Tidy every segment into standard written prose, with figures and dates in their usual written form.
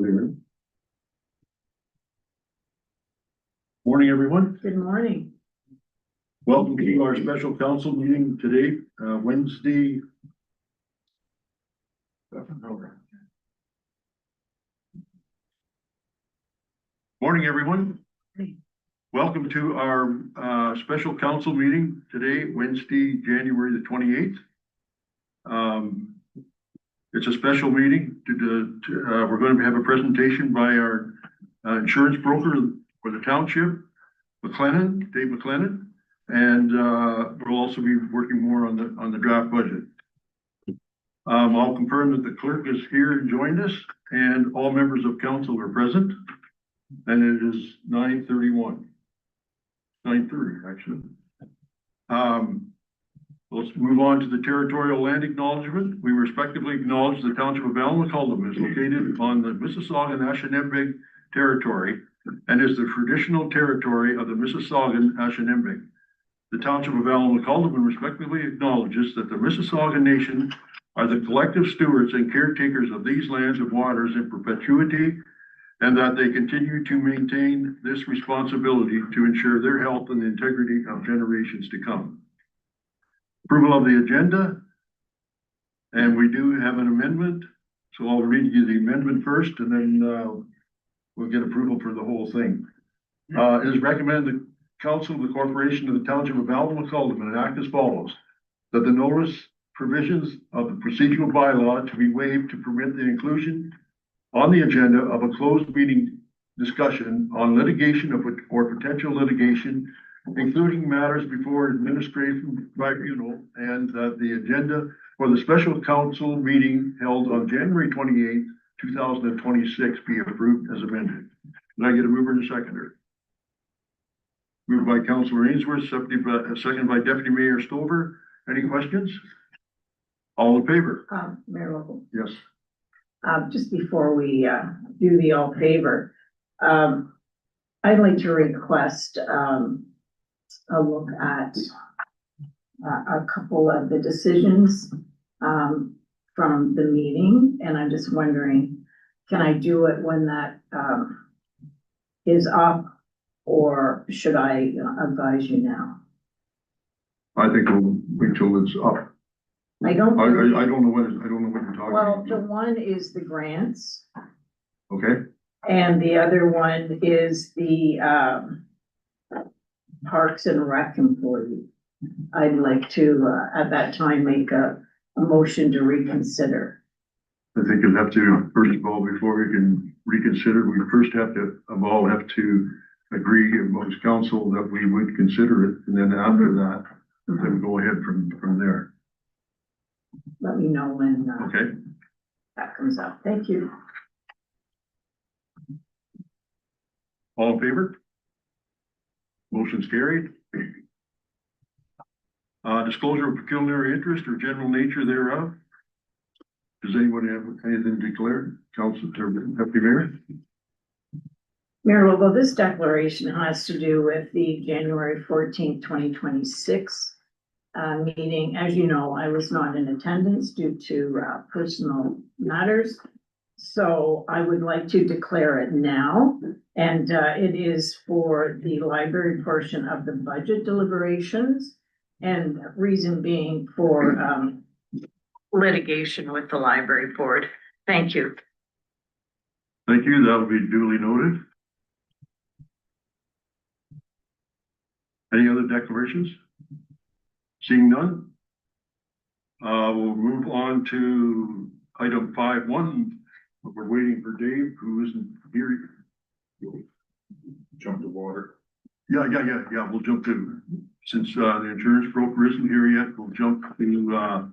Morning, everyone. Good morning. Welcome to our special council meeting today, Wednesday. Morning, everyone. Welcome to our special council meeting today, Wednesday, January the 28th. It's a special meeting. We're going to have a presentation by our insurance broker for the township, McLennan, Dave McLennan, and we'll also be working more on the draft budget. I'll confirm that the clerk is here and joined us, and all members of council are present. And it is 9:31. 9:30, actually. Let's move on to the territorial land acknowledgement. We respectively acknowledge the township of Allen-McCullum is located on the Mississauga-Anishinaabeg territory and is the traditional territory of the Mississaugan-Anishinaabeg. The township of Allen-McCullum respectively acknowledges that the Mississauga Nation are the collective stewards and caretakers of these lands and waters in perpetuity, and that they continue to maintain this responsibility to ensure their health and the integrity of generations to come. Approval of the agenda, and we do have an amendment, so I'll read you the amendment first, and then we'll get approval for the whole thing. It is recommended the council of the corporation of the township of Allen-McCullum enact as follows: that the notice provisions of the procedural bylaw to be waived to permit the inclusion on the agenda of a closed meeting discussion on litigation or potential litigation, including matters before administration tribunal, and that the agenda for the special council meeting held on January 28th, 2026 be approved as amended. Can I get a mover and a seconder? Moved by Councilor Ainsworth, seconded by Deputy Mayor Stover. Any questions? All in favor? Mayor Lovell. Yes. Just before we do the all favor, I'd like to request a look at a couple of the decisions from the meeting, and I'm just wondering, can I do it when that is up, or should I advise you now? I think we'll wait till it's up. I don't know what you're talking well, about. the one is the grants, Okay, and the other one is the Parks and Rec employee. I'd like to at that time make a motion to reconsider. I think you'll have to, first of all, before we can reconsider, we first have to agree amongst council that we would consider it, and then after that, then go ahead from there. Let me know when Okay, that comes up. Thank you. all in favor? Motion's carried. Disclosure of pecuniary interest or general nature thereof. Does anybody have anything to declare? Council, Deputy Mayor? Mayor Lobo, this declaration has to do with the January 14th, 2026 meeting. As you know, I was not in attendance due to personal matters. So I would like to declare it now, and it is for the library portion of the budget deliberations, and reason being for litigation with the library board. Thank you. Thank you. That will be duly noted. Any other declarations? Seeing none, we'll move on to item 5.1. We're waiting for Dave, who isn't here. Jump to water. Yeah. We'll jump to, since the insurance broker isn't here yet, we'll jump to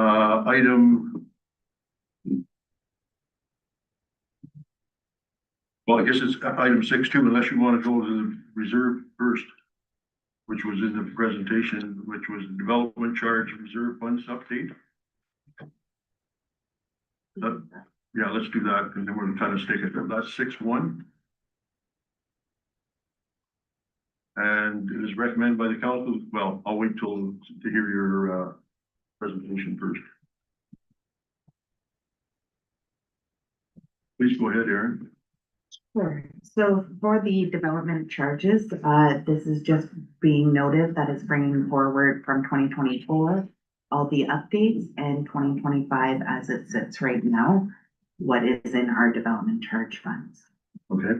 item. Well, I guess it's item 6.2, unless you want to go to the reserve first, which was in the presentation, which was the development charge reserve funds update. Yeah, let's do that, and then we're gonna kind of stick it. That's 6.1. And it is recommended by the council. Well, I'll wait to hear your presentation first. Please go ahead, Aaron. Sure. So for the development charges, this is just being noted that it's bringing forward from 2024, all the updates, and 2025 as it sits right now, what is in our development charge funds. Okay.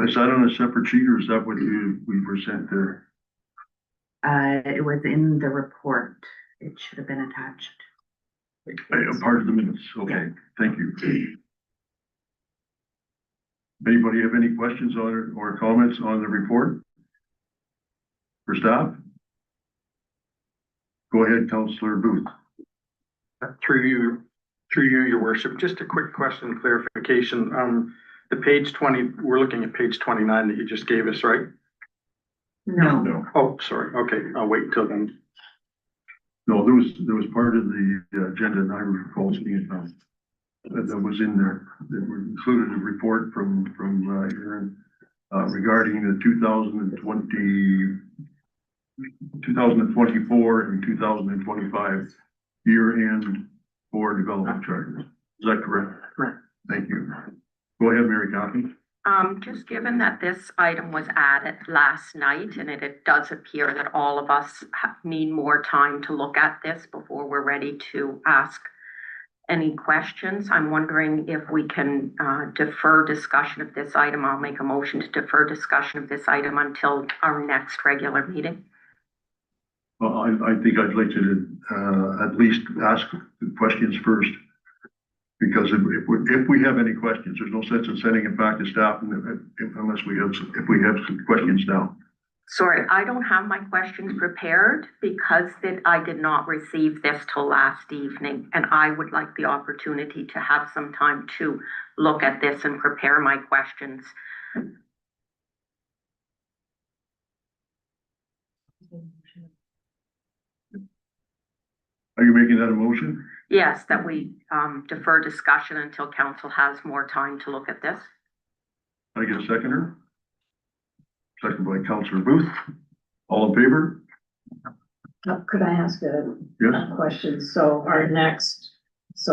Is that on a separate sheet or is that what we were sent there? It was in the report. It should have been attached. A part of the minutes. Okay, thank you. Anybody have any questions on it or comments on the report? For staff? Go ahead, Councillor Booth. Through you, your worship, just a quick question, clarification. The page 20, we're looking at page 29 that you just gave us, right? No. No, Oh, sorry. Okay, I'll wait until then. no, there was part of the agenda and I recall seeing it now. That was in there. That included a report from Aaron regarding the 2024 and 2025 year-end for development charges. Is that correct? Correct. Thank you. Go ahead, Mary Catherine. Just given that this item was added last night and it does appear that all of us need more time to look at this before we're ready to ask any questions, I'm wondering if we can defer discussion of this item. I'll make a motion to defer discussion of this item until our next regular meeting. Well, I think I'd like to at least ask the questions first. Because if we have any questions, there's no sense in sending it back to staff unless if we have some questions now. Sorry, I don't have my questions prepared because I did not receive this till last evening, and I would like the opportunity to have some time to look at this and prepare my questions. Are you making that a motion? Yes, that we defer discussion until council has more time to look at this. Can I get a seconder? Second by Councillor Booth. All in favor? Could I ask Yes. a question? So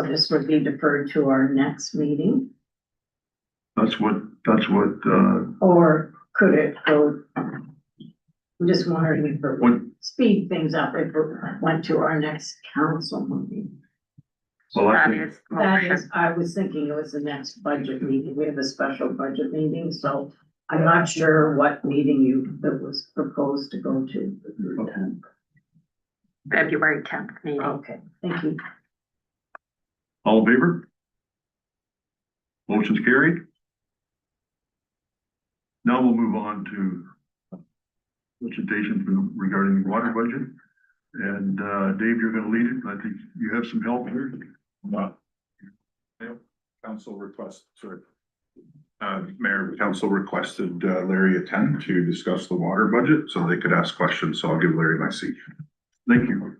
this would be deferred to our next meeting? That's what, Or could it go? I'm just wondering if it What- would speed things up if it went to our next council meeting. well, I That think, is That motion. is, I was thinking it was the next budget meeting. We have a special budget meeting, so I'm not sure what meeting that was proposed to go to. February 10th meeting. Okay, thank you. all in favor? Motion's carried. Now we'll move on to presentation regarding the water budget. And Dave, you're gonna lead it. I think you have some help here. Council request, sorry. Mayor, council requested Larry attend to discuss the water budget so they could ask questions. So I'll give Larry my seat. Thank you.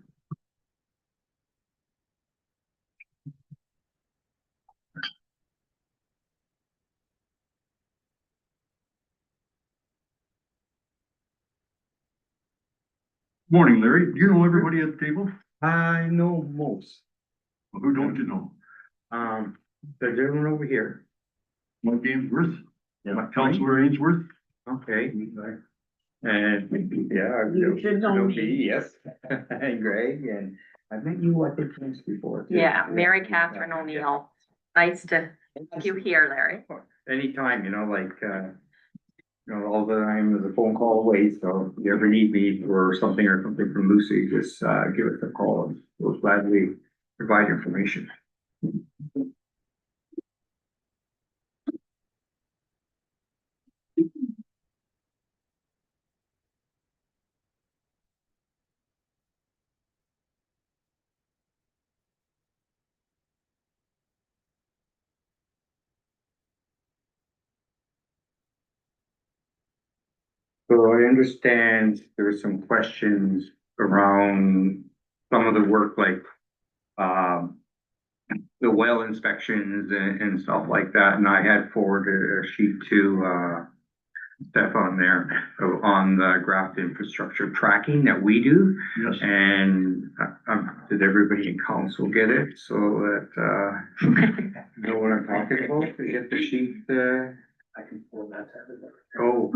Morning, Larry. Do you know everybody at the table? I know most. Well, who don't you know? The gentleman over here. Mike Ainsworth, Yeah. Councillor Ainsworth. Okay. And, yeah. You should know me. Yes. And Greg, and I've met you, I think, once before. too. Yeah, Mary Catherine O'Neill. Nice to have you here, Larry. Anytime, all the time is a phone call away, so if you ever need me for something or something from Lucy, just give us a call and we'll gladly provide information. So I understand there were some questions around some of the work like the well inspections and stuff like that, and I had forwarded a sheet to stuff on there, on the Grafton infrastructure tracking that we do. Yes. And, did everybody in council get it? So that, know what I'm talking about? To get the sheet, I can pull that out of there. oh.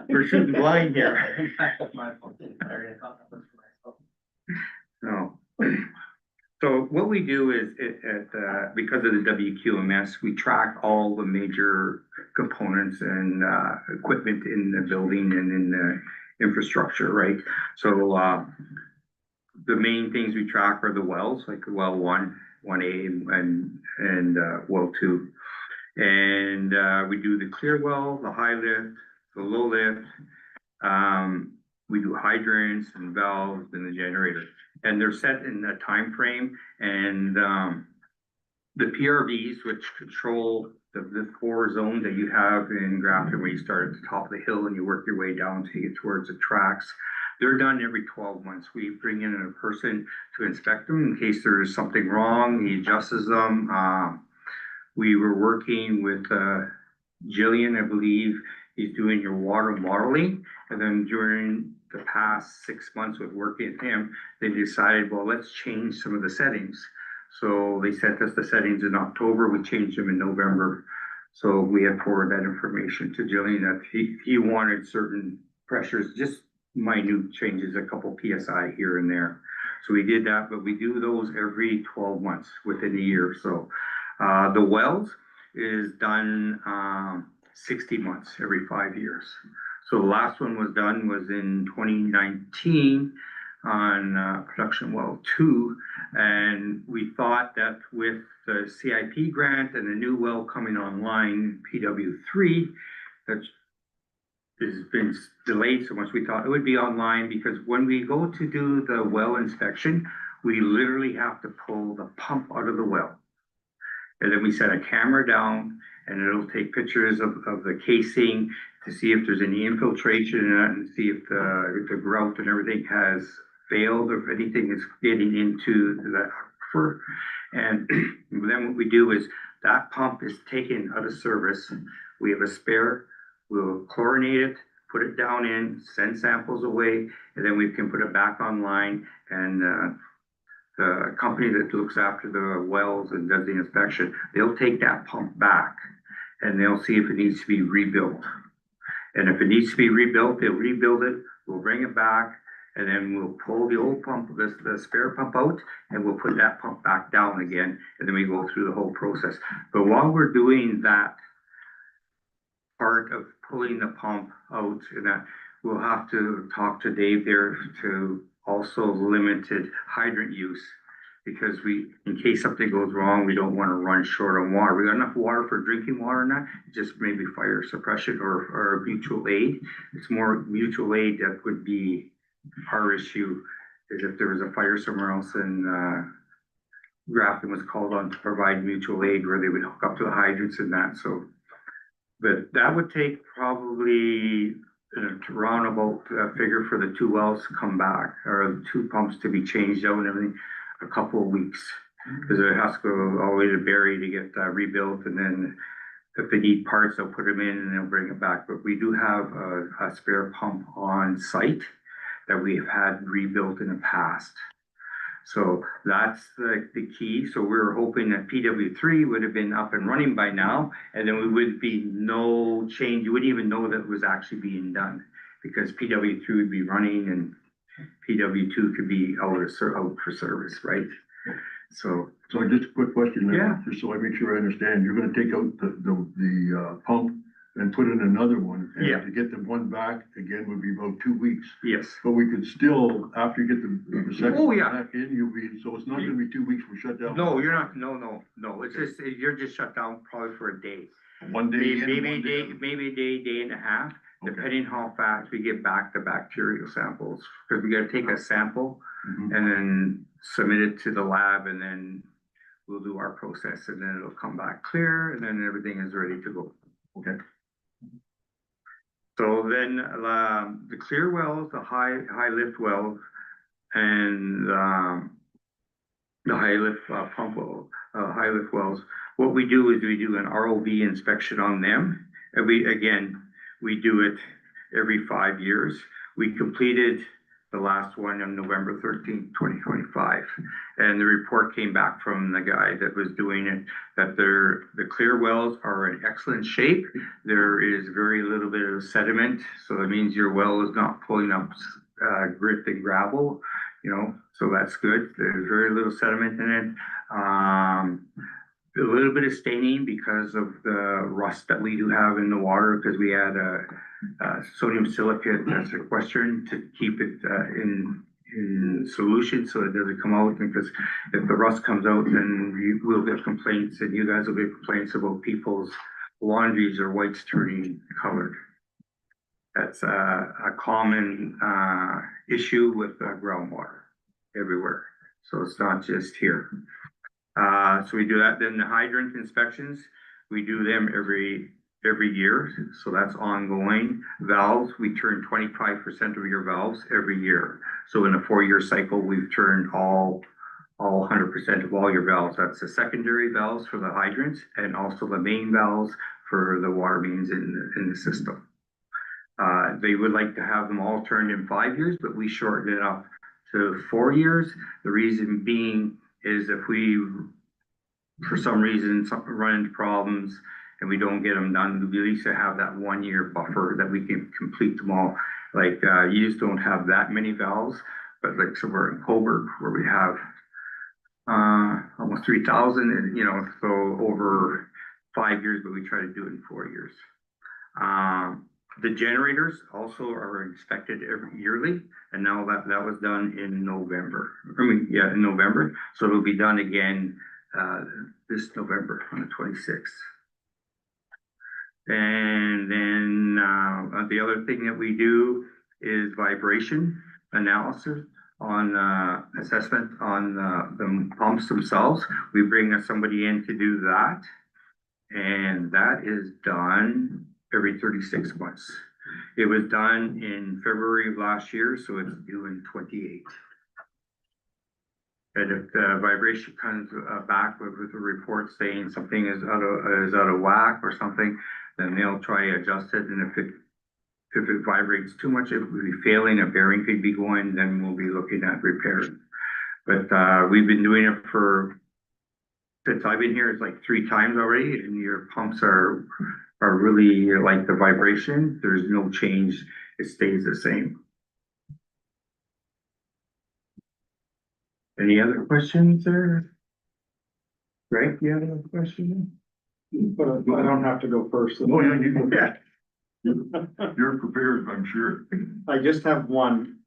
We're shooting blind here. My fault. I already thought that was for myself. No. So what we do is because of the WQMS, we track all the major components and equipment in the building and in the infrastructure, right? So the main things we track are the wells, like well 1, 1A and well 2. And we do the clear well, the high lift, the low lift. We do hydrants and valves and the generator. And they're set in a time frame, and the PRVs, which control the 4 zones that you have in Grafton, where you start at the top of the hill and you work your way down to get towards the tracks, they're done every 12 months. We bring in a person to inspect them in case there is something wrong. He adjusts them. We were working with Jillian, I believe. He's doing your water modeling, and then during the past 6 months with working with him, they decided, well, let's change some of the settings. So they sent us the settings in October. We changed them in November. So we had forwarded that information to Jillian that he wanted certain pressures, just minute changes, a couple PSI here and there. So we did that, but we do those every 12 months within a year. So the wells is done 60 months, every 5 years. So the last one was in 2019 on production well 2. And we thought that with the CIP grant and the new well coming online, PW3, that has been delayed so much, we thought it would be online, because when we go to do the well inspection, we literally have to pull the pump out of the well. And then we set a camera down, and it'll take pictures of the casing to see if there's any infiltration in it, and see if the grout and everything has failed, or if anything is getting into the aquifer. And then what we do is that pump is taken out of service. We have a spare. We'll chlorinate it, put it down in, send samples away, and then we can put it back online. And the company that looks after the wells and does the inspection, they'll take that pump back and they'll see if it needs to be rebuilt. And if it needs to be rebuilt, they'll rebuild it, we'll bring it back, and then we'll pull the old pump, the spare pump out, and we'll put that pump back down again, and then we go through the whole process. But while we're doing that part of pulling the pump out, and that, we'll have to talk to Dave there to also limited hydrant use, because in case something goes wrong, we don't want to run short on water. We got enough water for drinking water now, just maybe fire suppression or mutual aid. It's more mutual aid that would be our issue, is if there was a fire somewhere else, and Grafton was called on to provide mutual aid where they would hook up to the hydrants and that. So, but that would take probably to roundabout figure for the 2 wells to come back, or the 2 pumps to be changed out and everything, a couple of weeks, because it has to go all the way to Barrie to get rebuilt, and then if they need parts, they'll put them in and they'll bring it back. But we do have a spare pump on site that we have had rebuilt in the past. So that's the key. So we were hoping that PW3 would have been up and running by now, and then we would be no change. You wouldn't even know that it was actually being done, because PW3 would be running and PW2 could be out for service, right? So just a quick question there, Yeah. just so I make sure I understand. You're gonna take out the pump and put in another one. And Yeah. to get the one back again would be about 2 weeks. yes. But we could still, after you get the second Oh, one yeah. back in, so it's not gonna be 2 weeks for shutdown. No, you're not. No. It's just you're just shut down probably for a day. One day in, Maybe one a day, out. maybe a day and a half, Okay. depending how fast we get back the bacterial samples. Because we gotta take a sample Mhm. and then submit it to the lab, and then we'll do our process, and then it'll come back clear, and then everything is ready to go. Okay. So then the clear wells, the high lift wells, and the high lift pump well, high lift wells what we do is we do an ROV inspection on them. And we do it every 5 years. We completed the last one on November 13th, 2025. And the report came back from the guy that was doing it, that the clear wells are in excellent shape. There is very little bit of sediment, so that means your well is not pulling up grit and gravel, so that's good. There's very little sediment in it. A little bit of staining because of the rust that we do have in the water, because we had sodium silicate sequestration to keep it in solution so it doesn't come out, because if the rust comes out, then we'll get complaints, and you guys will get complaints about people's laundries or whites turning colored. That's a common issue with groundwater everywhere, so it's not just here. So we do that. Then the hydrant inspections, we do them every year, so that's ongoing. Valves, we turn 25% of your valves every year. So in a 4-year cycle, we've turned all 100% of all your valves. That's the secondary valves for the hydrants, and also the main valves for the water mains in the system. They would like to have them all turned in 5 years, but we shortened it up to 4 years. The reason being is if we, for some reason, run into problems and we don't get them done, we at least have that 1 year buffer that we can complete them all. Like, you just don't have that many valves, but like somewhere in Coburg where we have almost 3,000, and so over 5 years, but we try to do it in 4 years. The generators also are inspected yearly, and now that was done in November. In November. So it'll be done again this November on the 26th. And then the other thing that we do is vibration analysis on assessment on the pumps themselves. We bring somebody in to do that, and that is done every 36 months. It was done in February of last year, so it's due in 28. And if the vibration comes back with a report saying something is out of whack or something, then they'll try to adjust it. And if it vibrates too much, it will be failing, a bearing could be going, then we'll be looking at repairs. But we've been doing it since I've been here, it's like 3 times already, and your pumps are really like the vibration. There's no change. It stays the same. Any other questions there? Greg, you have a question? But I don't have to go first. Oh, yeah, you go. You're prepared, I'm sure. I just have one,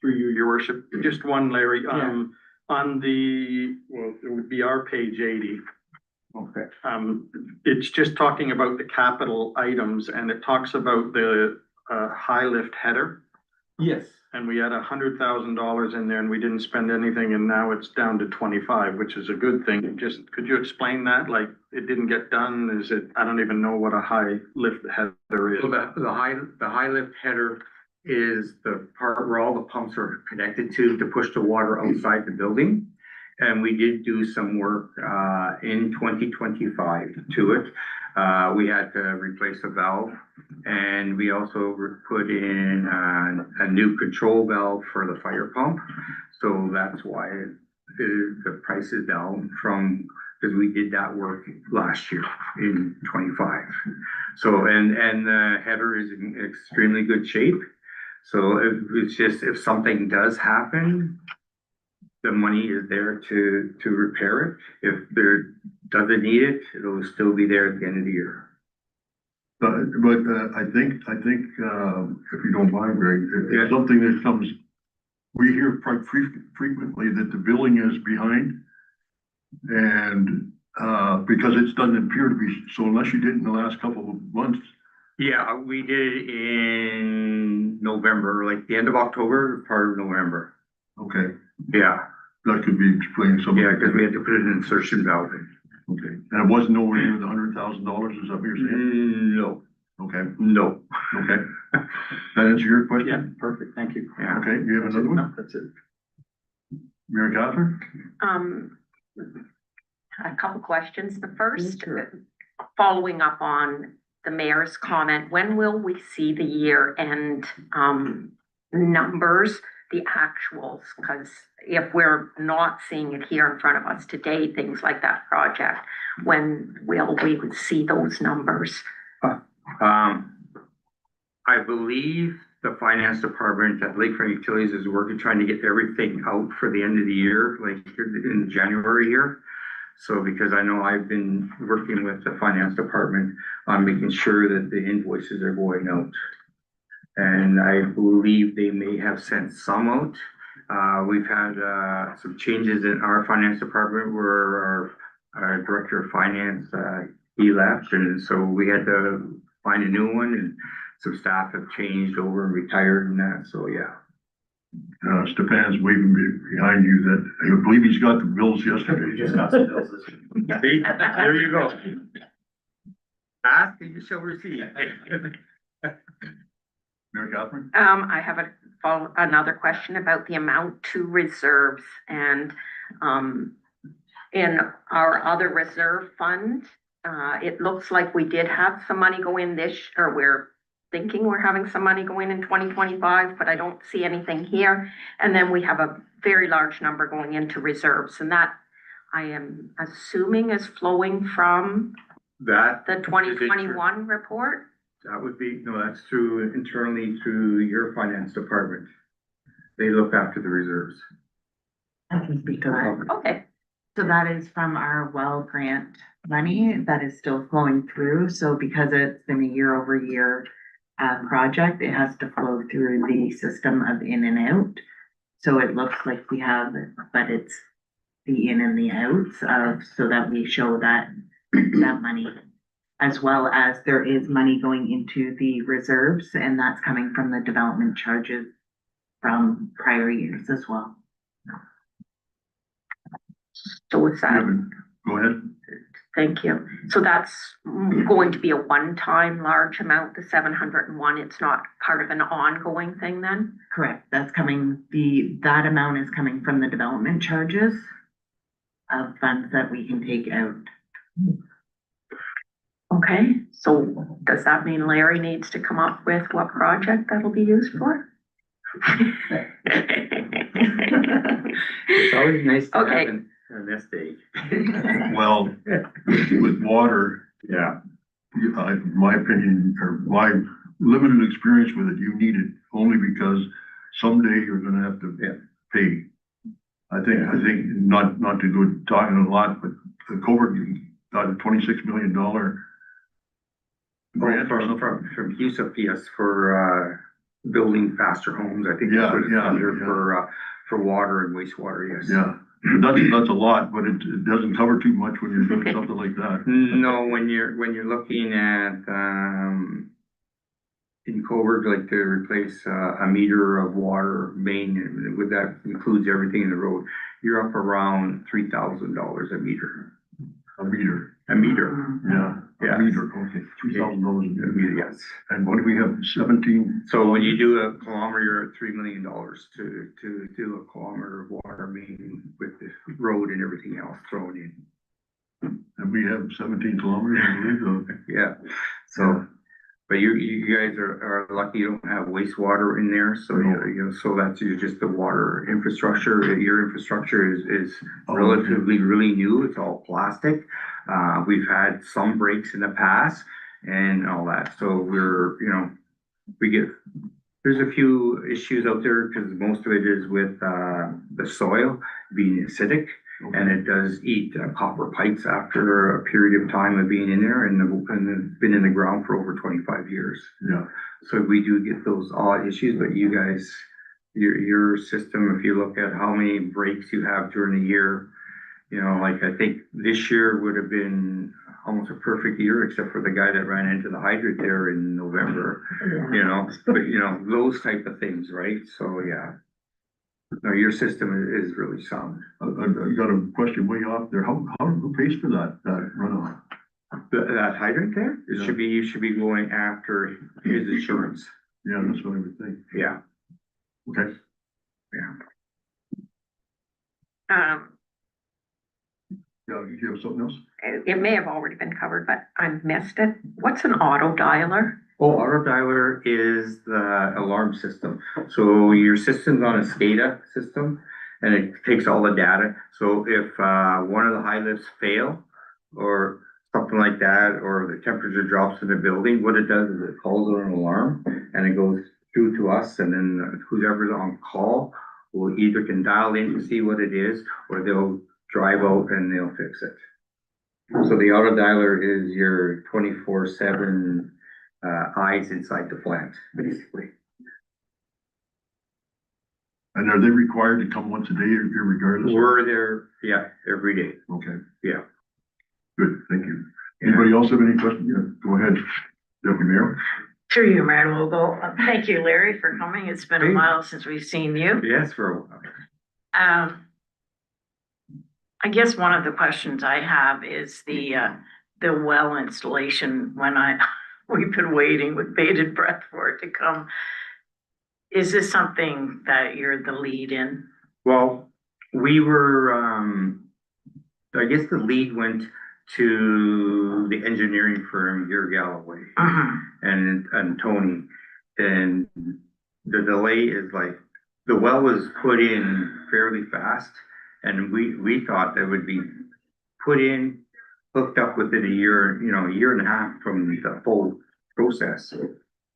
through you, your worship, just one, Larry, on it would be our page 80. Okay. It's just talking about the capital items, and it talks about the high lift header. Yes. And we had $100,000 in there and we didn't spend anything, and now it's down to 25, which is a good thing. Just, could you explain that? Like, it didn't get done? Is it, I don't even know what a high lift header is. So the high lift header is the part where all the pumps are connected to push the water outside the building. And we did do some work in 2025 to it. We had to replace a valve, and we also put in a new control valve for the fire pump. So that's why the price is down because we did that work last year in 25. So, and the header is in extremely good shape. So it's just, if something does happen, the money is there to repair it. If there doesn't need it, it'll still be there at the end of the year. But I think, if you don't mind, Greg, Yeah. it's something that comes, we hear quite frequently that the billing is behind. And, because it doesn't appear to be, so unless you did it in the last couple of months. Yeah, we did it in November, like the end of October, part of November. Okay, Yeah, that could be explained some. yeah, because we had to put an insertion valve in. Okay, and it wasn't nowhere near the $100,000, is that what you're saying? No, Okay, no. okay. That answer your question? Yeah, perfect, thank you. Yeah. Okay, you have another one? No, that's it. Mary Catherine? a couple questions. The first, Sure. following up on the mayor's comment, when will we see the year-end numbers, the actuals? Because if we're not seeing it here in front of us today, things like that project, when will we see those numbers? I believe the finance department at Lakefront Utilities is working, trying to get everything out for the end of the year, like in January here. So because I know I've been working with the finance department on making sure that the invoices are going out. And I believe they may have sent some out. We've had some changes in our finance department where our director of finance, he left, and so we had to find a new one, and some staff have changed over and retired and that, so yeah. Stefan's waving behind you that, I believe he's got the bills yesterday. We just got some bills this week. See, there you go. Ask and you shall receive. Mayor Catherine? I have another question about the amount to reserves and, in our other reserve fund, it looks like we did have some money go in or we're thinking we're having some money going in 2025, but I don't see anything here. And then we have a very large number going into reserves, and that I am assuming is flowing from That. the 2021 report. That would be, no, that's through internally through your finance department. They look after the reserves. I can speak to that. Okay, So that is from our well grant money that is still flowing through. So because it's been a year over year project, it has to flow through the system of in and out. So it looks like we have, but it's the in and the outs of, so that we show that money. As well as there is money going into the reserves, and that's coming from the development charges from prior years as well. so is that, Go ahead. thank you. So that's going to be a one-time large amount, the 701. It's not part of an ongoing thing then? Correct, that's coming, that amount is coming from the development charges of funds that we can take out. Okay, so does that mean Larry needs to come up with what project that'll be used for? It's always nice to Okay. have an nest egg. Well, with water, Yeah. my opinion, or my limited experience with it, you need it only because someday you're gonna have to pay. I think, not to go talking a lot, but the Covert got a $26 million grant or something. From USPS for building faster homes, I think Yeah, that's what it's yeah, under yeah. for water and wastewater, yes. Yeah, that's a lot, but it doesn't cover too much when you're doing something like that. No, when you're looking at in Coburg, like to replace a meter of water main, with that includes everything in the road, you're up around $3,000 a meter. A meter, A meter, yeah, Yeah. a meter, okay, $3,000 a a meter. meter, yes. And what do we have, 17? So when you do a kilometer, you're at $3 million to do a kilometer of water main with the road and everything else thrown in. And we have 17 kilometers, I believe, so. Yeah, so, but you guys are lucky you don't have wastewater in there, so so that's just the water infrastructure. Your infrastructure is relatively really new. It's all plastic. We've had some breaks in the past and all that, so there's a few issues out there because most of it is with the soil being acidic. And it does eat copper pipes after a period of time of being in there, and it's been in the ground for over 25 years. Yeah, So we do get those odd issues, but you guys, your system, if you look at how many breaks you have during the year, like I think this year would have been almost a perfect year, except for the guy that ran into the hydrant there in November, but those type of things, right? So, yeah. No, your system is really sound. I got a question way off there. Who pays for that runoff? That hydrant there, Yeah. you should be going after his insurance. Yeah, that's what I would think. Yeah. Okay. Yeah. Yeah, do you have something else? It may have already been covered, but I missed it. What's an auto dialer? Oh, auto dialer is the alarm system. So your system's on a SCADA system and it takes all the data. So if one of the high lifts fail or something like that, or the temperature drops in the building, what it does is it calls an alarm and it goes through to us, and then whoever's on call will either can dial in to see what it is, or they'll drive out and they'll fix it. So the auto dialer is your 24/7 eyes inside the plant, basically. And are they required to come once a day regardless? We're there, yeah, every day. Okay. Yeah. Good, thank you. Yeah. Anybody else have any questions? Yeah, go ahead, Deputy Mayor. Through you, Mayor Logo. Thank you, Larry, for coming. It's been a while since we've seen you. Yes, for a while. I guess one of the questions I have is the well installation we've been waiting with bated breath for it to come. Is this something that you're the lead in? Well, we were, I guess the lead went to the engineering firm here, Galloway, and Tony. And the delay is like, the well was put in fairly fast, and we thought that would be put in, hooked up within a year, a year and a half from the full process.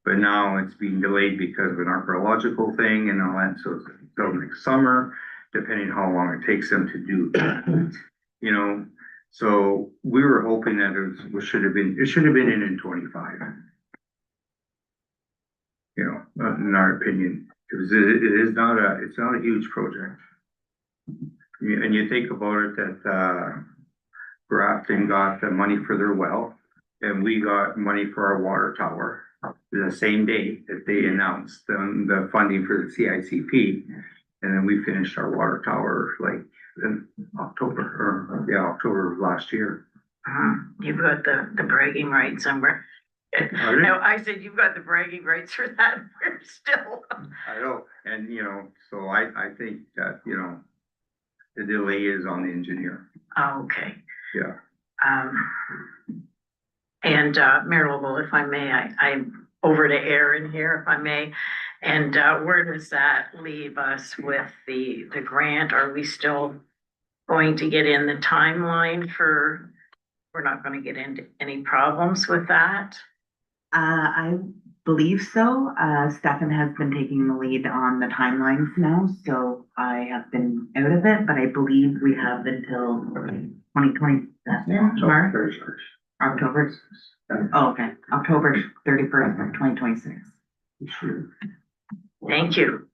But now it's being delayed because of an archaeological thing and all that, so it's until next summer, depending how long it takes them to do that, So we were hoping that it should have been in 25. In our opinion, because it's not a huge project. And you think about it that Grafton got the money for their well, and we got money for our water tower the same day that they announced the funding for the CICP, and then we finished our water tower like in October of last year. You've got the bragging rights somewhere. No, I said you've got the bragging rights for that. We're still. I know, and so I think that the delay is on the engineer. Oh, okay. Yeah. And Mayor Lobo, if I may, I'm over to Aaron here, if I may. And where does that leave us with the grant? Are we still going to get in the timeline for? We're not going to get into any problems with that? I believe so. Stefan has been taking the lead on the timelines now, so I have been out of it, but I believe we have until 2027, March? October. Oh, okay, October 31st, 2026. Thank you.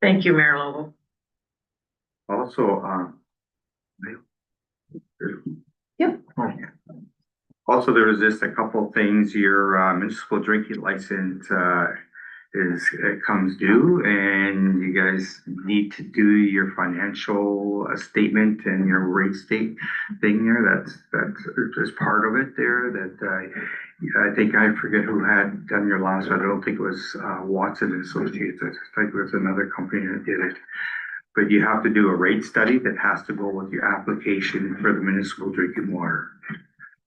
Thank you, Mayor Lobo. Also, Yep. Also, there was just a couple things. Your municipal drinking license it comes due, and you guys need to do your financial statement and your rate state thing there. That's just part of it there. That I think I forget who had done your last one. I don't think it was Watson Associates. I think it was another company that did it. But you have to do a rate study that has to go with your application for the municipal drinking water.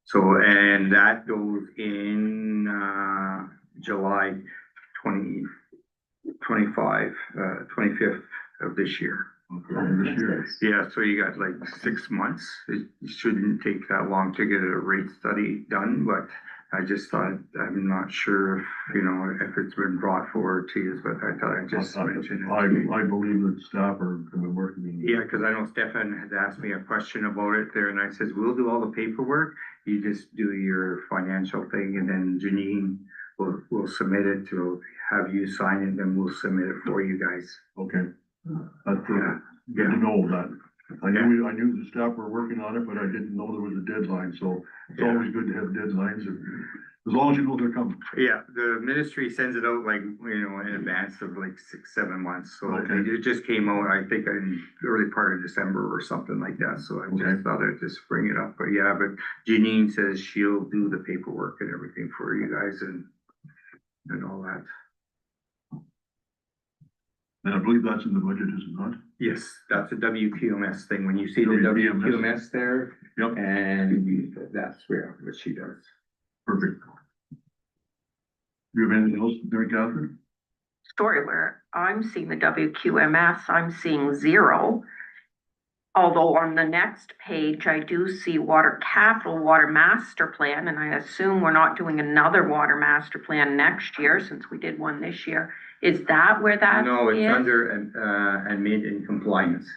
So, and that goes in July 25th of this year. Yeah, so you got like 6 months. It shouldn't take that long to get a rate study done, but I just thought, I'm not sure if it's been brought forward to you, but I thought I'd just mention it. I believe that staff are going to work. Yeah, because I know Stefan had asked me a question about it there, and I says, we'll do all the paperwork. You just do your financial thing, and then Janine will submit it to have you sign it, and then we'll submit it for you guys. Okay. That's good to know that. I knew the staff were working on it, but I didn't know there was a deadline, so it's always good to have deadlines, as long as you know they're coming. Yeah, the ministry sends it out like, in advance of like 6-7 months, so it just came out, I think, in the early part of December or something like that, so I just thought I'd just bring it up. But yeah, but Janine says she'll do the paperwork and everything for you guys and all that. And I believe that's in the budget, is it not? Yes, that's a WQMS thing. When you see the WQMS. WQMS there, Yep, and that's where, what she does. perfect. Do you have anything else, Mary Catherine? Story where I'm seeing the WQMS, I'm seeing zero. Although on the next page, I do see water capital, water master plan, and I assume we're not doing another water master plan next year since we did one this year. Is that where that is? No, it's under, admin and compliance.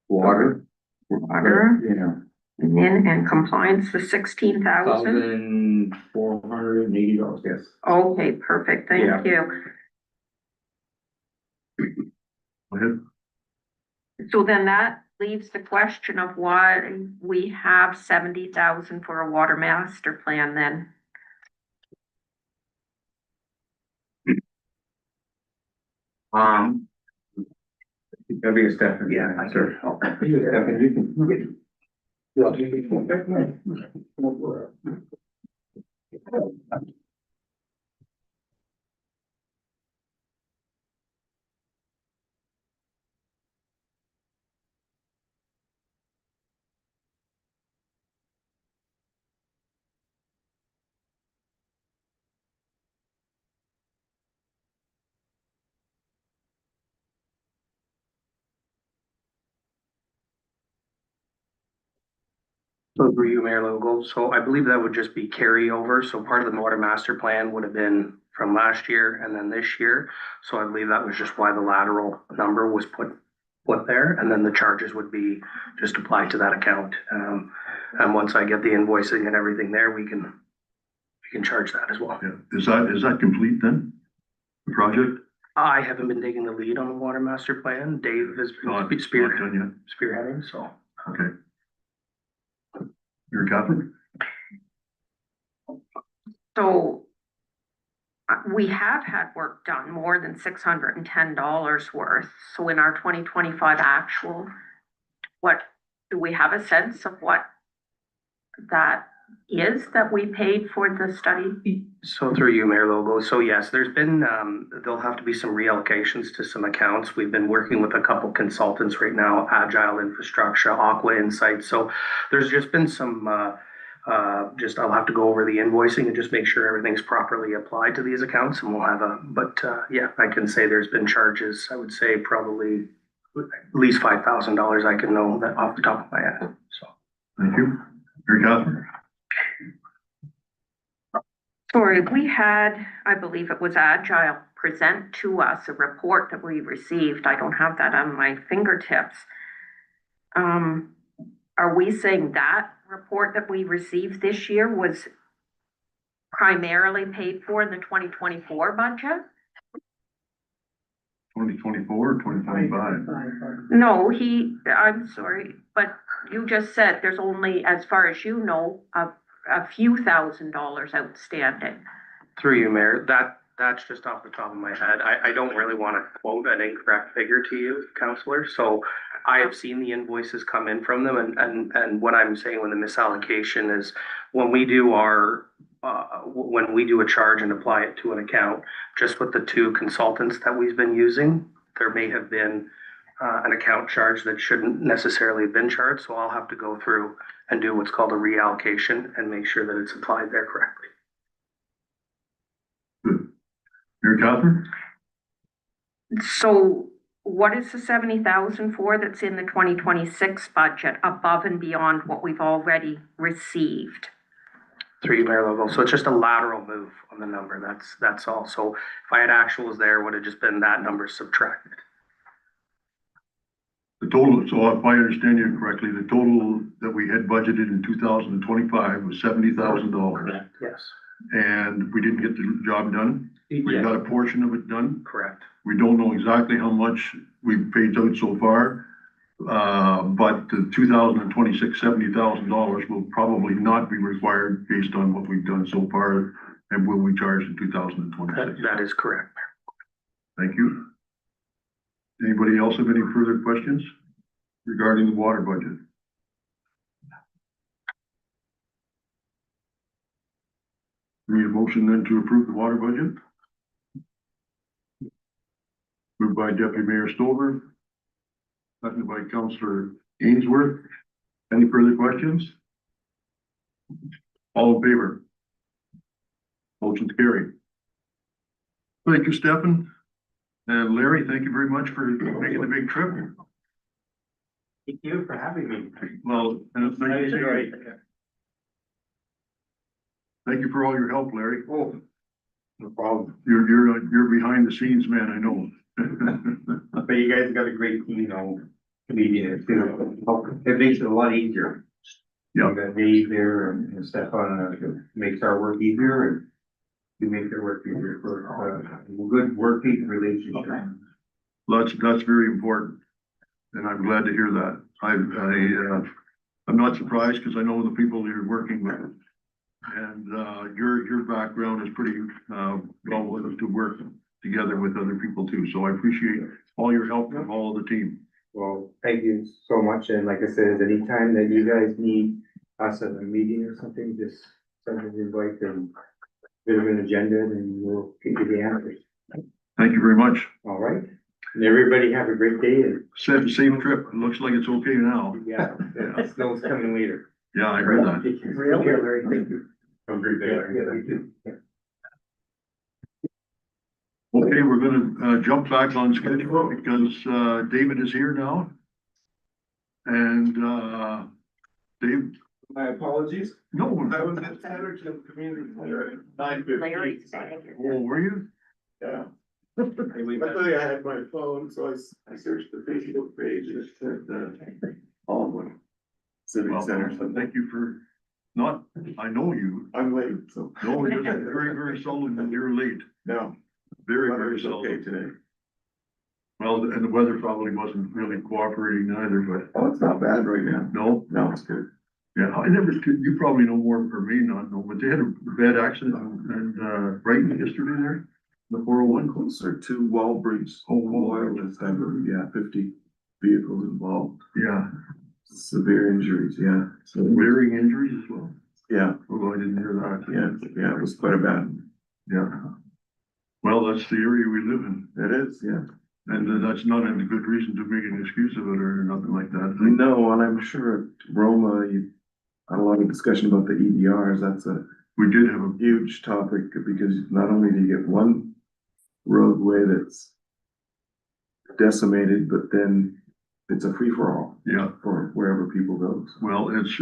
Water. Water, Yeah. admin and compliance, the 16,000? $1,480, yes. Okay, perfect, Yeah. thank you. Go ahead. So then that leaves the question of why we have 70,000 for a water master plan then. That'd be a step. Yeah, sure. You, Stefan, you can. So through you, Mayor Logo, so I believe that would just be carryover, so part of the water master plan would have been from last year and then this year. So I believe that was just why the lateral number was put there, and then the charges would be just applied to that account. And once I get the invoicing and everything there, we can charge that as well. Yeah, is that complete then? The project? I haven't been taking the lead on the water master plan. Dave has Not been done spearheading, so. yet, okay. Mary Catherine? So we have had work done more than $610 worth. So in our 2025 actual, what, do we have a sense of what that is that we paid for the study? So through you, Mayor Logo. So yes, there's been, there'll have to be some reallocations to some accounts. We've been working with a couple consultants right now, Agile Infrastructure, Aqua Insight. So there's just been some, I'll have to go over the invoicing and just make sure everything's properly applied to these accounts, and we'll have yeah, I can say there's been charges. I would say probably at least $5,000 I can know that off the top of my head, so. Thank you. Mary Catherine? Sorry, we had, I believe it was Agile, present to us a report that we received. I don't have that on my fingertips. Are we saying that report that we received this year was primarily paid for in the 2024 budget? 2024 or 2025? No, I'm sorry, but you just said there's only, as far as you know, a few $1,000s outstanding. Through you, Mayor, that's just off the top of my head. I don't really want to quote an incorrect figure to you, Counselor. So I have seen the invoices come in from them, and what I'm saying with the misallocation is when we do a charge and apply it to an account, just with the two consultants that we've been using, there may have been an account charge that shouldn't necessarily have been charged. So I'll have to go through and do what's called a reallocation and make sure that it's applied there correctly. Good. Mary Catherine? So what is the 70,000 for that's in the 2026 budget above and beyond what we've already received? Through you, Mayor Logo. So it's just a lateral move on the number. That's all. So if I had actuals there, would have just been that number subtracted. The total, so if I understand you correctly, the total that we had budgeted in 2025 was $70,000. Yes. And we didn't get the job done. We got a portion of it done. Correct. We don't know exactly how much we've paid out so far. But the 2026 $70,000 will probably not be required based on what we've done so far and will we charge in 2026. That is correct. Thank you. Anybody else have any further questions regarding the water budget? We need a motion then to approve the water budget? We Moved by Deputy Mayor Stover. Seconded by Councillor Ainsworth. Any further questions? All in favor? Motion's carried. Thank you, Stefan. And Larry, thank you very much for making the big trip. Thank you for having me. Well, and it's nice to see you. Thank you for all your help, Larry. Oh, no problem. You're behind the scenes, man, I know. But you guys got a great team, comedians, it makes it a lot easier. Yeah. You got Dave there and Stefan, makes our work easier and we make their work easier for, a good working relationship. That's very important. And I'm glad to hear that. I'm not surprised because I know the people you're working with. And, your background is pretty, well willing to work together with other people too. So I appreciate all your help from all of the team. Well, thank you so much, and like I said, anytime that you guys need us at a meeting or something, just send an invite and bit of an agenda, and we'll get you the answers. Thank you very much. All right, and everybody have a great day, and Said safe trip. It looks like it's okay now. yeah, the snow's coming later. Yeah, I heard that. Take care, Larry. Thank you. Have a great day. Yeah. Okay, we're gonna, jump back on schedule because, David is here now. And, Dave, My apologies. no, I was at Chatterton Community Center at 9:15. Larry said oh, were you? Yeah. Luckily, I had my phone, so I searched the Facebook page and it said, Almond Civic Well, Center. So thank you for, not, I know you. I'm late, so. No, you're very, very seldom that you're late. No, Very, weather very is okay seldom. today. Well, and the weather probably wasn't really cooperating either, but Oh, it's not bad right now. no, No, it's good. yeah, I never, you probably know more for me, not know, but they had a bad accident and, right yesterday there, the 401. Closer to Walbridge. Oh, Walbridge. Loyalist, I believe, yeah, 50 vehicles involved, Yeah, severe injuries, yeah. So, varying injuries as well. yeah, Oh, I didn't hear that. yeah, it was quite a bad. Yeah. Well, that's the area we live in, It is, yeah. and that's not a good reason to make an excuse of it or nothing like that. No, and I'm sure at Roma, you had a lot of discussion about the EDRs. That's a We did have a, huge topic because not only do you get one roadway that's decimated, but then it's a free-for-all yeah, for wherever people go. So, well, it's,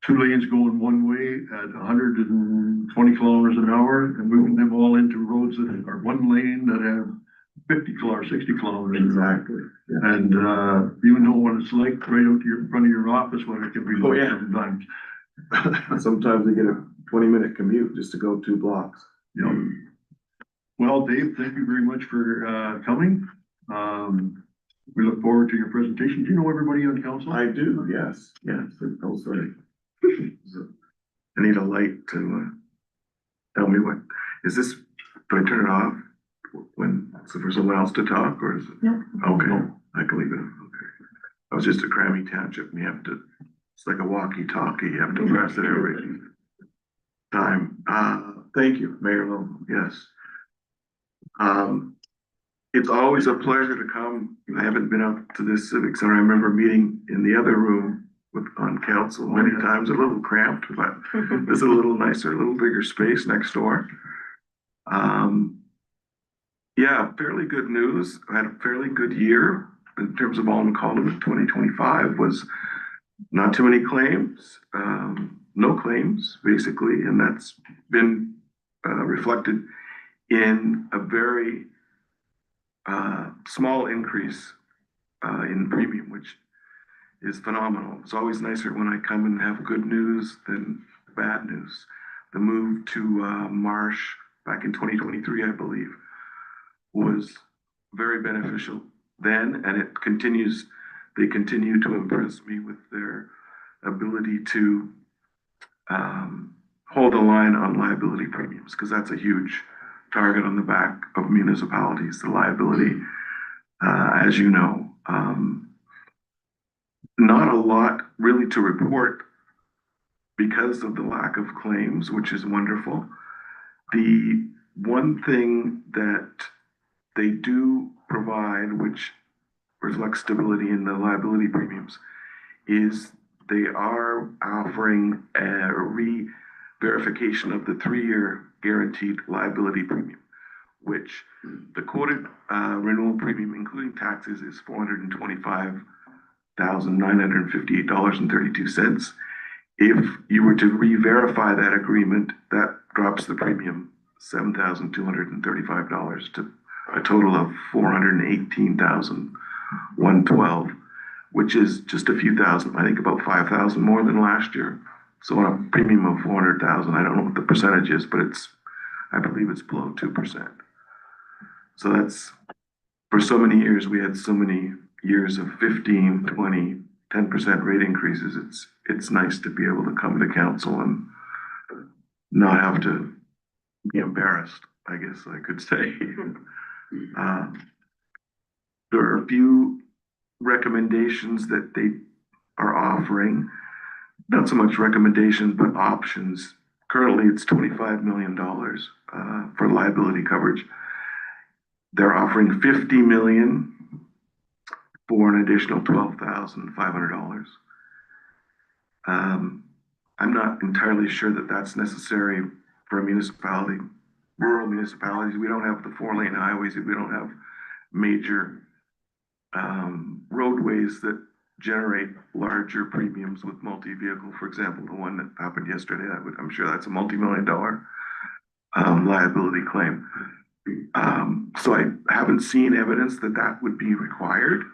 two lanes going one way at 120 kilometers an hour and moving them all into roads that are one lane that have 60 kilometers an hour. exactly, yeah. And, you know what it's like right out in front of your office, what it can be Oh, like yeah. sometimes. Sometimes they get a 20-minute commute just to go 2 blocks. Yeah. Well, Dave, thank you very much for, coming. We look forward to your presentation. Do you know everybody on council? I do, yes, yes. Oh, sorry. I need a light to, tell me what, is this, do I turn it off when, so for someone else to talk, or is it? No. Okay, I can leave it, okay. I was just a Crammy Township, and you have to, it's like a walkie-talkie, you have to press it every time. Thank you, Mayor Lowe, yes. It's always a pleasure to come. I haven't been out to this Civic Center. I remember meeting in the other room on council many times, a little cramped, but this is a little nicer, a little bigger space next door. Yeah, fairly good news. I had a fairly good year in terms of Alma Calderwood. 2025 was not too many claims, no claims basically, and that's been reflected in a very small increase in premium, which is phenomenal. It's always nicer when I come and have good news than bad news. The move to Marsh back in 2023, I believe, was very beneficial then, and it continues. They continue to impress me with their ability to hold the line on liability premiums, because that's a huge target on the back of municipalities, the liability, as you know. Not a lot really to report because of the lack of claims, which is wonderful. The one thing that they do provide, which reflects stability in the liability premiums, is they are offering a re-verification of the 3-year guaranteed liability premium, which the quoted renewal premium, including taxes, is $425,958.32. If you were to re-verify that agreement, that drops the premium $7,235 to a total of $418,112, which is just a few thousand, I think about 5,000 more than last year. So on a premium of 400,000, I don't know what the percentage is, but I believe it's below 2%. So that's, for so many years, we had so many years of 15, 20, 10% rate increases. It's nice to be able to come to council and not have to be embarrassed, I guess I could say. There are a few recommendations that they are offering, not so much recommendations, but options. Currently, it's $25 million for liability coverage. They're offering $50 million for an additional $12,500. I'm not entirely sure that that's necessary for a municipality. Rural municipalities, we don't have the 4-lane highways, we don't have major roadways that generate larger premiums with multi-vehicle. For example, the one that happened yesterday, I'm sure that's a multi-million-dollar liability claim. So I haven't seen evidence that that would be required.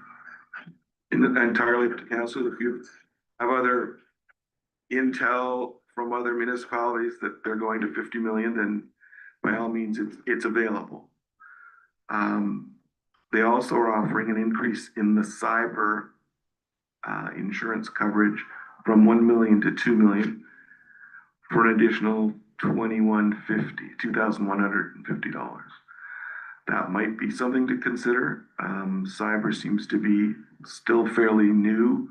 Entirely up to council. If you have other intel from other municipalities that they're going to 50 million, then by all means it's available. They also are offering an increase in the cyber insurance coverage from 1 million to 2 million for an additional $2,150. That might be something to consider. Cyber seems to be still fairly new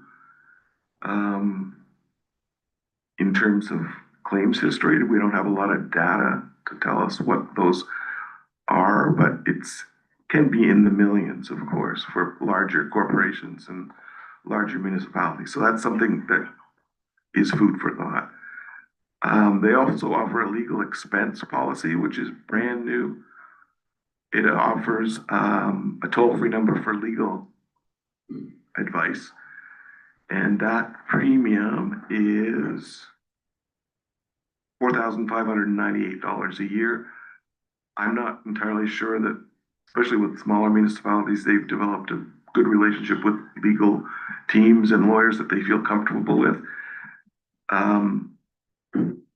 in terms of claims history. We don't have a lot of data to tell us what those are, but can be in the millions, of course, for larger corporations and larger municipalities. So that's something that is food for thought. They also offer a legal expense policy, which is brand new. It offers a toll-free number for legal advice. And that premium is $4,598 a year. I'm not entirely sure that, especially with smaller municipalities, they've developed a good relationship with legal teams and lawyers that they feel comfortable with.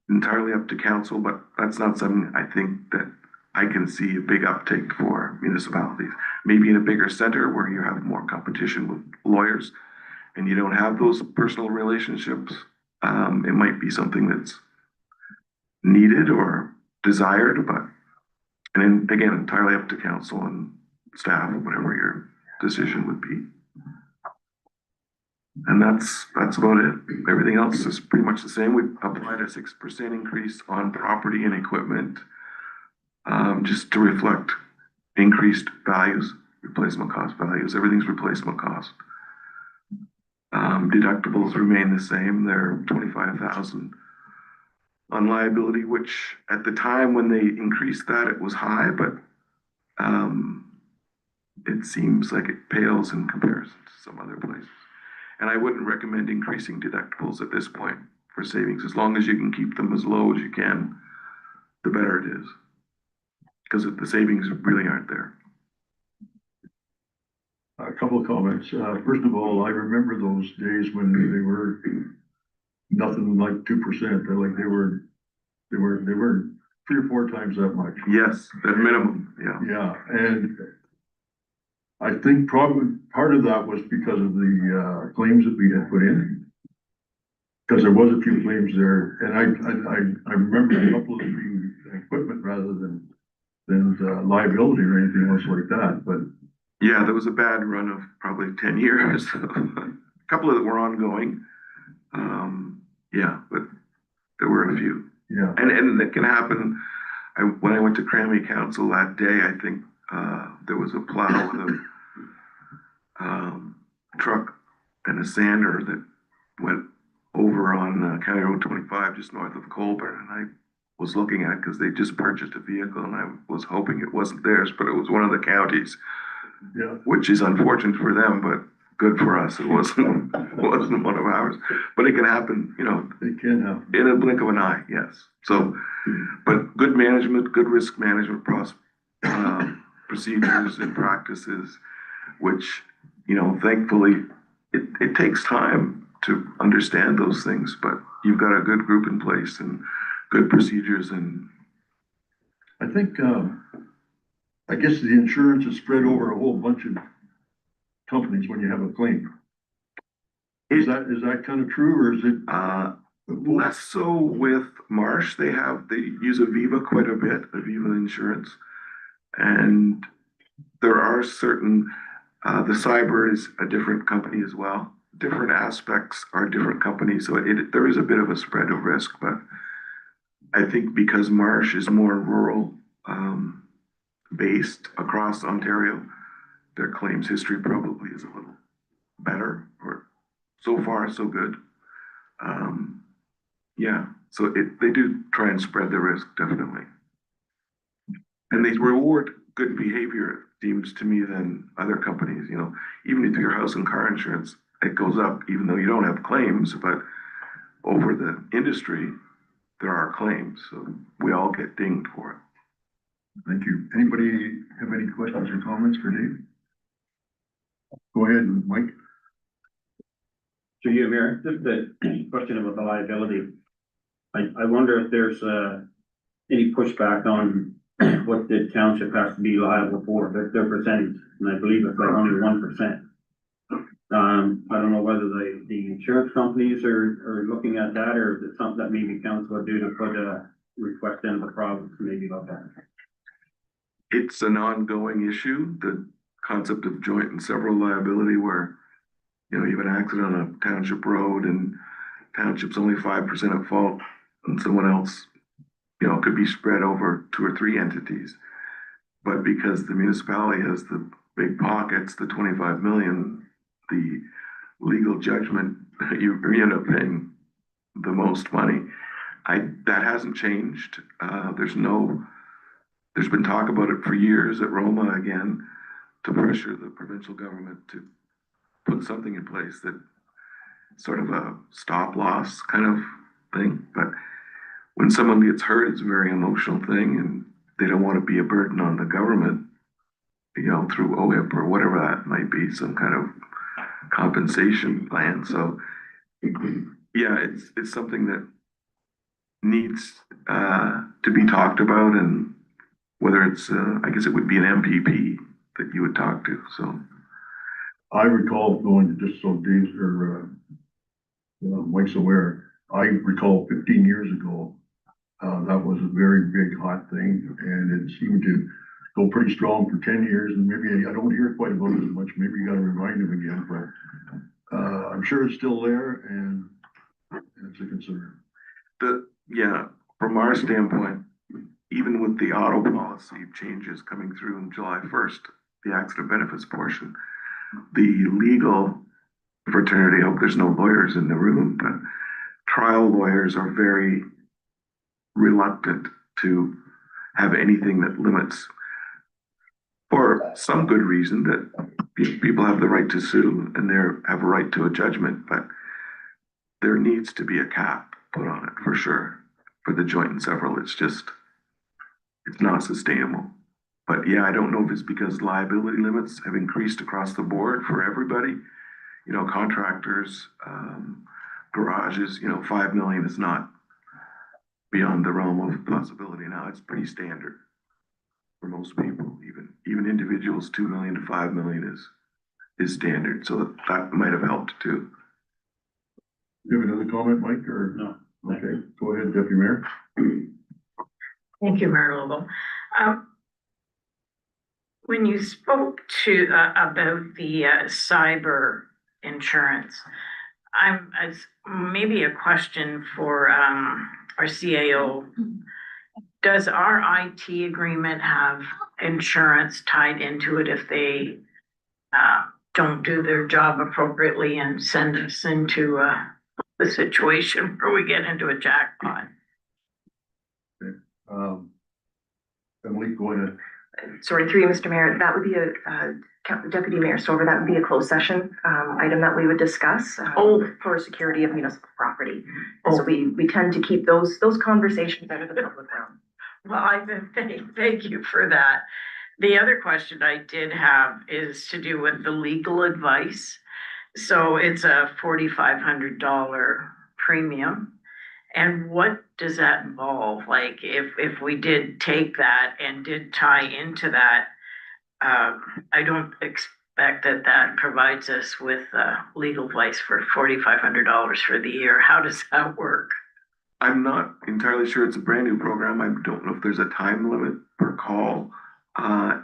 Entirely up to council, but that's not something I think that I can see a big uptake for municipalities. Maybe in a bigger center where you have more competition with lawyers and you don't have those personal relationships, it might be something that's needed or desired, but, and then again, entirely up to council and staff, whatever your decision would be. And that's about it. Everything else is pretty much the same. We applied a 6% increase on property and equipment, just to reflect increased values, replacement cost values. Everything's replacement cost. Deductibles remain the same. They're 25,000 on liability, which at the time when they increased that, it was high, but it seems like it pales in comparison to some other places. And I wouldn't recommend increasing deductibles at this point for savings. As long as you can keep them as low as you can, the better it is. Because the savings really aren't there. A couple of comments. First of all, I remember those days when they were nothing like 2%. They were 3 or 4 times that much. Yes, at minimum, yeah. Yeah, and I think probably part of that was because of the claims that we had put in. Because there was a few claims there, and I remember a couple of them being equipment rather than liability or anything else like that, but. Yeah, there was a bad run of probably 10 years. A couple of them were ongoing. Yeah, but there were a few. Yeah. And it can happen. When I went to Cranley Council that day, I think there was a plow with a truck and a sander that went over on County Road 25 just north of Colburn, and I was looking at it because they just purchased a vehicle, and I was hoping it wasn't theirs, but it was one of the counties, Yeah, which is unfortunate for them, but good for us. It wasn't wasn't one of ours, but it can happen, you know, they can have. in a blink of an eye. Yes. So, but good management, good risk management procedures and practices, which, you know, thankfully, it takes time to understand those things, but you've got a good group in place and good procedures. And I think, I guess the insurance is spread over a whole bunch of companies when you have a claim. Is that kind of true, or is it? less so with Marsh. They use Aviva quite a bit, Aviva Insurance. And there are certain, the cyber is a different company as well. Different aspects are different companies. So there is a bit of a spread of risk, but I think because Marsh is more rural, based across Ontario, their claims history probably is a little better, or so far so good. Yeah, so they do try and spread the risk, definitely. And they reward good behavior, it seems to me, than other companies. You know, even if your house and car insurance, it goes up even though you don't have claims, but over the industry, there are claims, so we all get dinged for it. Thank you. Anybody have any questions or comments for Dave? Go ahead, Mike. So you, Mayor, just a question about the liability. I wonder if there's any pushback on what the township has to be liable for, their percentage, and I believe it's like only 1%. I don't know whether the insurance companies are looking at that, or is it something that maybe council would do to put a request into the province to maybe look at it? It's an ongoing issue, the concept of joint and several liability, where, you know, you have an accident on a township road and township's only 5% at fault, and someone else, you know, could be spread over 2 or 3 entities. But because the municipality has the big pockets, the 25 million, the legal judgment, you end up paying the most money. That hasn't changed. There's been talk about it for years at Roma again, to pressure the provincial government to put something in place that sort of a stop loss kind of thing. But when someone gets hurt, it's a very emotional thing, and they don't want to be a burden on the government, you know, through OHIP or whatever that might be, some kind of compensation plan. So yeah, it's something that needs to be talked about, and whether it's I guess it would be an MPP that you would talk to. So I recall going to, just so Dave's or Mike's aware, I recall 15 years ago, that was a very big hot thing, and it seemed to go pretty strong for 10 years, and maybe I don't hear quite about it as much. Maybe you got to remind him again, but I'm sure it's still there, and it's a concern. From our standpoint, even with the auto policy changes coming through on July 1st, the accident benefits portion, the legal fraternity, I hope there's no lawyers in the room, but trial lawyers are very reluctant to have anything that limits, for some good reason, that people have the right to sue and they have a right to a judgment, but there needs to be a cap put on it for sure. For the joint and several, it's not sustainable. But yeah, I don't know if it's because liability limits have increased across the board for everybody. You know, contractors, garages, you know, 5 million is not beyond the realm of possibility now. It's pretty standard for most people. Even individuals, 2 million to 5 million is standard. So that might have helped too. You have another comment, Mike, or? No. Okay, go ahead, Deputy Mayor. Thank you, Mayor Lobo. When you spoke to about the cyber insurance, maybe a question for our CAO. does our IT agreement have insurance tied into it if they don't do their job appropriately and send us into the situation where we get into a jackpot? Emily, go ahead. Sorry, through you, Mr. Mayor, that would be Deputy Mayor Stover, that would be a closed session item that we would discuss for security of municipal property. And so we tend to keep those conversations out of the public realm. Well, thank you for that. The other question I did have is to do with the legal advice. So it's a $4,500 premium. And what does that involve? Like if we did take that and did tie into that, I don't expect that provides us with legal advice for $4,500 for the year. How does that work? I'm not entirely sure. It's a brand new program. I don't know if there's a time limit per call.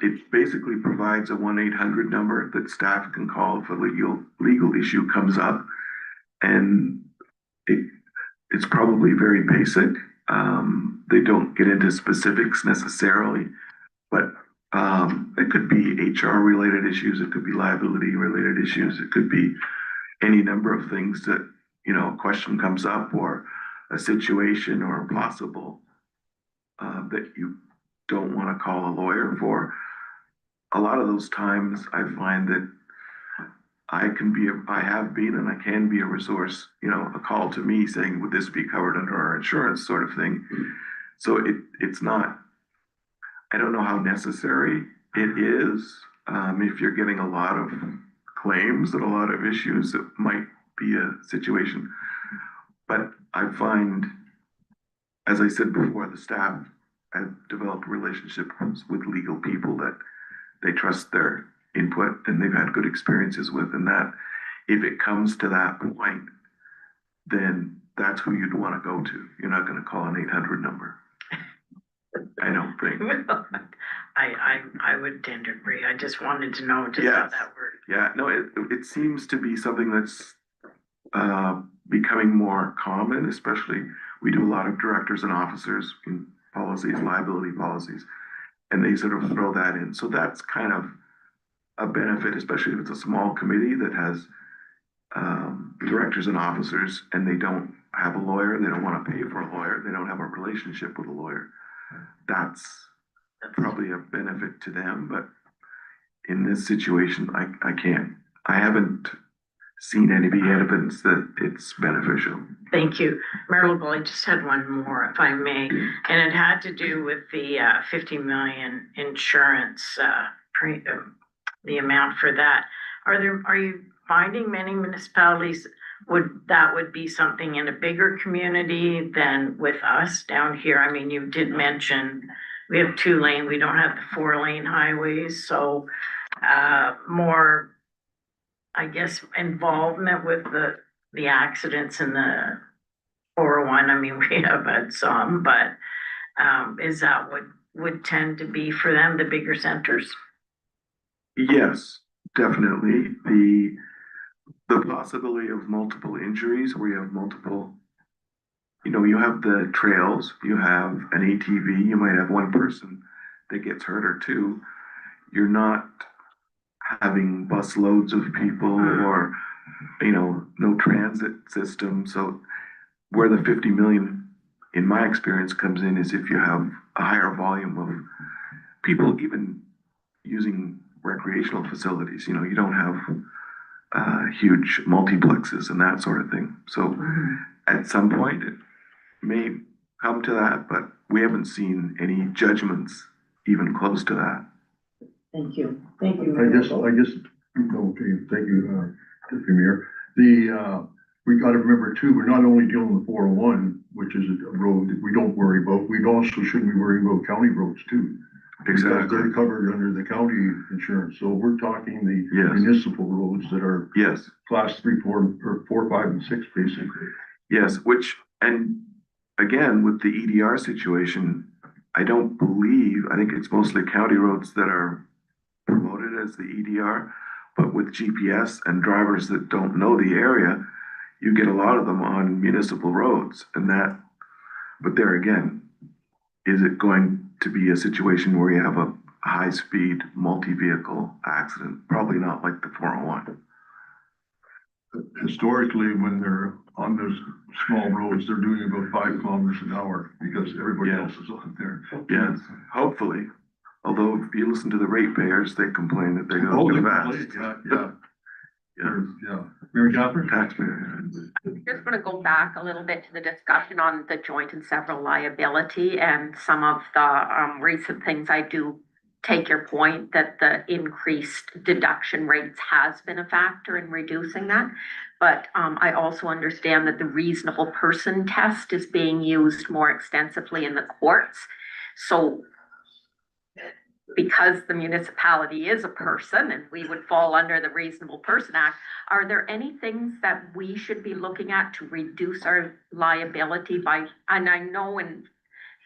It basically provides a 1-800 number that staff can call if a legal issue comes up. And it's probably very basic. They don't get into specifics necessarily, but it could be HR related issues. It could be liability related issues. It could be any number of things that, a question comes up or a situation or a possible that you don't want to call a lawyer for. A lot of those times I find that I have been and I can be a resource, a call to me saying, would this be covered under our insurance sort of thing. So it's not, I don't know how necessary it is. If you're getting a lot of claims and a lot of issues, it might be a situation. But I find, as I said before, the staff have developed relationships with legal people that they trust their input and they've had good experiences with, and that if it comes to that point, then that's who you'd want to go to. You're not going to call an 800 number. I don't think. I would tend to agree. I just wanted to know just how that worked. Yeah, no, it seems to be something that's becoming more common, especially we do a lot of directors and officers in policies, liability policies, and they sort of throw that in. So that's kind of a benefit, especially if it's a small committee that has directors and officers and they don't have a lawyer, they don't want to pay for a lawyer, they don't have a relationship with a lawyer. That's probably a benefit to them, but in this situation, I haven't seen any evidence that it's beneficial. Thank you. Mayor Lobo, I just had one more, if I may, and it had to do with the 50 million insurance the amount for that. Are you finding many municipalities would be something in a bigger community than with us down here? I mean, you did mention we have 2-lane, we don't have the 4-lane highways, so more, I guess, involvement with the accidents in the 401. I mean, we have had some, but is that what would tend to be for them, the bigger centers? Yes, definitely. The possibility of multiple injuries where you have multiple, you have the trails, you have an ATV, you might have one person that gets hurt or two. You're not having bus loads of people or, no transit system. So where the 50 million, in my experience, comes in is if you have a higher volume of people even using recreational facilities. You don't have huge multiplexes and that sort of thing. So at some point it may come to that, but we haven't seen any judgments even close to that. Thank you. Thank you. I guess, okay, thank you, Deputy Mayor. We gotta remember too, we're not only dealing with 401, which is a road that we don't worry about, we also shouldn't be worrying about county roads too. Exactly. Because they're covered under the county insurance, so we're talking the Yes. municipal roads that are Yes, class 3, 4, or 4, 5, and 6, basically. yes, and again, with the EDR situation, I think it's mostly county roads that are promoted as the EDR, but with GPS and drivers that don't know the area, you get a lot of them on municipal roads but there again, is it going to be a situation where you have a high-speed, multi-vehicle accident? Probably not like the 401. Historically, when they're on those small roads, they're doing about 5 kilometers an hour because everybody Yeah. else is on there. Yes, hopefully. Although if you listen to the ratepayers, they complain that they go Oh, too they fast. complain, yeah. Yeah, Yeah. Mary Catherine? taxpayer. Just want to go back a little bit to the discussion on the joint and several liability and some of the recent things. I do take your point that the increased deduction rates has been a factor in reducing that. But I also understand that the reasonable person test is being used more extensively in the courts. So because the municipality is a person and we would fall under the Reasonable Person Act, are there any things that we should be looking at to reduce our liability by, and I know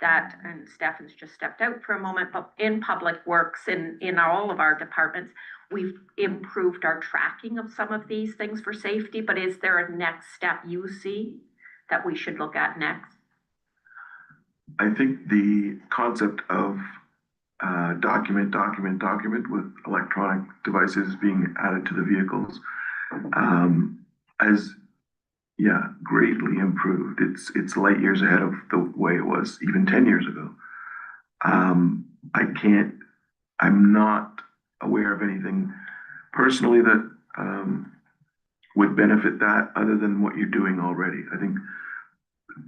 that, and Stefan's just stepped out for a moment, but in Public Works, in all of our departments, we've improved our tracking of some of these things for safety, but is there a next step you see that we should look at next? I think the concept of document with electronic devices being added to the vehicles has, greatly improved. It's light years ahead of the way it was even 10 years ago. I'm not aware of anything personally that would benefit that other than what you're doing already. I think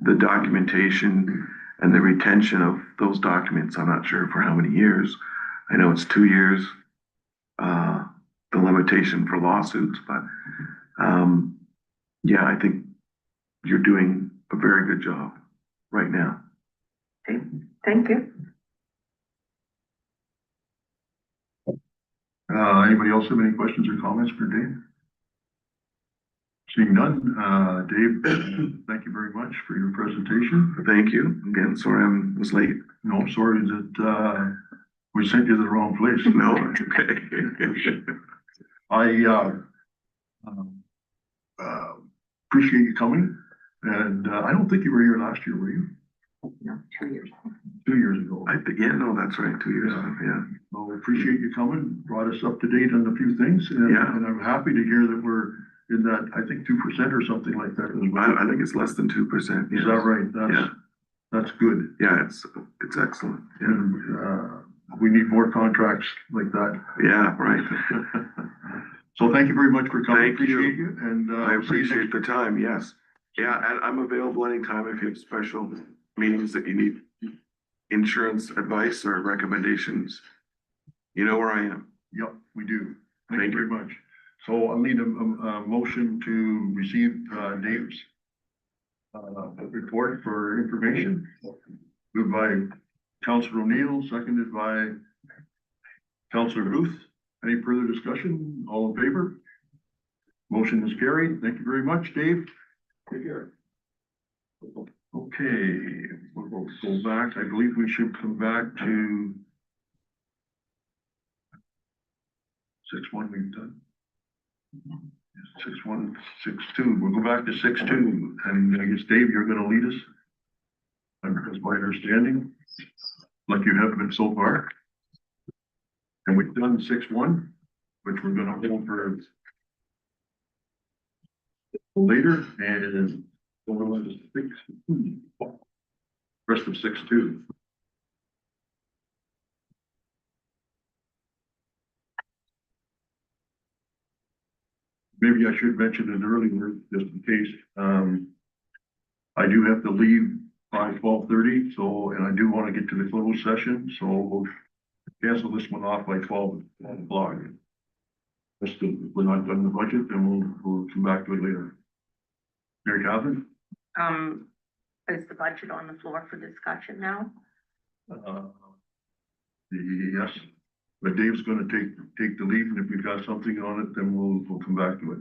the documentation and the retention of those documents, I'm not sure for how many years. I know it's 2 years, the limitation for lawsuits, but I think you're doing a very good job right now. Thank you. Anybody else have any questions or comments for Dave? Seeing none, Dave, thank you very much for your presentation. Thank you. Again, sorry I was late. No, sorry that we sent you to the wrong place. No, it's okay. I appreciate you coming, and I don't think you were here last year, were you? No, 2 years. 2 years ago. No, that's right, 2 years ago, yeah. Well, we appreciate you coming, brought us up to date on a few things, and I'm happy to hear that we're in that, I think 2% or something like that. I think it's less than 2%. Is that right? That's good. Yeah, it's excellent. Yeah. And we need more contracts like that. Yeah, right. So thank you very much for coming. Thank you. Appreciate you. And I appreciate the time, yes. Yeah, and I'm available anytime if you have special meetings that you need insurance advice or recommendations. You know where I am. Yep, we do. Thank you very much. So I'll need a motion to receive Dave's report for information. Moved by Councilor O'Neill, seconded by Councilor Booth. Any further discussion? All in favor? Motion is carried. Thank you very much, Dave. Take care. Okay, we'll go back. I believe we should come back to 6-1 we've done. 6-1, 6-2. We'll go back to 6-2, and I guess Dave, you're going to lead us. That's my understanding, like you have been so far. And we've done 6-1, which we're going to hold for later, and going on to 6-2. Rest of 6-2. Maybe I should mention it earlier, just in case. I do have to leave by 12:30, so, and I do want to get to the closed session, so we'll cancel this one off by 12 o'clock. We're not done the budget, then we'll come back to it later. Mary Catherine? Is the budget on the floor for discussion now? Yes, but Dave's gonna take the lead, and if we've got something on it, then we'll come back to it.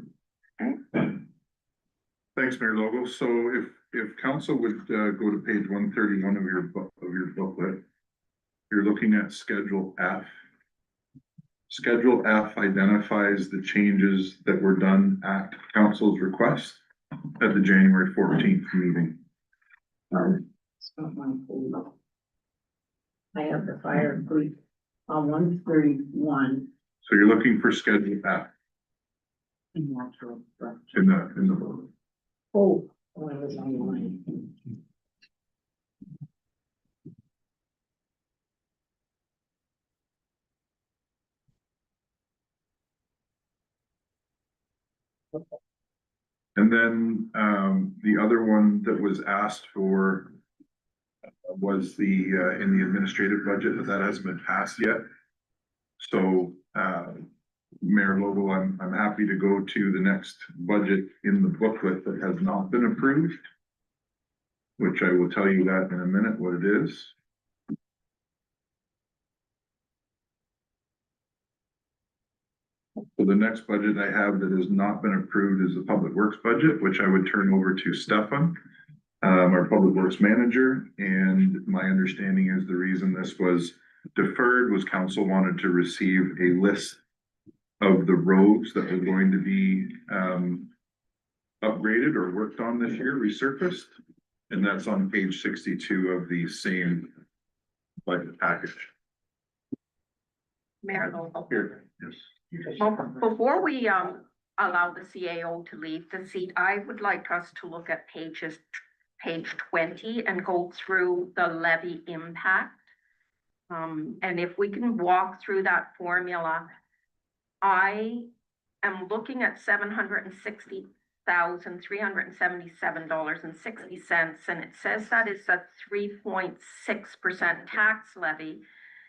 Thanks, Mayor Logo. So if council would go to page 131 of your booklet, you're looking at Schedule F. Schedule F identifies the changes that were done at council's request at the January 14th meeting. I have the fire and police on 131. So you're looking for schedule F in the. Oh, I was online. And then, the other one that was asked for was in the administrative budget, but that hasn't been passed yet. So, Mayor Lobo, I'm happy to go to the next budget in the booklet that has not been approved, which I will tell you that in a minute, what it is. So the next budget I have that has not been approved is the Public Works budget, which I would turn over to Stefan, our Public Works Manager. And my understanding is the reason this was deferred was council wanted to receive a list of the roads that were going to be upgraded or worked on this year, resurfaced. And that's on page 62 of the same budget package. Mayor Lobo. Here, yes. Well, before we allow the CAO to leave the seat, I would like us to look at page 20 and go through the levy impact. And if we can walk through that formula, I am looking at $760,377.60, and it says that is a 3.6% tax levy.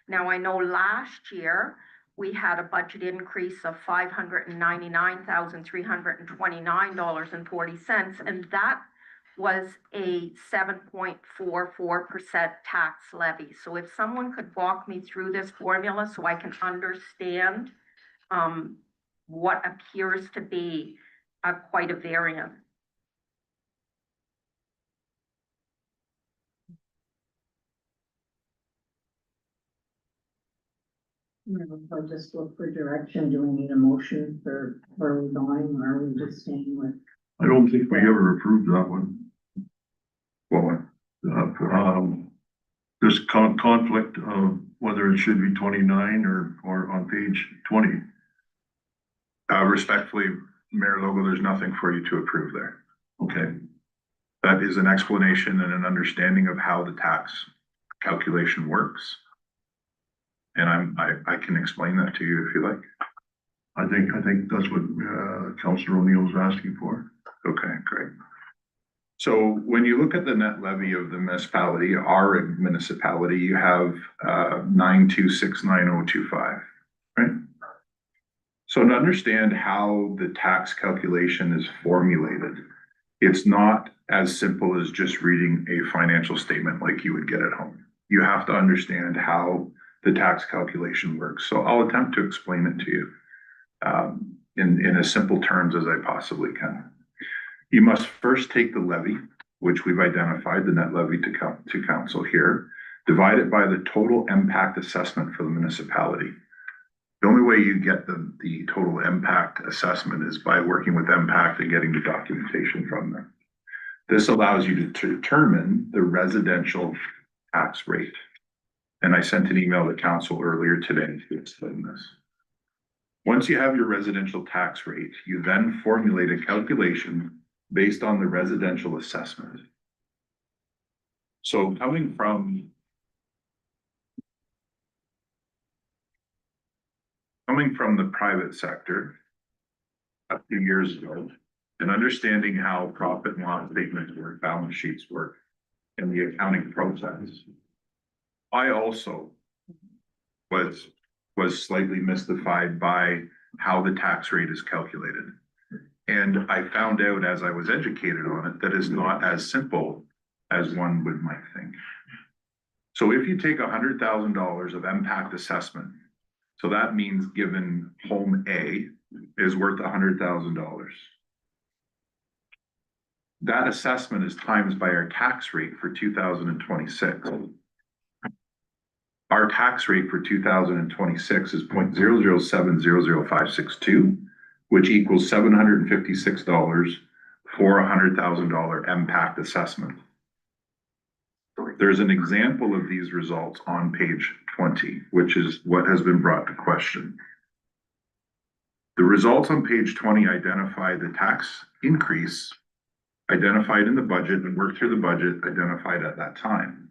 Now, I know last year we had a budget increase of $599,329.40, and that was a 7.44% tax levy. So if someone could walk me through this formula so I can understand what appears to be quite a variance. I'll just look for direction. Do we need a motion for where we're going, or are we just staying with? I don't think we ever approved that one. What one? This conflict of whether it should be 29 or on page 20. Respectfully, Mayor Logo, there's nothing for you to approve there. Okay. That is an explanation and an understanding of how the tax calculation works. And I can explain that to you if you like. I think that's what Councillor O'Neill is asking for. Okay, great. So when you look at the net levy of the municipality, our municipality, you have 9269025, right? So to understand how the tax calculation is formulated, it's not as simple as just reading a financial statement like you would get at home. You have to understand how the tax calculation works. So I'll attempt to explain it to you in as simple terms as I possibly can. You must first take the levy, which we've identified, the net levy to council here, divide it by the total impact assessment for the municipality. The only way you get the total impact assessment is by working with impact and getting the documentation from them. This allows you to determine the residential tax rate. And I sent an email to council earlier today to explain this. Once you have your residential tax rate, you then formulate a calculation based on the residential assessment. So coming from the private sector a few years ago and understanding how profit and loss statements work, balance sheets work, and the accounting process, I also was slightly mystified by how the tax rate is calculated. And I found out as I was educated on it that it's not as simple as one might think. So if you take $100,000 of impact assessment, so that means given home A is worth $100,000. That assessment is times by our tax rate for 2026. Our tax rate for 2026 is 0.007000562, which equals $756 for $100,000 impact assessment. There's an example of these results on page 20, which is what has been brought to question. The results on page 20 identify the tax increase identified in the budget and worked through the budget identified at that time.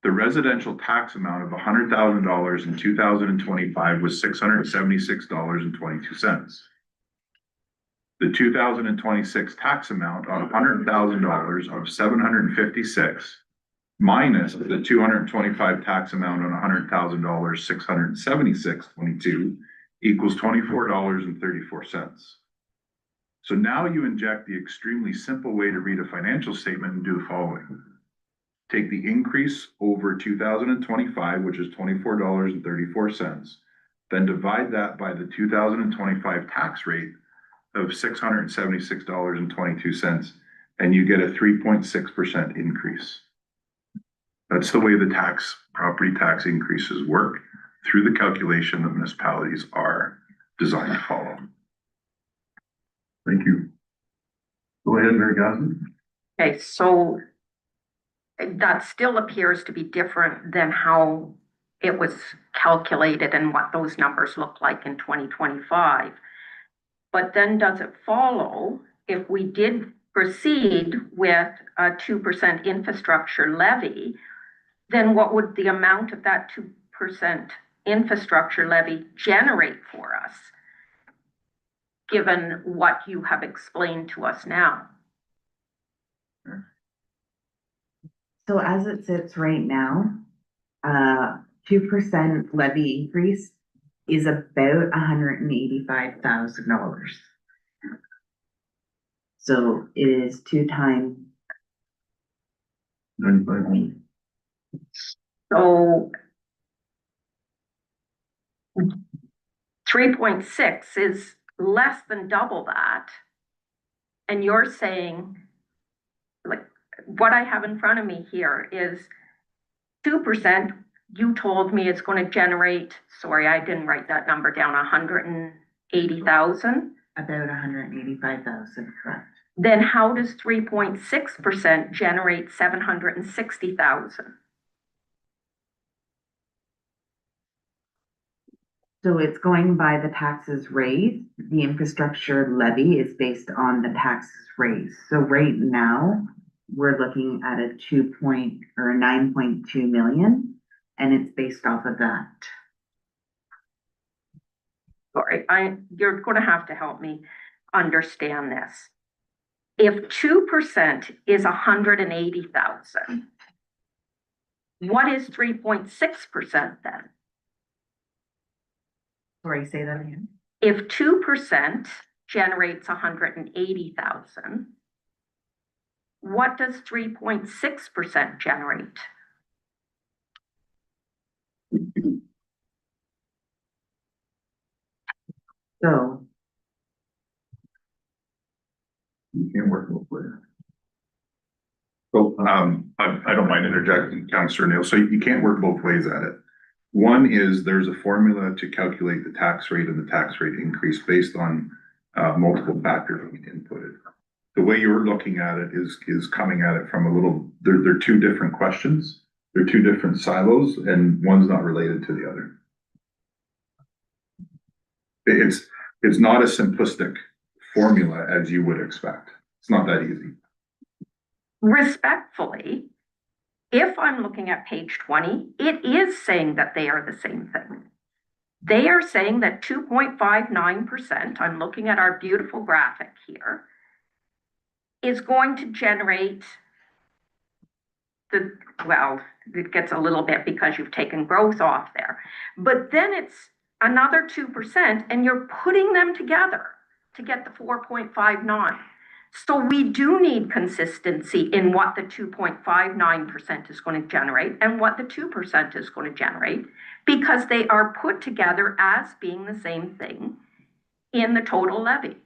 The residential tax amount of $100,000 in 2025 was $676.22. The 2026 tax amount on $100,000 of $756 minus the 225 tax amount on $100,000, $676.22 equals $24.34. So now you inject the extremely simple way to read a financial statement and do the following. Take the increase over 2025, which is $24.34, then divide that by the 2025 tax rate of $676.22, and you get a 3.6% increase. That's the way the property tax increases work through the calculation that municipalities are designed to follow. Thank you. Go ahead, Mary Gosden. Okay, so that still appears to be different than how it was calculated and what those numbers look like in 2025. But then does it follow if we did proceed with a 2% infrastructure levy, then what would the amount of that 2% infrastructure levy generate for us, given what you have explained to us now? So as it sits right now, 2% levy increase is about $185,000. So it is 2 times. 95. So 3.6 is less than double that. And you're saying, like, what I have in front of me here is 2%. You told me it's going to generate, sorry, I didn't write that number down, 180,000? About 185,000, correct. Then how does 3.6% generate 760,000? So it's going by the taxes raised. The infrastructure levy is based on the taxes raised. So right now, we're looking at a 9.2 million, and it's based off of that. Sorry, you're going to have to help me understand this. If 2% is 180,000, what is 3.6% then? Sorry, say that again. If 2% generates 180,000, what does 3.6% generate? So You can't work both ways. So, I don't mind interjecting, Councillor Neil. So you can't work both ways at it. One is there's a formula to calculate the tax rate and the tax rate increase based on multiple factors being inputted. The way you're looking at it is coming at it from they're two different questions. They're two different silos, and one's not related to the other. It's not a simplistic formula as you would expect. It's not that easy. Respectfully, if I'm looking at page 20, it is saying that they are the same thing. They are saying that 2.59%, I'm looking at our beautiful graphic here, is going to generate it gets a little bit because you've taken growth off there. But then it's another 2%, and you're putting them together to get the 4.59. So we do need consistency in what the 2.59% is going to generate and what the 2% is going to generate, because they are put together as being the same thing in the total levy.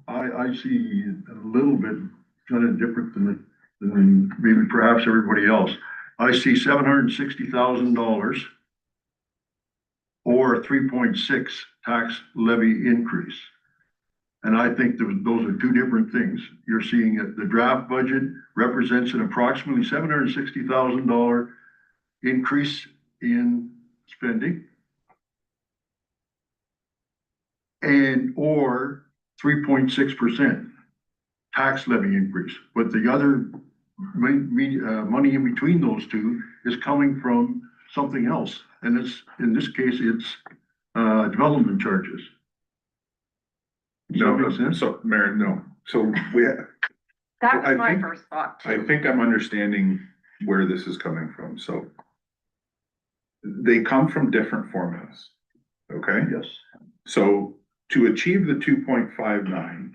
I see a little bit kind of different than maybe perhaps everybody else. I see $760,000 or a 3.6 tax levy increase. And I think those are two different things. You're seeing that the draft budget represents an approximately $760,000 increase in spending. And or 3.6% tax levy increase. But the other money in between those two is coming from something else. And it's, in this case, it's development charges. Does that make sense? So, Mayor, no. So we, That I was my think- first thought I too. think I'm understanding where this is coming from. So they come from different formulas. Okay? Yes. So to achieve the 2.59,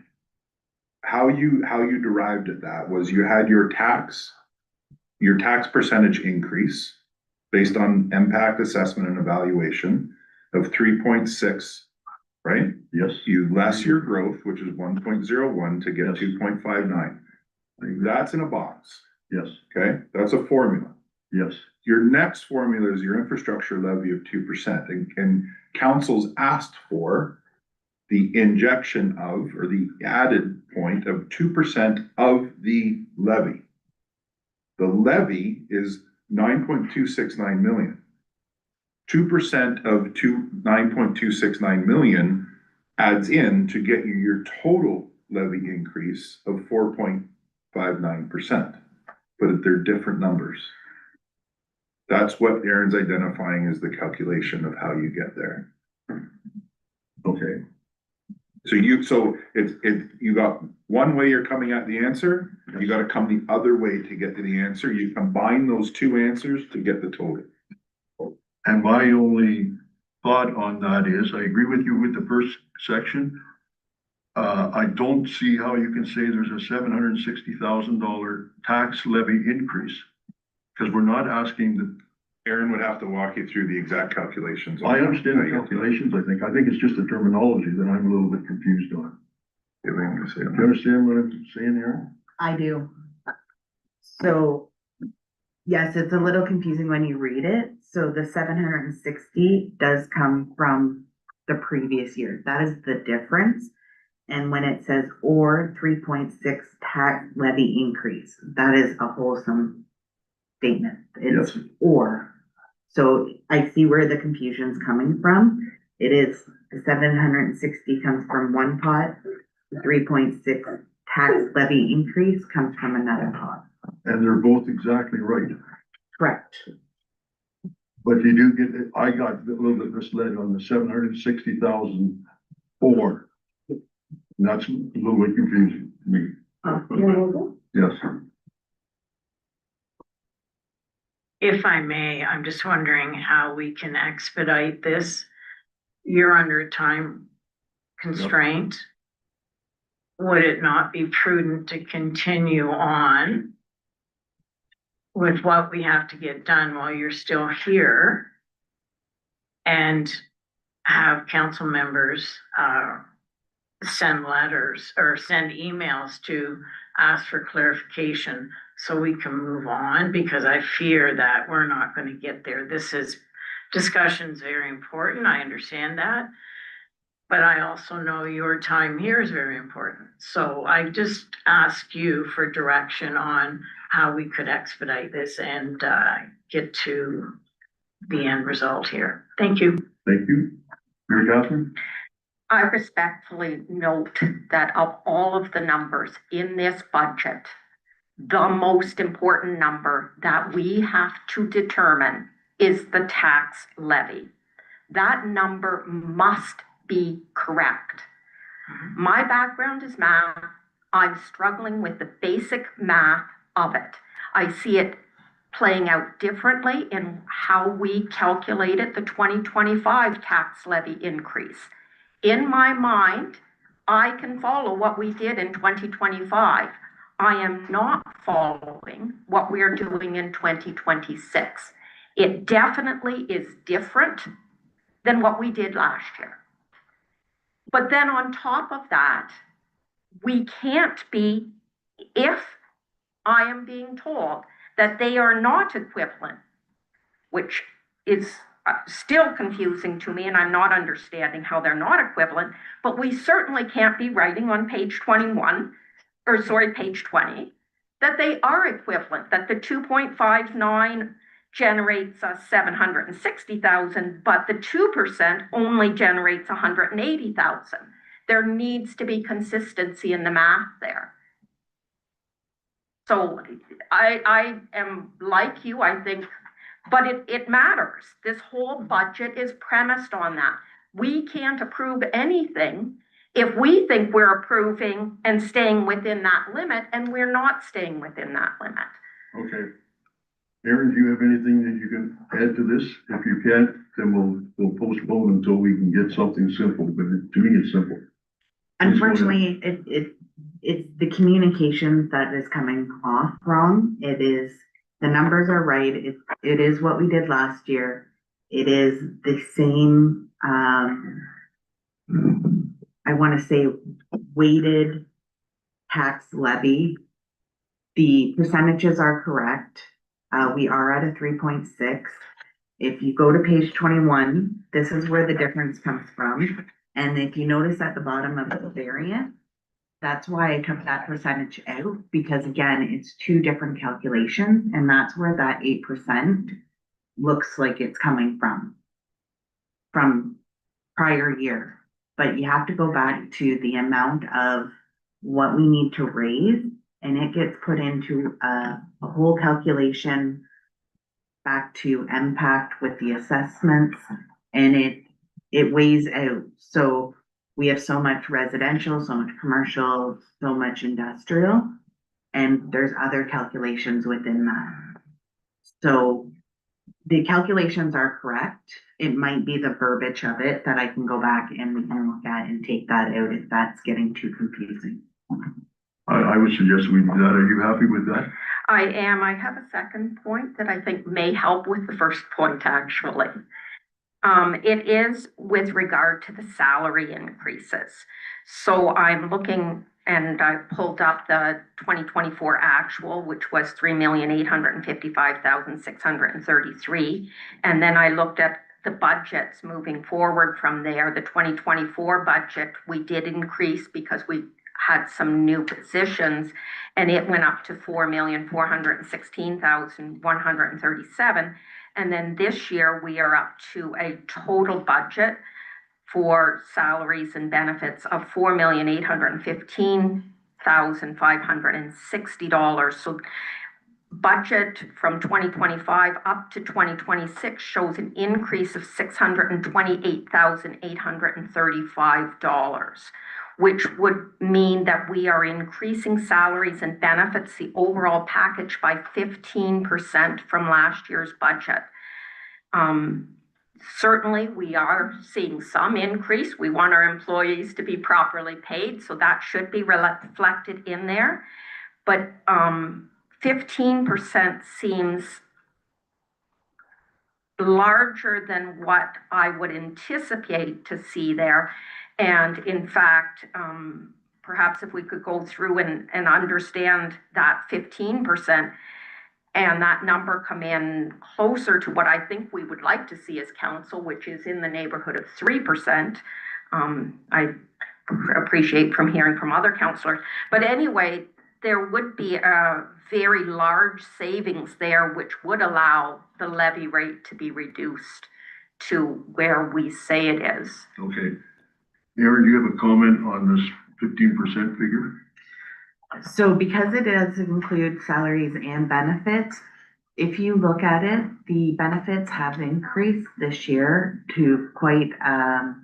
how you derived at that was you had your tax percentage increase based on impact assessment and evaluation of 3.6, right? Yes. You less your growth, which is 1.01 to get Yes. 2.59. That's in a box, Yes. okay? That's a formula. Yes. Your next formula is your infrastructure levy of 2%, and council's asked for the injection of, or the added point of 2% of the levy. The levy is 9.269 million. 2% of 9.269 million adds in to get you your total levy increase of 4.59%. But they're different numbers. That's what Aaron's identifying as the calculation of how you get there. Okay. So you got one way you're coming at the answer, you gotta come the other way to get to the answer. You combine those two answers to get the total. And my only thought on that is, I agree with you with the first section. I don't see how you can say there's a $760,000 tax levy increase. Because we're not asking the, Aaron would have to walk you through the exact calculations. I understand the calculations, I think it's just the terminology that I'm a little bit confused on. Do you understand what I'm saying, Aaron? I do. So, yes, it's a little confusing when you read it. So the 760 does come from the previous year. That is the difference. And when it says or 3.6 tax levy increase, that is a wholesome statement. It's Yes. or. So I see where the confusion's coming from. It is the 760 comes from one pot, the 3.6 tax levy increase comes from another pot. And they're both exactly right. Correct. But you do get, I got a little bit misled on the 760,000 or. And that's a little bit confusing to me. Yes. If I may, I'm just wondering how we can expedite this. You're under a time constraint. Would it not be prudent to continue on with what we have to get done while you're still here? And have council members, send letters or send emails to ask for clarification so we can move on, because I fear that we're not going to get there. Discussion's very important. I understand that. But I also know your time here is very important. So I just ask you for direction on how we could expedite this and get to the end result here. Thank you. Thank you. Mary Catherine? I respectfully note that of all of the numbers in this budget, the most important number that we have to determine is the tax levy. That number must be correct. My background is math. I'm struggling with the basic math of it. I see it playing out differently in how we calculated the 2025 tax levy increase. In my mind, I can follow what we did in 2025. I am not following what we are doing in 2026. It definitely is different than what we did last year. But then on top of that, we can't be, if I am being told that they are not equivalent, which is still confusing to me, and I'm not understanding how they're not equivalent, but we certainly can't be writing on page 21, or sorry, page 20, that they are equivalent, that the 2.59 generates 760,000, but the 2% only generates 180,000. There needs to be consistency in the math there. So I am like you, I think, but it matters. This whole budget is premised on that. We can't approve anything if we think we're approving and staying within that limit, and we're not staying within that limit. Okay. Aaron, do you have anything that you can add to this? If you can't, then we'll postpone until we can get something simple, but to me, it's simple. Unfortunately, it's the communication that is coming off wrong. It is, the numbers are right. It is what we did last year. It is the same, I want to say weighted tax levy. The percentages are correct. We are at a 3.6. If you go to page 21, this is where the difference comes from. And if you notice at the bottom of the variant, that's why I took that percentage out, because again, it's two different calculations, and that's where that 8% looks like it's coming from prior year. But you have to go back to the amount of what we need to raise, and it gets put into a whole calculation back to impact with the assessments, and it weighs out. So we have so much residential, so much commercial, so much industrial, and there's other calculations within that. So the calculations are correct. It might be the verbiage of it that I can go back and we can look at and take that out if that's getting too confusing. I would suggest we do that. Are you happy with that? I am. I have a second point that I think may help with the first point, actually. It is with regard to the salary increases. So I'm looking, and I pulled up the 2024 actual, which was 3,855,633. And then I looked at the budgets moving forward from there. The 2024 budget, we did increase because we had some new positions, and it went up to 4,416,137. And then this year we are up to a total budget for salaries and benefits of $4,815,560. So budget from 2025 up to 2026 shows an increase of $628,835, which would mean that we are increasing salaries and benefits, the overall package, by 15% from last year's budget. Certainly, we are seeing some increase. We want our employees to be properly paid, so that should be reflected in there. But 15% seems larger than what I would anticipate to see there. And in fact, perhaps if we could go through and understand that 15% and that number come in closer to what I think we would like to see as council, which is in the neighborhood of 3%. I appreciate from hearing from other councillors. But anyway, there would be a very large savings there, which would allow the levy rate to be reduced to where we say it is. Okay. Aaron, do you have a comment on this 15% figure? So because it does include salaries and benefits, if you look at it, the benefits have increased this year to quite an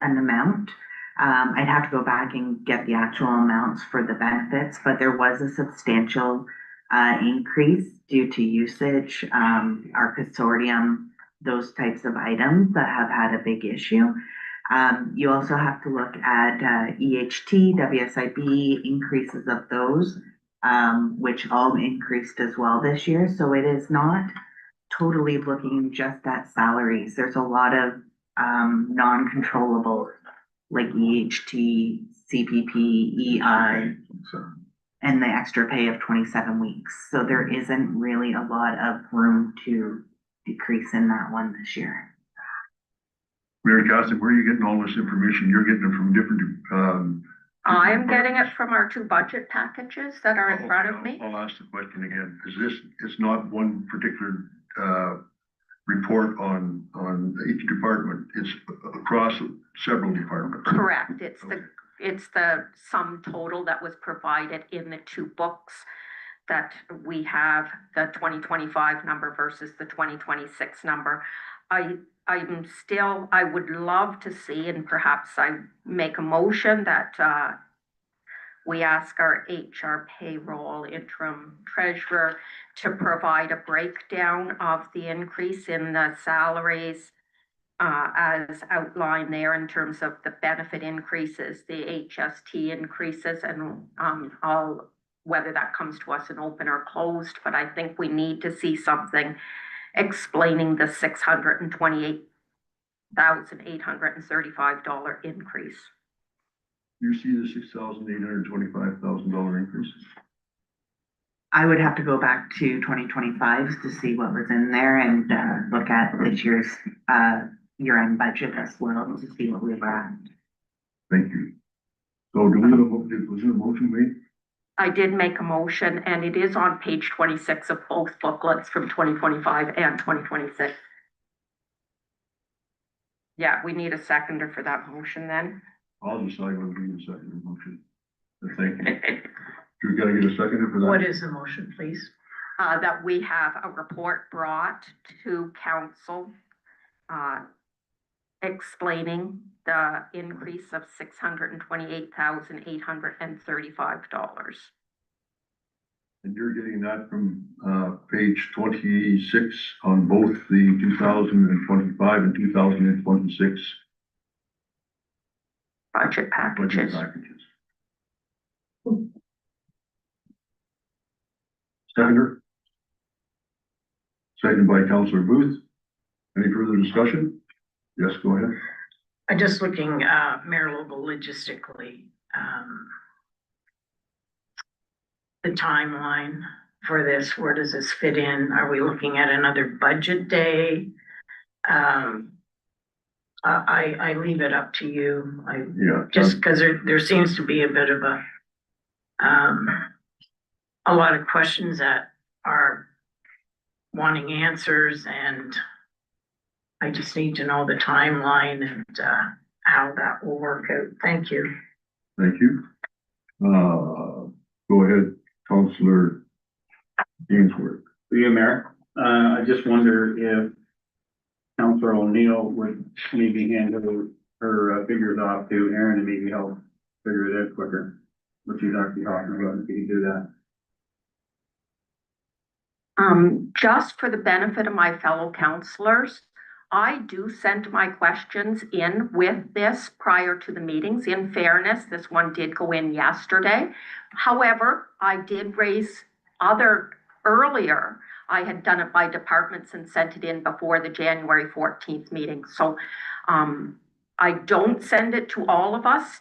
amount. I'd have to go back and get the actual amounts for the benefits, but there was a substantial increase due to usage, our consortium, those types of items that have had a big issue. You also have to look at EHT, WSIB, increases of those, which all increased as well this year. So it is not totally looking just at salaries. There's a lot of non-controllable like EHT, CPP, EI, and the extra pay of 27 weeks. So there isn't really a lot of room to decrease in that one this year. Mary Catherine, where are you getting all this information? You're getting it from different, I'm getting it from our two budget packages that are in front of me. I'll ask the question again. Is this, it's not one particular, report on each department, it's across several departments? Correct. It's Okay. it's the sum total that was provided in the two books that we have, the 2025 number versus the 2026 number. I would love to see, and perhaps I make a motion that, we ask our HR payroll interim treasurer to provide a breakdown of the increase in the salaries, as outlined there in terms of the benefit increases, the HST increases, and, whether that comes to us in open or closed, but I think we need to see something explaining the $628,835 increase. You see the $6,825,000 increase? I would have to go back to 2025 to see what was in there and, look at this year's, year-end budget as well to see what we were at. Thank you. So do we have was there a motion made? I did make a motion, and it is on page 26 of both booklets from 2025 and 2026. Yeah, we need a seconder for that motion then. I'll decide whether we need a second motion. Thank you. Do we gotta get a seconder for that? What is the motion, please? That we have a report brought to council, explaining the increase of $628,835. And you're getting that from, page 26 on both the 2025 and 2026 Budget budget packages. packages. Seconder? Seconded by Councillor Booth. Any further discussion? Yes, go ahead. I'm just looking, Mayor Lobo, logistically, the timeline for this, where does this fit in? Are we looking at another budget day? I leave it up to you. Yeah. Just because there seems to be a bit of a lot of questions that are wanting answers, and I just need to know the timeline and, how that will work out. Thank you. Thank you. Go ahead, Councillor Ainsworth. Through you, Mayor, I just wonder if Councillor O'Neill would maybe hand her figures off to Aaron and maybe help figure it out quicker, what she's actually talking about, if you can do that. Just for the benefit of my fellow councillors, I do send my questions in with this prior to the meetings. In fairness, this one did go in yesterday. However, I did raise earlier, I had done it by departments and sent it in before the January 14th meeting. So I don't send it to all of us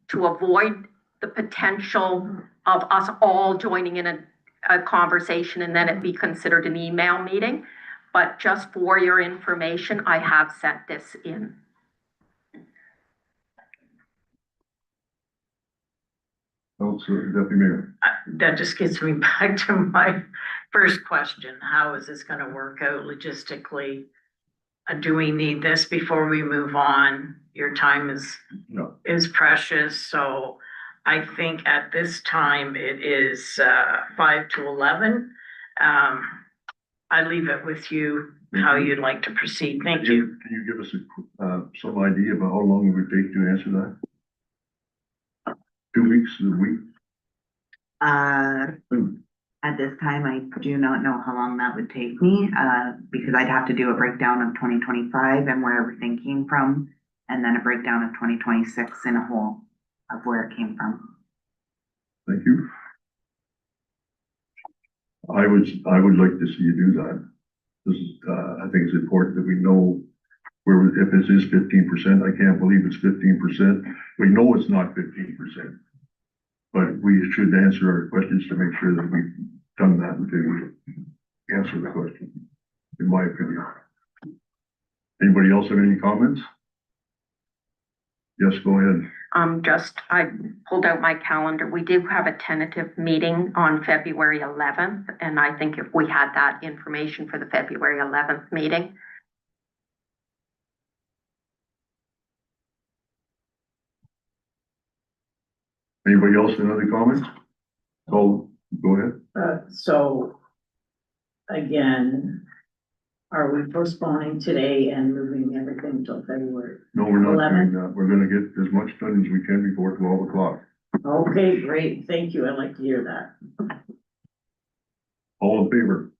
to avoid the potential of us all joining in a conversation and then it be considered an email meeting. But just for your information, I have sent this in. Councillor Deputy Mayor. That just gets me back to my first question. How is this gonna work out logistically? Do we need this before we move on? Your time No. is precious, so I think at this time it is 5 to 11. I leave it with you, how you'd like to proceed. Thank you. Can you give us some idea about how long it would take to answer that? 2 weeks, a week? At this time, I do not know how long that would take me, because I'd have to do a breakdown of 2025 and where everything came from, and then a breakdown of 2026 in a whole of where it came from. Thank you. I would like to see you do that. This is, I think it's important that we know where, if this is 15%, I can't believe it's 15%. We know it's not 15%. But we should answer our questions to make sure that we've done that and to answer the question. my opinion. Anybody else have any comments? Yes, go ahead. I pulled out my calendar. We do have a tentative meeting on February 11th, and I think if we had that information for the February 11th meeting. Anybody else have any comments? Oh, go ahead. So, again, are we postponing today and moving everything till February? No, we're not 11th? doing that. We're gonna get as much done as we can before 12 o'clock. Okay, great, thank you, I'd like to hear that. All in favor?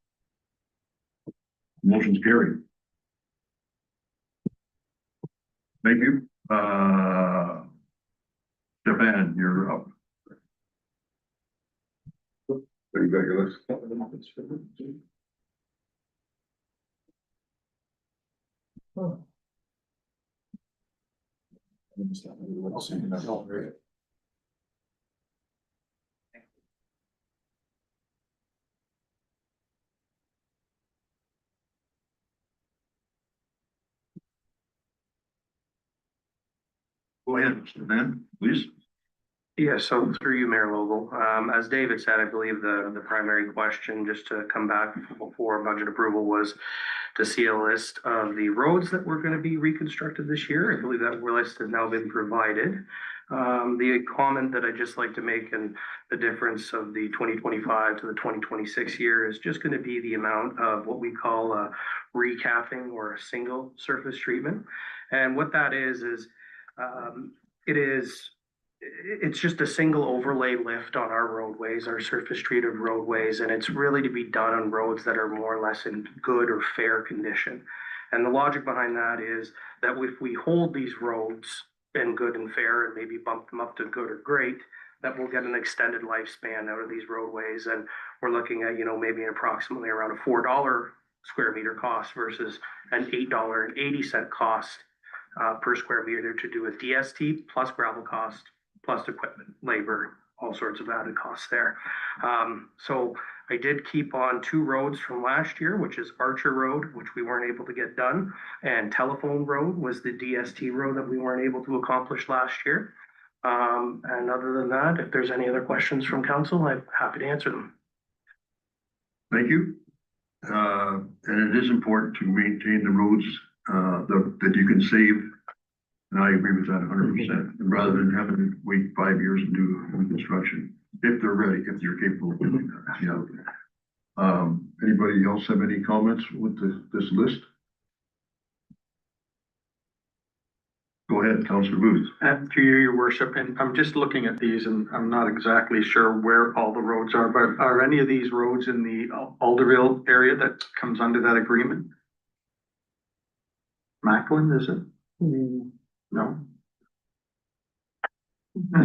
Motion's carried. Thank you. Stefan, you're up. There you go, your list. Go ahead, Stefan, please. Yeah, so through you, Mayor Logal, as David said, I believe the primary question, just to come back before budget approval, was to see a list of the roads that were gonna be reconstructed this year. I believe that list has now been provided. The comment that I'd just like to make, and the difference of the 2025 to the 2026 year, is just gonna be the amount of what we call a recapping or a single surface treatment. And what that is it's just a single overlay lift on our roadways, our surface treated roadways, and it's really to be done on roads that are more or less in good or fair condition. And the logic behind that is that if we hold these roads in good and fair and maybe bump them up to good or great, that we'll get an extended lifespan out of these roadways. And we're looking at, maybe approximately around a $4 square meter cost versus an $8.80 cost per square meter to do a DST plus gravel cost, plus equipment, labor, all sorts of added costs there. So I did keep on 2 roads from last year, which is Archer Road, which we weren't able to get done, and Telephone Road was the DST road that we weren't able to accomplish last year. And other than that, if there's any other questions from council, I'm happy to answer them. Thank you. And it is important to maintain the roads, that you can save. And I agree with that 100%, rather than having to wait 5 years and do reconstruction, if they're ready, if you're capable of doing that, yeah. Anybody else have any comments with this list? Go ahead, Councillor Booth. Through you, your worship, and I'm just looking at these and I'm not exactly sure where all the roads are, but are any of these roads in the Alderville area that comes under that agreement? Macklin, is it? No?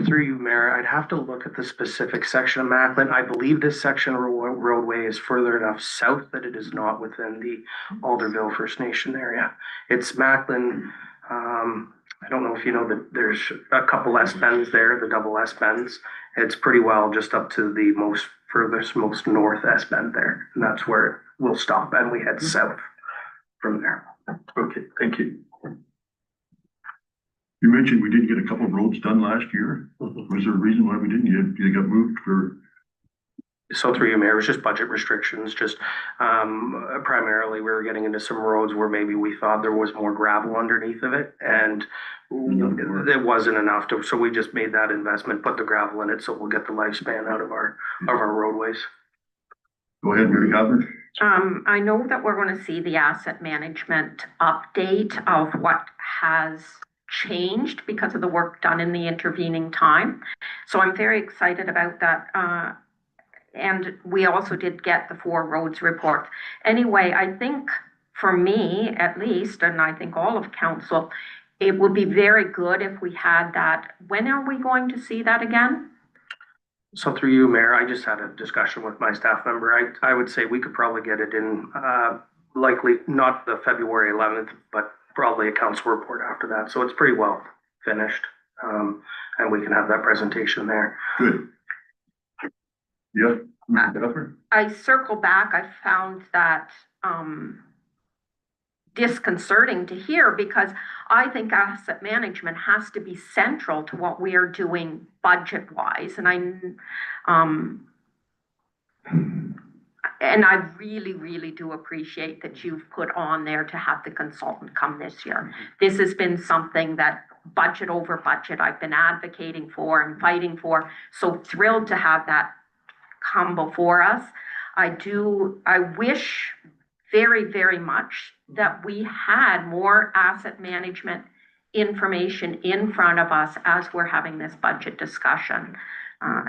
Through you, Mayor, I'd have to look at the specific section of Macklin. I believe this section of roadway is further enough south that it is not within the Alderville First Nation area. It's Macklin, I don't know if you know that there's a couple S bends there, the double S bends. It's pretty well just up to the most north S bend there. And that's where we'll stop and we head south from there. Okay, thank you. You mentioned we did get a couple of roads done last year. Was there a reason why we didn't? You got moved for? So through you, Mayor, it was just budget restrictions, just primarily we were getting into some roads where maybe we thought there was more gravel underneath of it, and it wasn't enough to, so we just made that investment, put the gravel in it, so we'll get the lifespan out of our roadways. Go ahead, Mary Catherine. I know that we're going to see the asset management update of what has changed because of the work done in the intervening time. So I'm very excited about that. And we also did get the 4 roads report. Anyway, I think for me, at least, and I think all of council, it would be very good if we had that. When are we going to see that again? So through you, Mayor, I just had a discussion with my staff member. I would say we could probably get it in, likely not the February 11th, but probably a council report after that. So it's pretty well finished. And we can have that presentation there. Good. Yep. Mary Catherine. I circle back, I found that disconcerting to hear, because I think asset management has to be central to what we are doing budget-wise. And I really, really do appreciate that you've put on there to have the consultant come this year. This has been something that budget over budget I've been advocating for and fighting for. So thrilled to have that come before us. I wish very, very much that we had more asset management information in front of us as we're having this budget discussion.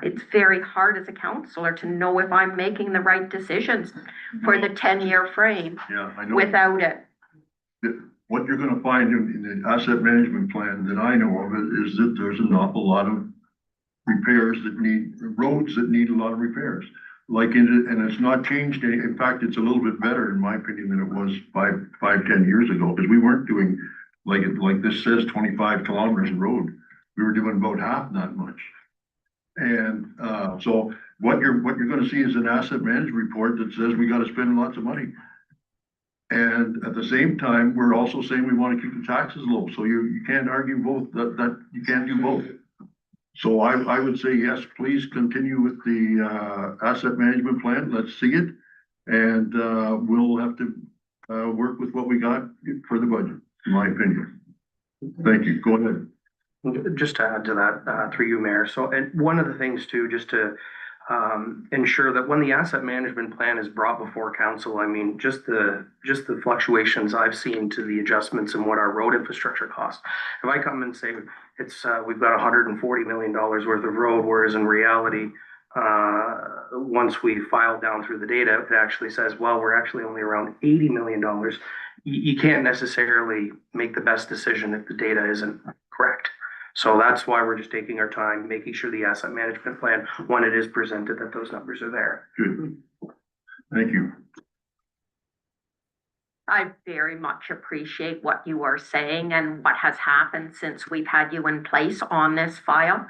It's very hard as a counselor to know if I'm making the right decisions for the 10-year frame Yeah, I know. without it. What you're gonna find in the asset management plan that I know of is that there's an awful lot of repairs that need, roads that need a lot of repairs. And it's not changed any, in fact, it's a little bit better in my opinion than it was 10 years ago, because we weren't doing, like this says, 25 kilometers of road. We were doing about half that much. And, so what you're gonna see is an asset management report that says we gotta spend lots of money. And at the same time, we're also saying we wanna keep the taxes low, so you can't argue both, that you can't do both. So I would say, yes, please continue with the, asset management plan, let's see it. And, we'll have to, work with what we got for the budget, in my opinion. Thank you, go ahead. Just to add to that, through you, Mayor. So, and one of the things too, just to ensure that when the asset management plan is brought before council, I mean, just the fluctuations I've seen to the adjustments and what our road infrastructure costs. If I come and say it's we've got $140 million worth of road, whereas in reality, once we file down through the data, it actually says, well, we're actually only around $80 million. You can't necessarily make the best decision if the data isn't correct. So that's why we're just taking our time, making sure the asset management plan, when it is presented, that those numbers are there. Good. Thank you. I very much appreciate what you are saying and what has happened since we've had you in place on this file.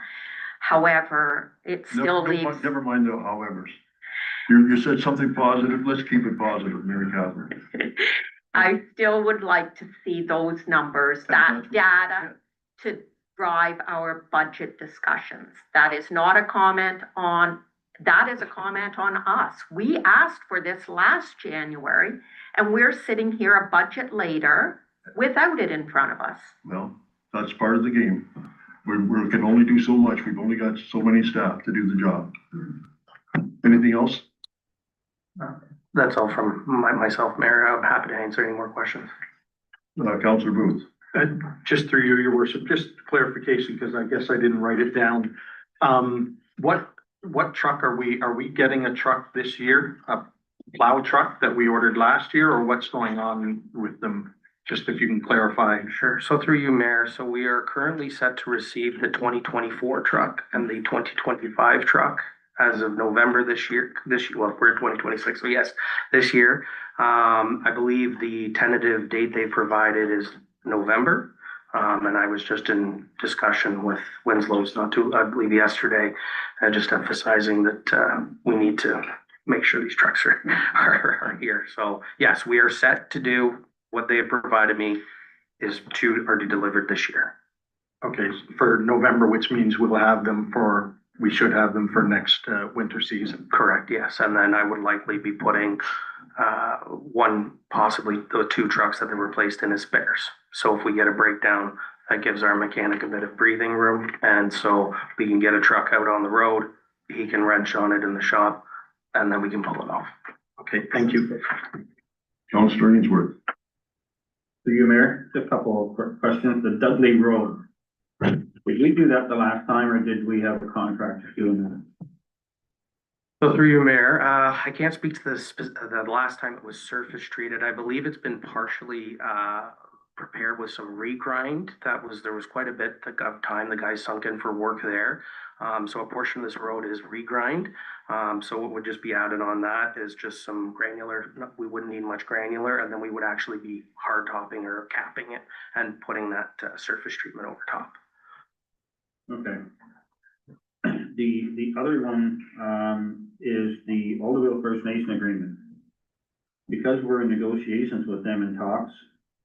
However, it still leaves. Never mind the howevers. You said something positive. Let's keep it positive, Mary Catherine. I still would like to see those numbers, that data to drive our budget discussions. That is not a comment on, that is a comment on us. We asked for this last January and we're sitting here a budget later without it in front of us. Well, that's part of the game. We can only do so much. We've only got so many staff to do the job. Anything else? That's all from myself, Mayor. I'm happy to answer any more questions. Councillor Booth. Just through you, your worship, just clarification, because I guess I didn't write it down. What truck are we getting a truck this year? A plow truck that we ordered last year, or what's going on with them? Just if you can clarify. Sure. So through you, Mayor, so we are currently set to receive the 2024 truck and the 2025 truck as of November this year, well, we're in 2026, so yes, this year. I believe the tentative date they provided is November. And I was just in discussion with Winslow's I believe yesterday, just emphasizing that we need to make sure these trucks are here. So yes, we are set to do what they have provided me is to be delivered this year. Okay, for November, which means we should have them for next winter season. Correct, yes. And then I would likely be putting possibly the two trucks that they were placed in as spares. So if we get a breakdown, that gives our mechanic a bit of breathing room. And so we can get a truck out on the road, he can wrench on it in the shop, and then we can pull it off. Okay, thank you. Councillor Ainsworth. To you, Mayor, just a couple of quick questions. The Dudley Road. Did we do that the last time, or did we have a contractor doing that? So through you, Mayor, I can't speak to the last time it was surface treated. I believe it's been partially prepared with some regrind. There was quite a bit of time the guys sunk in for work there. So a portion of this road is regrind. So what would just be added on that is just some granular. We wouldn't need much granular, and then we would actually be hard topping or capping it and putting that surface treatment over top. Okay. The other one is the Olduville First Nation agreement. Because we're in negotiations with them in talks,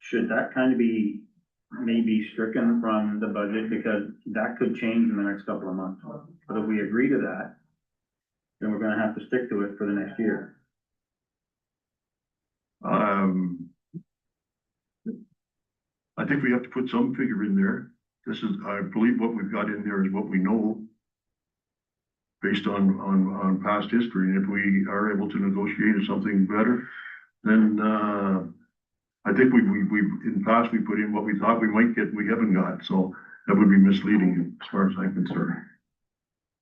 should that kind of be maybe stricken from the budget, because that could change in the next couple of months. But if we agree to that, then we're gonna have to stick to it for the next year. I think we have to put some figure in there. This is, I believe what we've got in there is what we know based on past history. And if we are able to negotiate something better, then, I think in the past, we put in what we thought we might get, we haven't got, so that would be misleading as far as I'm concerned.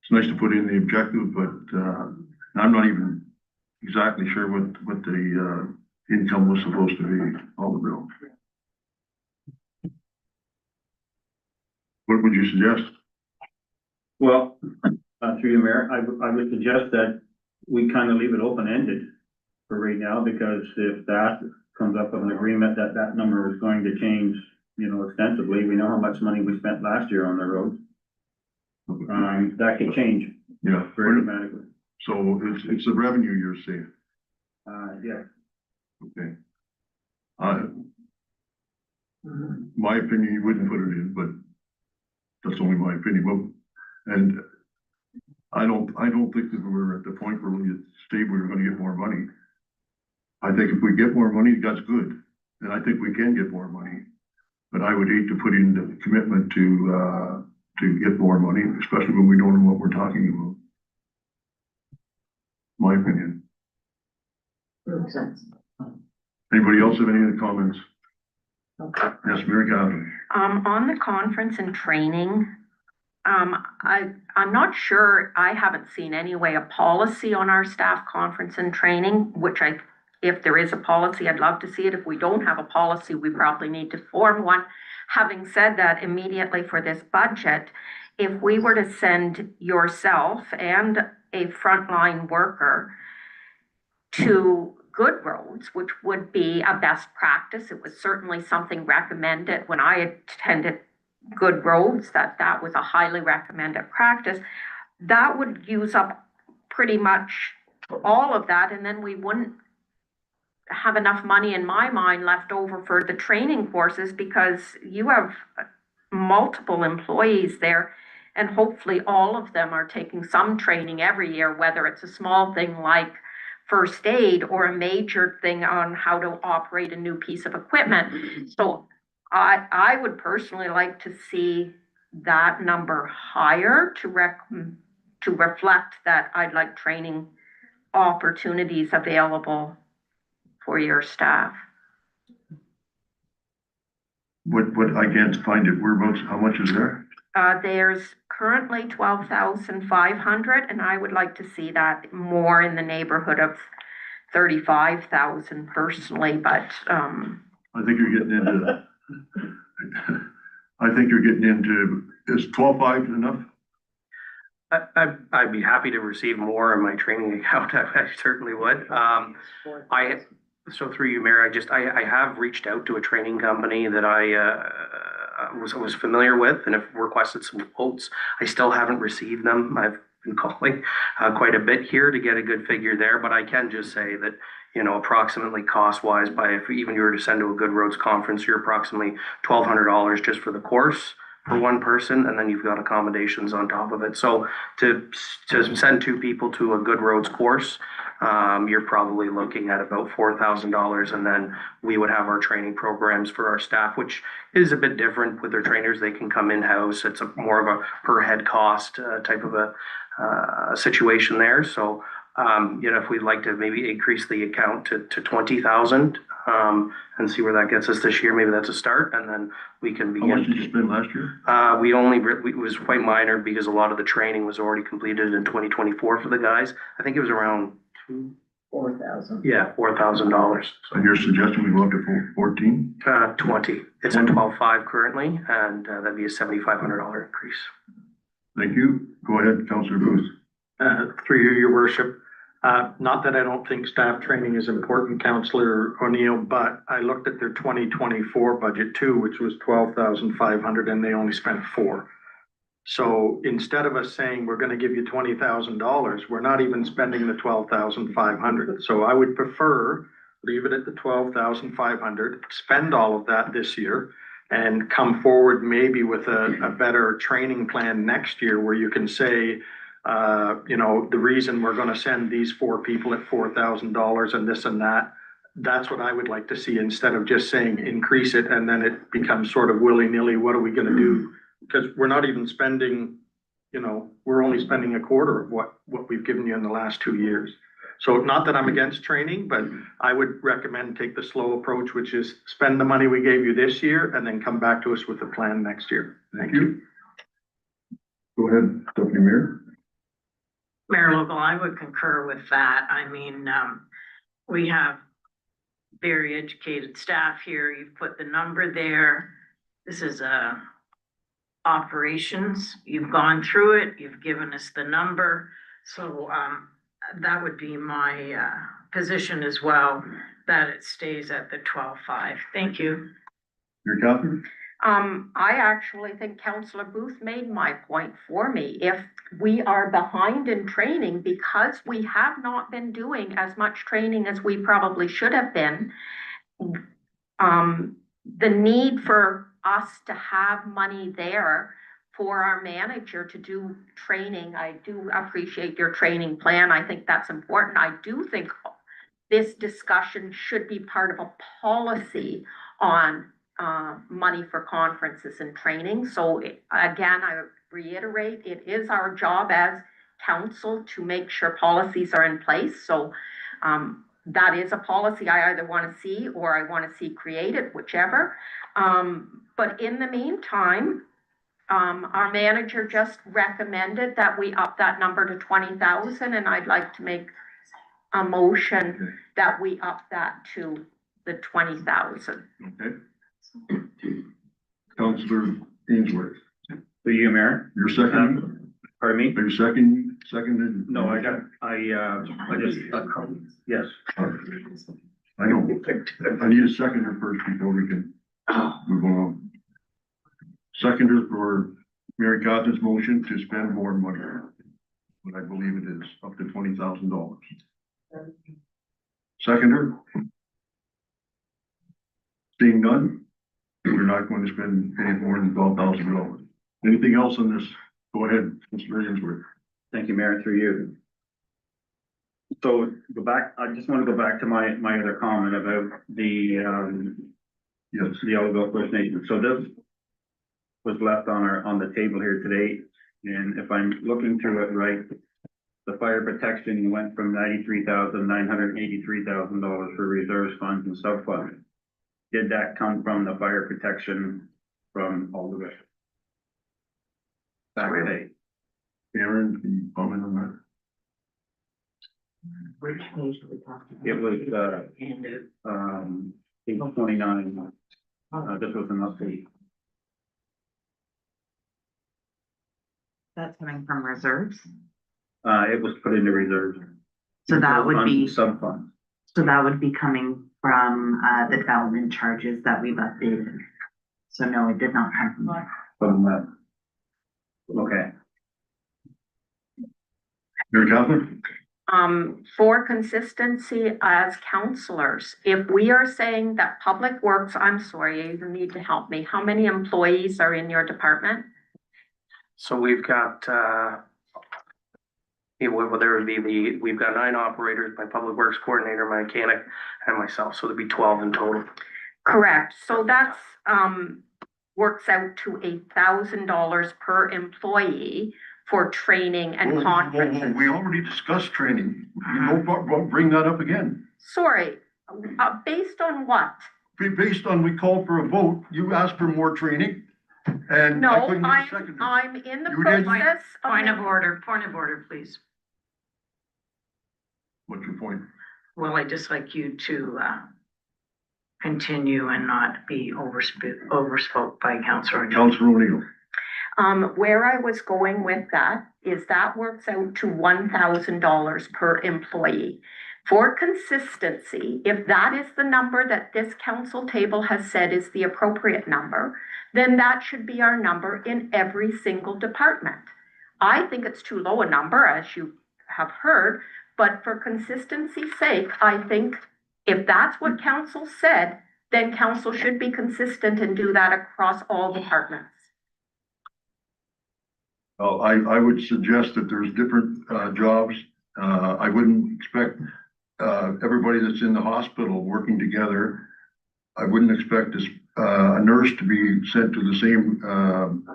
It's nice to put in the objective, but, I'm not even exactly sure what the, income was supposed to be, all the bill. What would you suggest? Well, through you, Mayor, I would suggest that we kind of leave it open-ended for right now, because if that comes up with an agreement that that number is going to change, extensively, we know how much money we spent last year on the road. That could change Yeah, very dramatically. so it's the revenue you're saying, Yeah. okay? My opinion, you wouldn't put it in, but that's only my opinion, and I don't think that we're at the point where we state we're gonna get more money. I think if we get more money, that's good, and I think we can get more money. But I would hate to put in the commitment to get more money, especially when we don't know what we're talking about. My opinion. Makes sense. Anybody else have any other comments? Okay. Yes, Mary Catherine. On the conference and training, I'm not sure, I haven't seen anyway a policy on our staff conference and training, which if there is a policy, I'd love to see it. If we don't have a policy, we probably need to form one. Having said that, immediately for this budget, if we were to send yourself and a frontline worker to Good Roads, which would be a best practice, it was certainly something recommended when I attended Good Roads, that was a highly recommended practice, that would use up pretty much all of that, and then we wouldn't have enough money, in my mind, left over for the training courses, because you have multiple employees there, and hopefully all of them are taking some training every year, whether it's a small thing like first aid or a major thing on how to operate a new piece of equipment. So I would personally like to see that number higher to reflect that I'd like training opportunities available for your staff. What, I can't find it, whereabouts, how much is there? There's currently 12,500, and I would like to see that more in the neighborhood of 35,000 personally, but, I think you're getting into, is 12.5 enough? I'd be happy to receive more in my training account. I certainly would. So through you, Mayor, I have reached out to a training company that I was familiar with and have requested some quotes. I still haven't received them. I've been calling quite a bit here to get a good figure there, but I can just say that, approximately cost-wise, if even you were to send to a Good Roads conference, you're approximately $1,200 just for the course for one person, and then you've got accommodations on top of it. So to send two people to a Good Roads course, you're probably looking at about $4,000, and then we would have our training programs for our staff, which is a bit different with their trainers. They can come in-house. It's more of a per head cost type of a situation there. So if we'd like to maybe increase the account to 20,000 and see where that gets us this year, maybe that's a start, and then we can begin. How much did you spend last year? It was quite minor because a lot of the training was already completed in 2024 for the guys. I think it was around $4,000. Yeah, $4,000. So you're suggesting we go up to 14? 20. It's at 12.5 currently, and that'd be a $7,500 increase. Thank you. Go ahead, Councillor Booth. Through you, your worship. Not that I don't think staff training is important, Councillor O'Neill, but I looked at their 2024 budget too, which was 12,500, and they only spent $4,000. So instead of us saying we're going to give you $20,000, we're not even spending the 12,500. So I would prefer leave it at the 12,500, spend all of that this year, and come forward maybe with a better training plan next year where you can say, you know, the reason we're gonna send these 4 people at $4,000 and this and that. That's what I would like to see, instead of just saying increase it and then it becomes sort of willy-nilly, what are we gonna do? Because we're not even spending, you know, we're only spending a quarter of what we've given you in the last 2 years. So not that I'm against training, but I would recommend take the slow approach, which is spend the money we gave you this year and then come back to us with a plan next year. Thank you. Go ahead, Deputy Mayor. Mayor Local, I would concur with that. I mean, we have very educated staff here. You've put the number there. This is operations. You've gone through it. You've given us the number. So that would be my position as well, that it stays at the 12.5. Thank you. Mayor Catherine? I actually think Councillor Booth made my point for me. If we are behind in training because we have not been doing as much training as we probably should have been, the need for us to have money there for our manager to do training, I do appreciate your training plan. I think that's important. I do think this discussion should be part of a policy on money for conferences and training. So again, I reiterate, it is our job as council to make sure policies are in place. So that is a policy I either want to see or I want to see created, whichever. But in the meantime, our manager just recommended that we up that number to 20,000, and I'd like to make a motion that we up that to the 20,000. Okay. Councillor Ainsworth, So you, Mayor, your second, pardon me? your seconded? No, I just, yes. I know. I need a seconder first before we can move on. Seconder for Mary Catherine's motion to spend more money. What I believe it is, up to $20,000. Seconder? Seeing none, we're not going to spend any more than $12,000. Anything else on this? Go ahead, Mr. Ainsworth. Thank you, Mayor, through you. So I just want to go back to my other comment about the Yes. the Elderville First Nation. So this was left on the table here today, and if I'm looking through it right, the fire protection went from $93,983,000 for reserves funds and sub funds. Did that come from the fire protection from Alderville? Back pay. Aaron, can you comment on that? Which page are we talking about? It was page 29. This was an update. That's coming from reserves. It was put into reserves. So that would be, Sub funds. so that would be coming from the development charges that we've updated. So no, it did not come from there. From that. Okay. Mary Catherine? For consistency as counselors, if we are saying that Public Works, I'm sorry, you need to help me. How many employees are in your department? So we've got, we've got 9 operators, my public works coordinator, my mechanic, and myself, so there'd be 12 in total. Correct. So that's, works out to $1,000 per employee for training and conferences. We already discussed training. You don't bring that up again. Sorry, based on what? Based on, we called for a vote, you asked for more training, and I No, couldn't get a second. I'm in the You didn't? process of. Point of order, please. What's your point? Well, I'd just like you to continue and not be overspoke by Councillor. Councillor O'Neill. Where I was going with that is that works out to $1,000 per employee. For consistency, if that is the number that this council table has said is the appropriate number, then that should be our number in every single department. I think it's too low a number, as you have heard, but for consistency's sake, I think If that's what council said, then council should be consistent and do that across all departments. Well, I would suggest that there's different, jobs. I wouldn't expect, everybody that's in the hospital working together. I wouldn't expect this, a nurse to be sent to the same,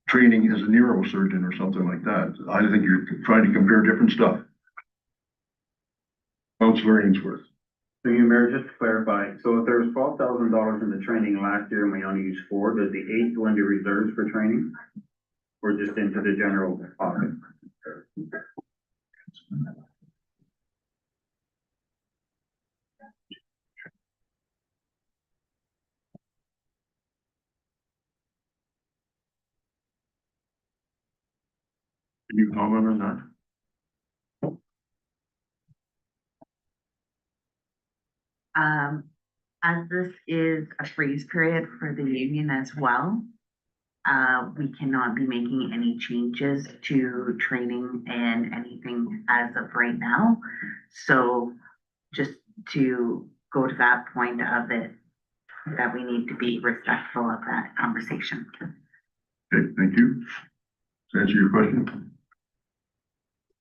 training as a neurosurgeon or something like that. I think you're trying to compare different stuff. Councillor Ainsworth. So you, Mayor, just to clarify, so if there was $12,000 in the training last year and we only used 4, does the 8 go into reserves for training? Or just into the general pocket? Can you comment on that? As this is a freeze period for the union as well, we cannot be making any changes to training and anything as of right now. So just to go to that point of it, that we need to be respectful of that conversation. Okay, thank you. Does that answer your question?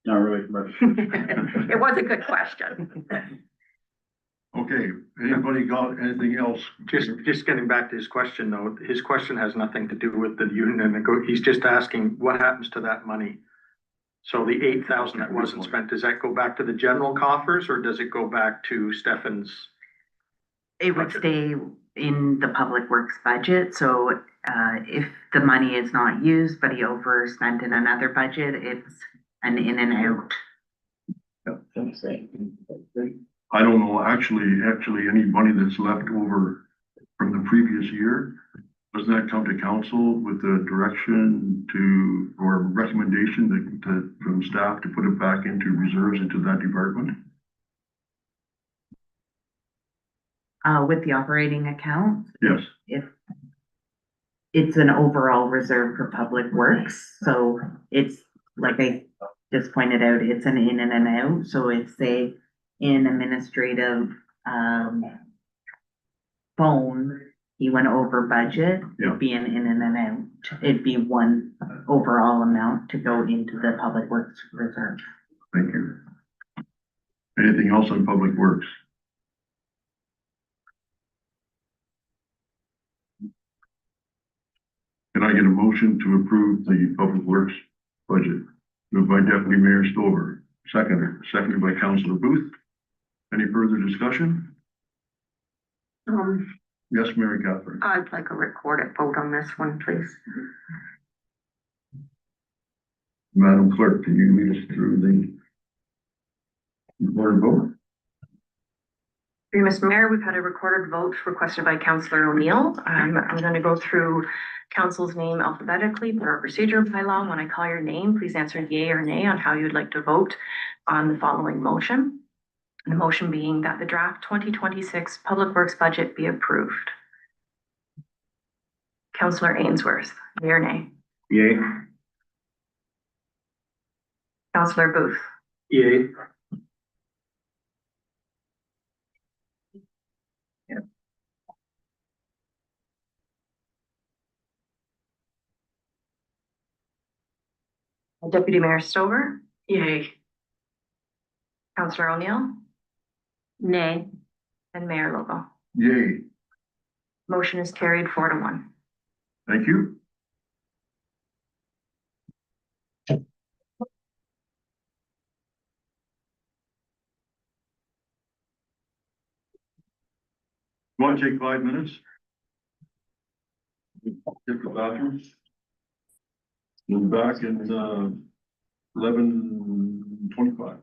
Not really, but. It was a good question. Okay, anybody got anything else? Just getting back to his question though, his question has nothing to do with the union and he's just asking what happens to that money? So the 8,000 that wasn't spent, does that go back to the general coffers or does it go back to Stefan's? It would budget? stay in the public works budget, so if the money is not used, but he overspent in another budget, it's an in and out. I don't know, actually, any money that's left over from the previous year, doesn't that come to council with the direction to, or recommendation from staff to put it back into reserves into that department? With the operating account, Yes, if it's an overall reserve for public works, so it's like I just pointed out, it's an in and an out, so it's say in administrative phone, he went over budget, Yeah. it'd be an in and an out. It'd be one overall amount to go into the public works reserve. thank you. Anything else on public works? Can I get a motion to approve the public works budget? Moved by Deputy Mayor Stover, seconded by Councillor Booth. Any further discussion? Yes, Mary Catherine. I'd like a recorded vote on this one, please. Madam Clerk, can you lead us through the recorded vote? For you, Mr. Mayor, we've had a recorded vote requested by Councillor O'Neill. I'm going to go through council's name alphabetically per our procedure bylaw. When I call your name, please answer yay or nay on how you'd like to vote on the following motion. The motion being that the draft 2026 Public Works budget be approved. Councillor Ainsworth, yay or nay? Yay. Councillor Booth, Yay. Deputy Mayor Stover, yay. Councillor O'Neill Nay. and Mayor Lobo. Yay, Motion is carried 4-1. thank you. Want to take 5 minutes? Hit the bathroom. We'll be back in 11:25.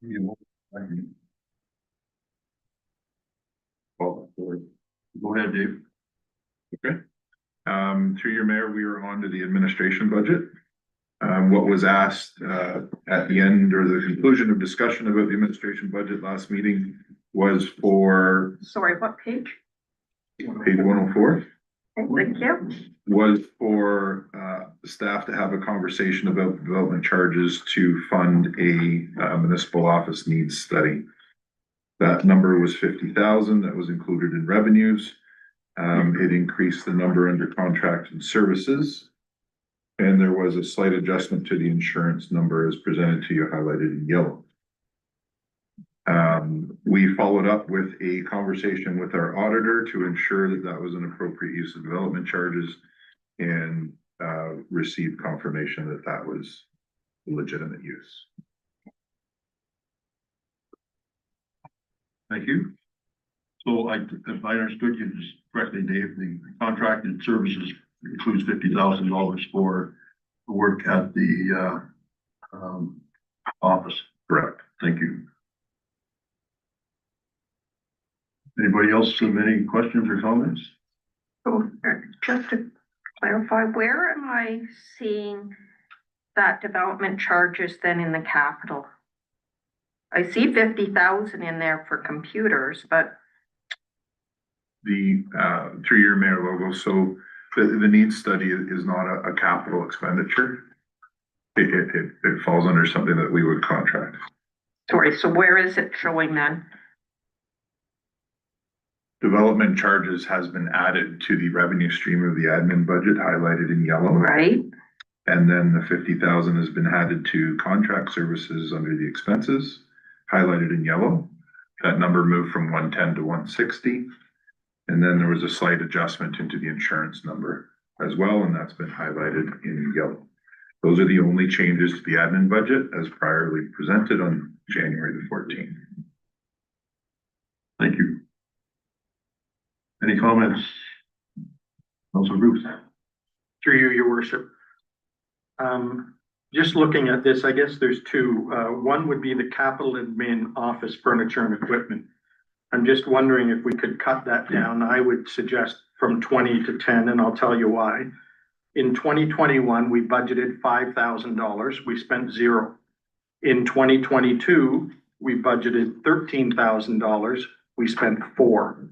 Go ahead, Dave. Okay. Through your mayor, we are on to the administration budget. What was asked, at the end or the conclusion of discussion about the administration budget last meeting was for Sorry, what page? page 104. Thank you. Was for staff to have a conversation about development charges to fund a municipal office needs study. That number was 50,000. That was included in revenues. It increased the number under contract and services. And there was a slight adjustment to the insurance number as presented to you, highlighted in yellow. We followed up with a conversation with our auditor to ensure that that was an appropriate use of development charges and received confirmation that that was legitimate use. Thank you. So if I understood you just correctly, Dave, the contracted services includes $50,000 for work at the office. Correct. Thank you. Anybody else have any questions or comments? So, just to clarify, where am I seeing that development charges then in the capital? I see 50,000 in there for computers, but The through your mayor logo, so the needs study is not a capital expenditure. It falls under something that we would contract. sorry, so where is it showing then? Development charges has been added to the revenue stream of the admin budget highlighted in yellow. Right? And then the 50,000 has been added to contract services under the expenses highlighted in yellow. That number moved from 110 to 160. And then there was a slight adjustment into the insurance number as well, and that's been highlighted in yellow. Those are the only changes to the admin budget as priorly presented on January the 14th. Thank you. Any comments? Councilor Bruce. Through you, your worship. Just looking at this, I guess there's two. One would be the capital admin office furniture and equipment. I'm just wondering if we could cut that down. I would suggest from 20 to 10, and I'll tell you why. In 2021, we budgeted $5,000. We spent $0. In 2022, we budgeted $13,000. We spent $4.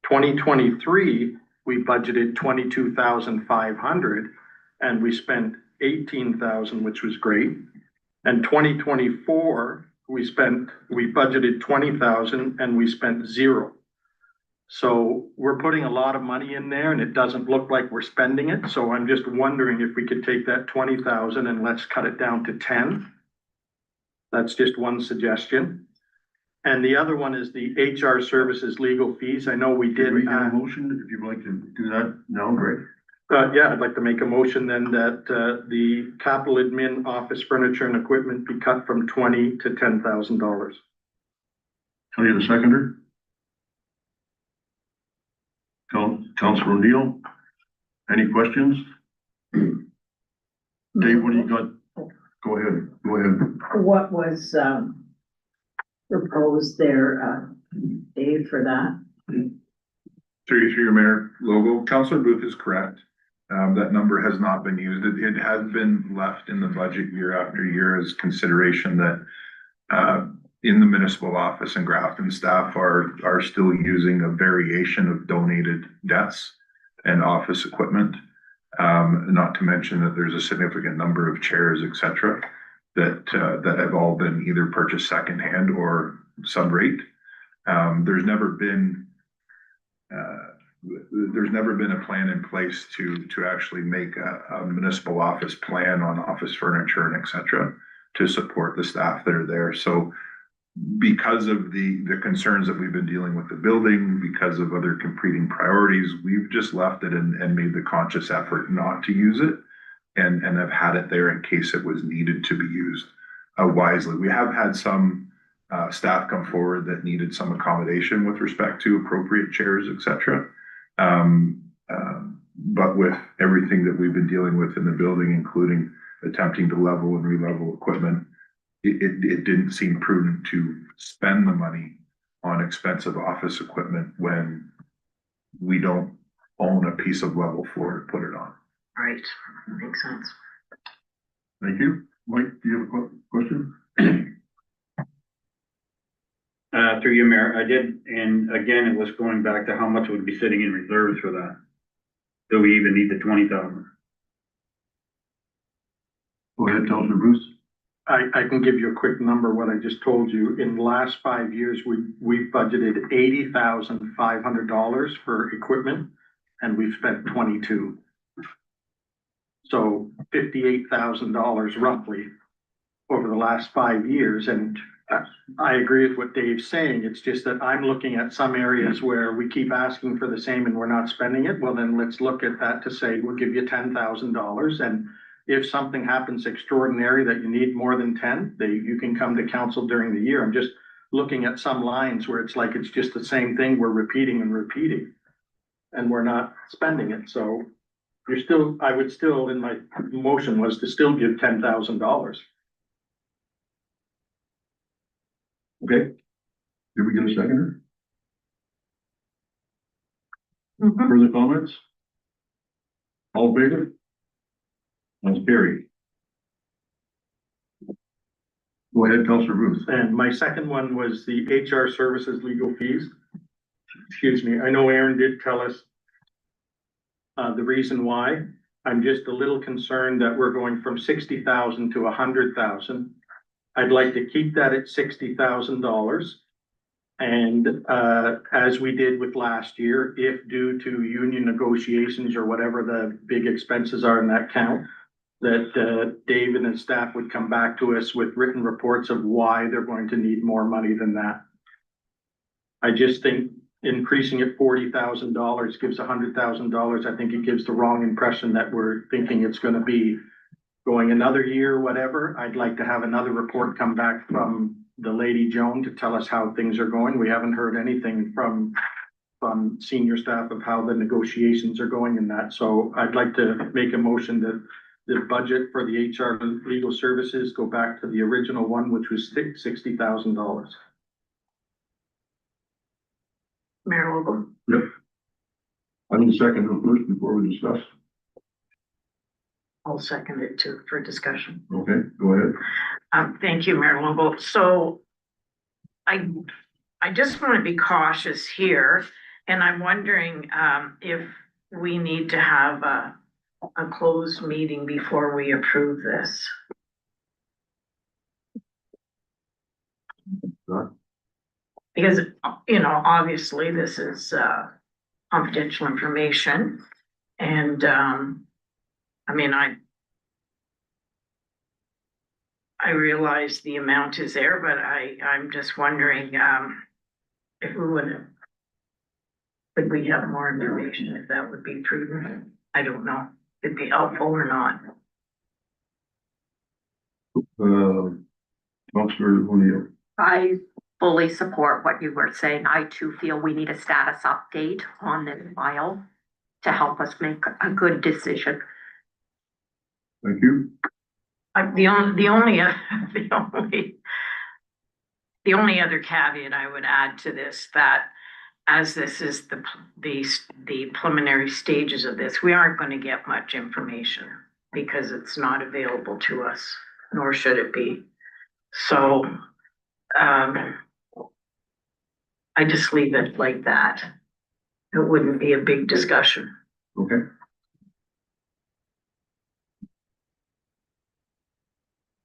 2023, we budgeted 22,500 and we spent 18,000, which was great. And 2024, we budgeted 20,000 and we spent $0. So we're putting a lot of money in there and it doesn't look like we're spending it. So I'm just wondering if we could take that 20,000 and let's cut it down to 10. That's just one suggestion. And the other one is the HR services legal fees. I know we did. Did we get a motion? If you'd like to do that now, great. Yeah, I'd like to make a motion then that the capital admin office furniture and equipment be cut from $20,000 to $10,000. Can I get a seconder? Councilor O'Neill, any questions? Dave, what do you got? Go ahead. What was proposed there, Dave, for that? Through your mayor logo, Councilor Booth is correct. That number has not been used. It has been left in the budget year after year as consideration that in the municipal office and Grafton staff are still using a variation of donated desks and office equipment. Not to mention that there's a significant number of chairs, et cetera, that have all been either purchased secondhand or sub-rate. There's never been a plan in place to actually make a municipal office plan on office furniture and et cetera to support the staff that are there. So because of the concerns that we've been dealing with the building, because of other competing priorities, we've just left it and made the conscious effort not to use it and have had it there in case it was needed to be used wisely. We have had some staff come forward that needed some accommodation with respect to appropriate chairs, et cetera. But with everything that we've been dealing with in the building, including attempting to level and re-level equipment, it didn't seem prudent to spend the money on expensive office equipment when we don't own a piece of level floor to put it on. Right, makes sense. Thank you. Mike, do you have a question? Through you, Mayor, I did, and again, it was going back to how much would be sitting in reserves for that. Do we even need the 20,000? Go ahead, Councilor Bruce. I can give you a quick number, what I just told you. In the last 5 years, we've budgeted $80,500 for equipment, and we've spent 22. So $58,000 roughly over the last 5 years, and I agree with what Dave's saying. It's just that I'm looking at some areas where we keep asking for the same and we're not spending it. Well, then let's look at that to say, we'll give you $10,000, and if something happens extraordinary that you need more than 10, you can come to council during the year. I'm just looking at some lines where it's like, it's just the same thing. We're repeating and repeating and we're not spending it. So I would still, in my motion was to still give $10,000. Okay. Did we get a seconder? Mhm. Further comments? All in favor? That's carried. Go ahead, Councilor Bruce. And my second one was the HR services legal fees. Excuse me, I know Aaron did tell us the reason why. I'm just a little concerned that we're going from 60,000 to 100,000. I'd like to keep that at $60,000. And as we did with last year, if due to union negotiations or whatever the big expenses are in that count, that Dave and his staff would come back to us with written reports of why they're going to need more money than that. I just think increasing it $40,000 gives $100,000. I think it gives the wrong impression that we're thinking it's gonna be going another year, whatever. I'd like to have another report come back from the Lady Joan to tell us how things are going. We haven't heard anything from senior staff of how the negotiations are going in that. So I'd like to make a motion that the budget for the HR legal services go back to the original one, which was $60,000. Mayor Lobo? Yep. I need a second first before we discuss. I'll second it too for discussion. Okay, go ahead. Thank you, Mayor Lobo. So I just want to be cautious here, and I'm wondering if we need to have a closed meeting before we approve this. Sure. Because, you know, obviously this is confidential information, and I mean, I realize the amount is there, but I'm just wondering if could we have more information, if that would be prudent? I don't know, if it'd be helpful or not. Councilor O'Neill. I fully support what you were saying. I too feel we need a status update on this file to help us make a good decision. Thank you. The only other caveat I would add to this, that as this is the preliminary stages of this, we aren't going to get much information because it's not available to us, nor should it be. So I just leave it like that. It wouldn't be a big discussion. Okay.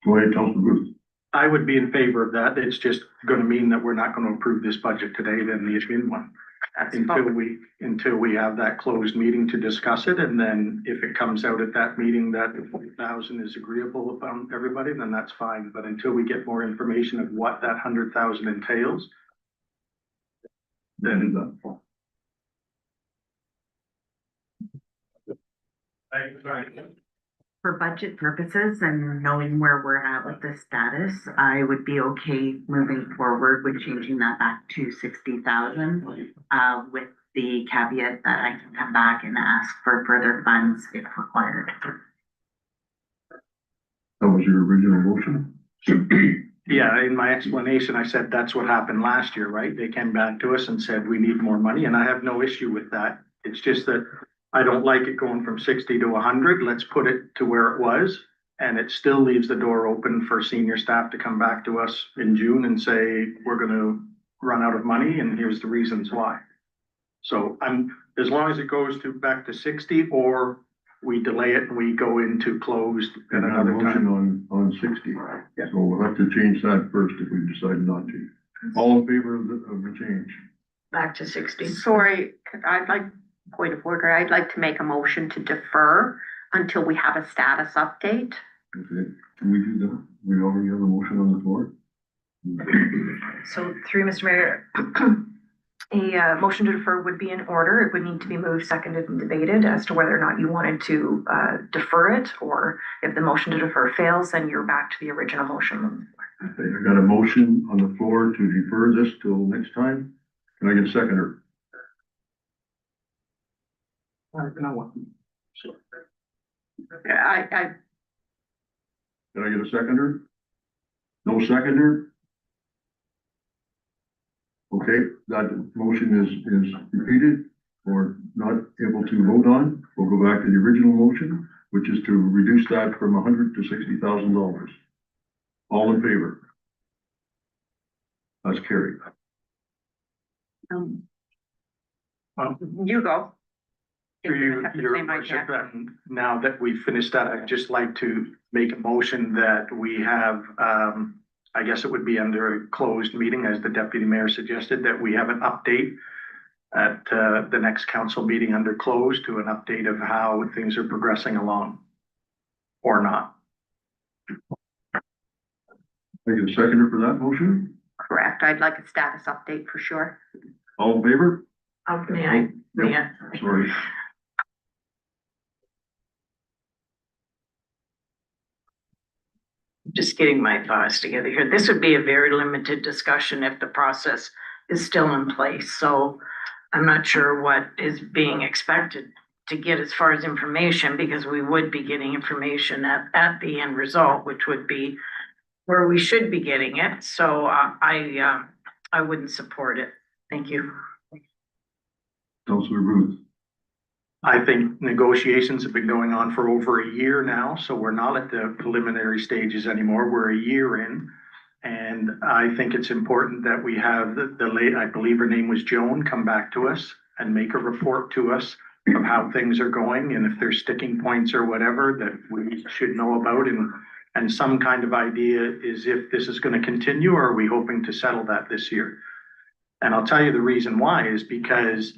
Go ahead, Councilor Bruce. I would be in favor of that. It's just gonna mean that we're not gonna approve this budget today, then the admin one. That's Until we have that closed meeting to discuss it, and then if it comes out at that meeting that the 40,000 is agreeable upon everybody, then that's fine. But until we get more information of what that 100,000 entails, then For budget purposes and knowing where we're at with the status, I would be okay moving forward with changing that back to 60,000, with the caveat that I can come back and ask for further funds if required. That was your original motion. Yeah, in my explanation, I said that's what happened last year, right? They came back to us and said, we need more money, and I have no issue with that. It's just that I don't like it going from 60 to 100. Let's put it to where it was. And it still leaves the door open for senior staff to come back to us in June and say, we're gonna run out of money and here's the reasons why. So as long as it goes back to 60, or we delay it and we go into closed at And another motion time. on 60. Yeah. So we'll have to change that first if we decide not to. All in favor of the change? Back to 60. Sorry, point of order, I'd like to make a motion to defer until we have a status update. Okay, can we do that? We already have a motion on the floor. So through Mr. Mayor, a motion to defer would be in order. It would need to be moved, seconded, and debated as to whether or not you wanted to defer it, or if the motion to defer fails, then you're back to the original motion. Okay, I got a motion on the floor to defer this till next time. Can I get a seconder? I Can I get a seconder? No seconder? Okay, that motion is repeated or not able to vote on. We'll go back to the original motion, which is to reduce that from $100,000 to $60,000. All in favor? That's carried. you go. If Through you have the your same idea. worship, and now that we've finished that, I'd just like to make a motion that we have, I guess it would be under a closed meeting, as the deputy mayor suggested, that we have an update at the next council meeting under closed, to an update of how things are progressing along, or not. I get a seconder for that motion? Correct, I'd like a status update for sure. All in favor? May I? Sorry. Just getting my thoughts together here. This would be a very limited discussion if the process is still in place. So I'm not sure what is being expected to get as far as information, because we would be getting information at the end result, which would be where we should be getting it. So I wouldn't support it. Thank you. Councilor Booth. I think negotiations have been going on for over a year now, so we're not at the preliminary stages anymore. We're a year in. And I think it's important that we have the late, I believe her name was Joan, come back to us and make a report to us of how things are going, and if there's sticking points or whatever that we should know about, and some kind of idea is if this is going to continue, or are we hoping to settle that this year? And I'll tell you the reason why is because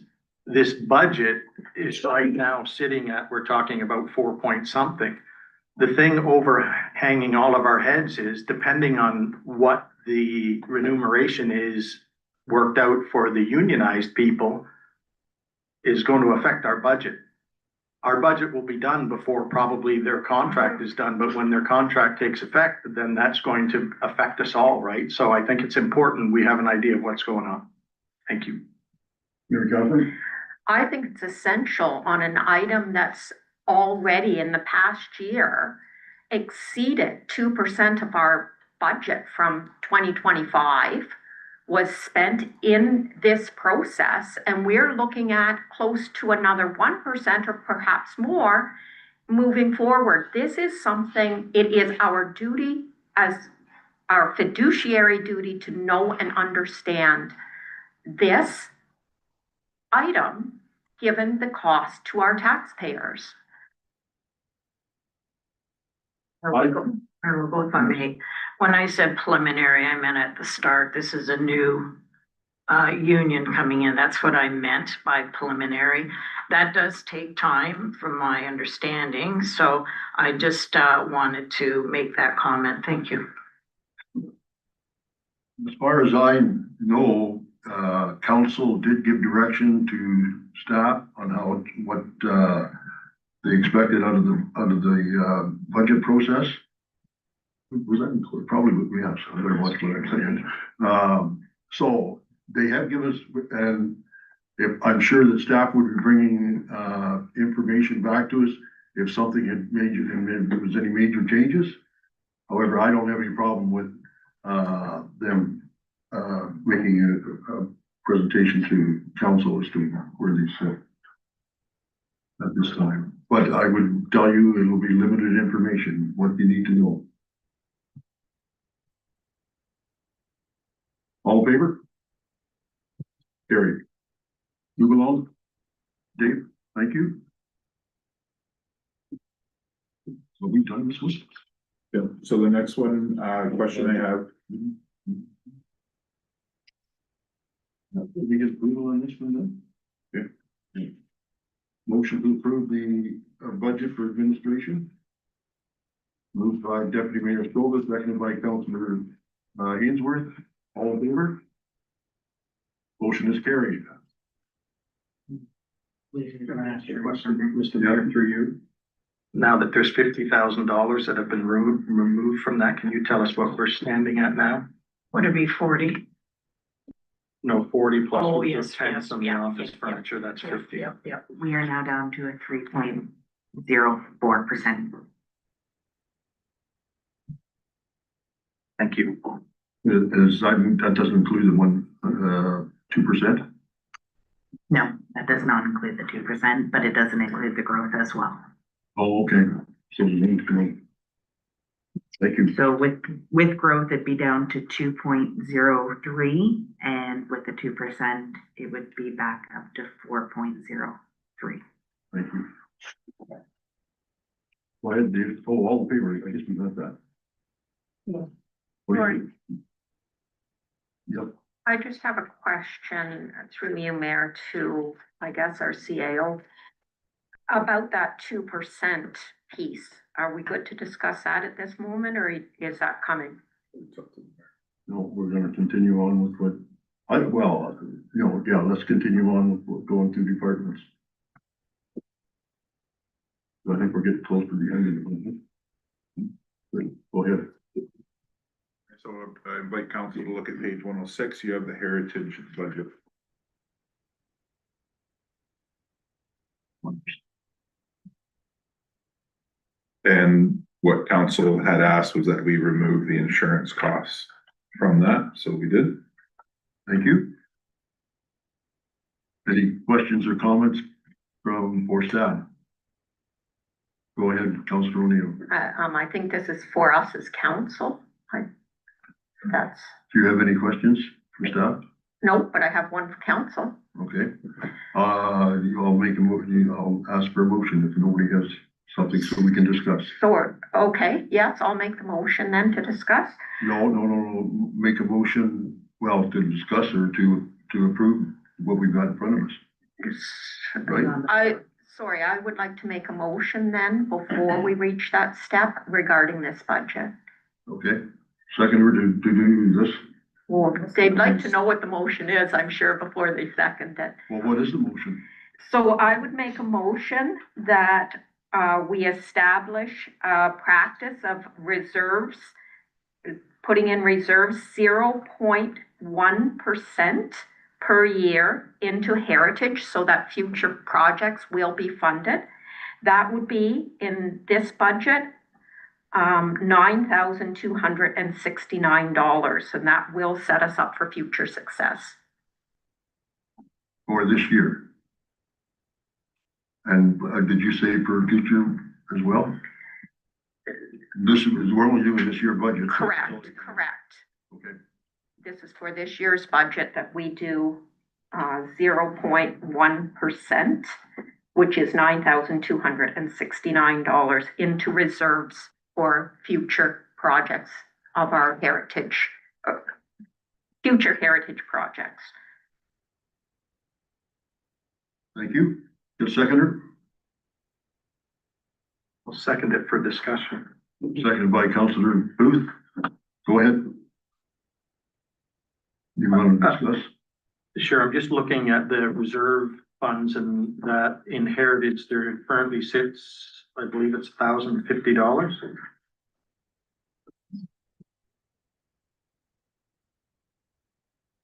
this budget is right now sitting at, we're talking about 4 point something. The thing overhanging all of our heads is, depending on what the remuneration is worked out for the unionized people, is going to affect our budget. Our budget will be done before probably their contract is done, but when their contract takes effect, then that's going to affect us all, right? So I think it's important we have an idea of what's going on. Thank you. Mayor Catherine? I think it's essential on an item that's already in the past year exceeded 2% of our budget from 2025 was spent in this process. And we're looking at close to another 1% or perhaps more moving forward. This is something, it is our duty as our fiduciary duty to know and understand this item, given the cost to our taxpayers. I will go if I may. When I said preliminary, I meant at the start. This is a new union coming in. That's what I meant by preliminary. That does take time from my understanding. So I just wanted to make that comment. Thank you. As far as I know, council did give direction to staff on what they expected out of the budget process. Was that included? Probably would, yes, I better watch what I'm saying. So they have given us, and if I'm sure that staff would be bringing information back to us if something had if there was any major changes. However, I don't have any problem with them, making a presentation to council as to where they sit at this time. But I would tell you, it will be limited information, what you need to know. All in favor? Carried. Move along. Dave, thank you. So we done this one? Yeah, so the next one, question I have, Did we get approval on this one then? Yeah. Motion to approve the budget for administration. Moved by Deputy Mayor Stovall, seconded by Councilor Ainsworth. All in favor? Motion is carried. Mr. Mayor, through you. Now that there's $50,000 that have been removed from that, can you tell us what we're standing at now? Would it be 40? No, 40 plus Oh, with yes, the tents yes, on the yeah, office yeah, furniture, that's 50. Yep. We are now down to a 3.04%. Thank you. That doesn't include the 2%? No, that does not include the 2%, but it doesn't include the growth as well. Oh, okay. So you need to know. Thank you. So with growth, it'd be down to 2.03, and with the 2%, it would be back up to 4.03. Thank you. Go ahead, Dave. Oh, all in favor, I guess we got that. Yeah. What do you think? Yep. I just have a question through you, Mayor, to, I guess, our CAO. About that 2% piece, are we good to discuss that at this moment, or is that coming? No, we're gonna continue on with what, let's continue on with what going through departments. I think we're getting close to the end of it. Go ahead. so I invite council to look at page 106. You have the heritage budget. And what council had asked was that we remove the insurance costs from that, so we did. Thank you. Any questions or comments from or staff? Go ahead, Councilor O'Neill. I think this is for us as council. That's, Do you have any questions for staff? no, but I have one for council. Okay. I'll make a motion, I'll ask for a motion if nobody has something so we can discuss. Sure, okay, yes, I'll make the motion then to discuss. No, make a motion, well, to discuss or to approve what we've got in front of us. Right. I would like to make a motion then before we reach that step regarding this budget. Okay, seconder to do this. Well, they'd like to know what the motion is, I'm sure, before they second it. Well, what is the motion? So I would make a motion that we establish a practice of reserves, putting in reserves 0.1% per year into heritage so that future projects will be funded. That would be in this budget, $9,269, and that will set us up for future success. For this year? And did you say for future as well? We're only doing this year budget. Correct. Okay. This is for this year's budget that we do 0.1%, which is $9,269 into reserves for future projects of our heritage, future heritage projects. Thank you. The seconder? I'll second it for discussion. Seconded by Councilor Booth. Go ahead. You want to discuss? Sure, I'm just looking at the reserve funds and that in heritage, there currently sits, I believe it's $1,050.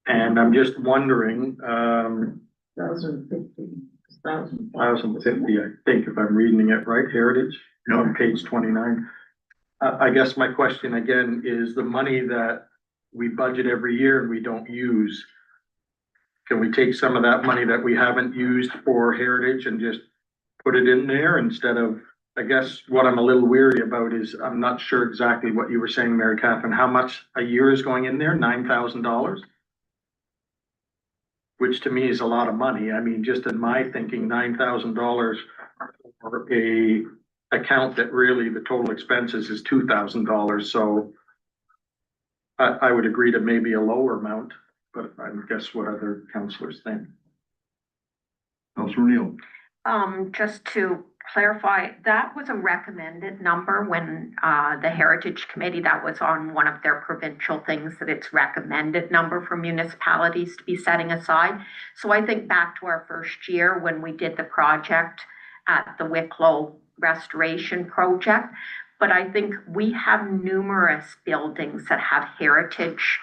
And I'm just wondering, 1,050, I think, if I'm reading it right, heritage, on page 29. I guess my question again is the money that we budget every year and we don't use. Can we take some of that money that we haven't used for heritage and just put it in there instead of, I guess what I'm a little weary about is, I'm not sure exactly what you were saying, Mary Catherine, how much a year is going in there? $9,000? Which to me is a lot of money. I mean, just in my thinking, $9,000 for a account that really the total expenses is $2,000. So I would agree to maybe a lower amount, but I guess what other councillors think. Councillor Neal. Just to clarify, that was a recommended number when the Heritage Committee, that was on one of their provincial things, that it's recommended number for municipalities to be setting aside. So I think back to our first year when we did the project at the Wicklow Restoration Project, but I think we have numerous buildings that have heritage.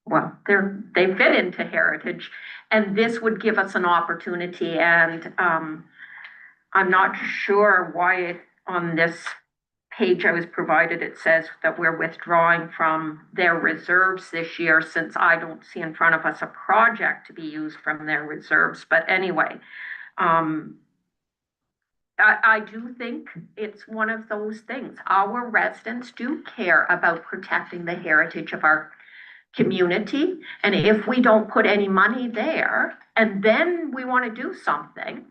Well, they fit into heritage, and this would give us an opportunity. And I'm not sure why on this page I was provided, it says that we're withdrawing from their reserves this year, since I don't see in front of us a project to be used from their reserves. But anyway, I do think it's one of those things. Our residents do care about protecting the heritage of our community. And if we don't put any money there and then we want to do something,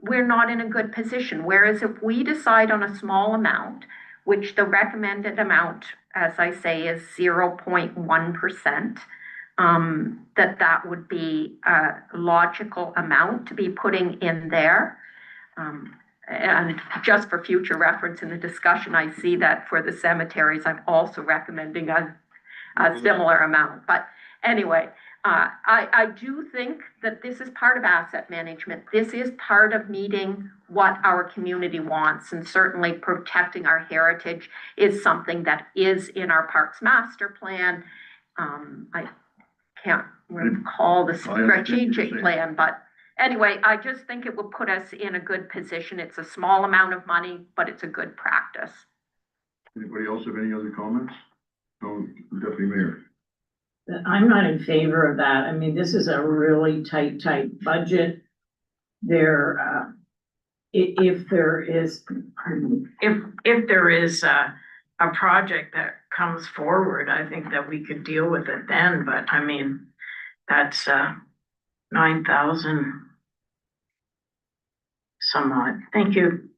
we're not in a good position. Whereas if we decide on a small amount, which the recommended amount, as I say, is 0.1%, that would be a logical amount to be putting in there. And just for future reference in the discussion, I see that for the cemeteries, I'm also recommending a similar amount. But anyway, I do think that this is part of asset management. This is part of meeting what our community wants, and certainly protecting our heritage is something that is in our Parks Master Plan. I can't recall the strategic plan, but anyway, I just think it will put us in a good position. It's a small amount of money, but it's a good practice. Anybody else have any other comments? No, Deputy Mayor. I'm not in favor of that. I mean, this is a really tight budget. There, if there is, if there is a project that comes forward, I think that we could deal with it then. But I mean, that's 9,000 some odd. Thank you.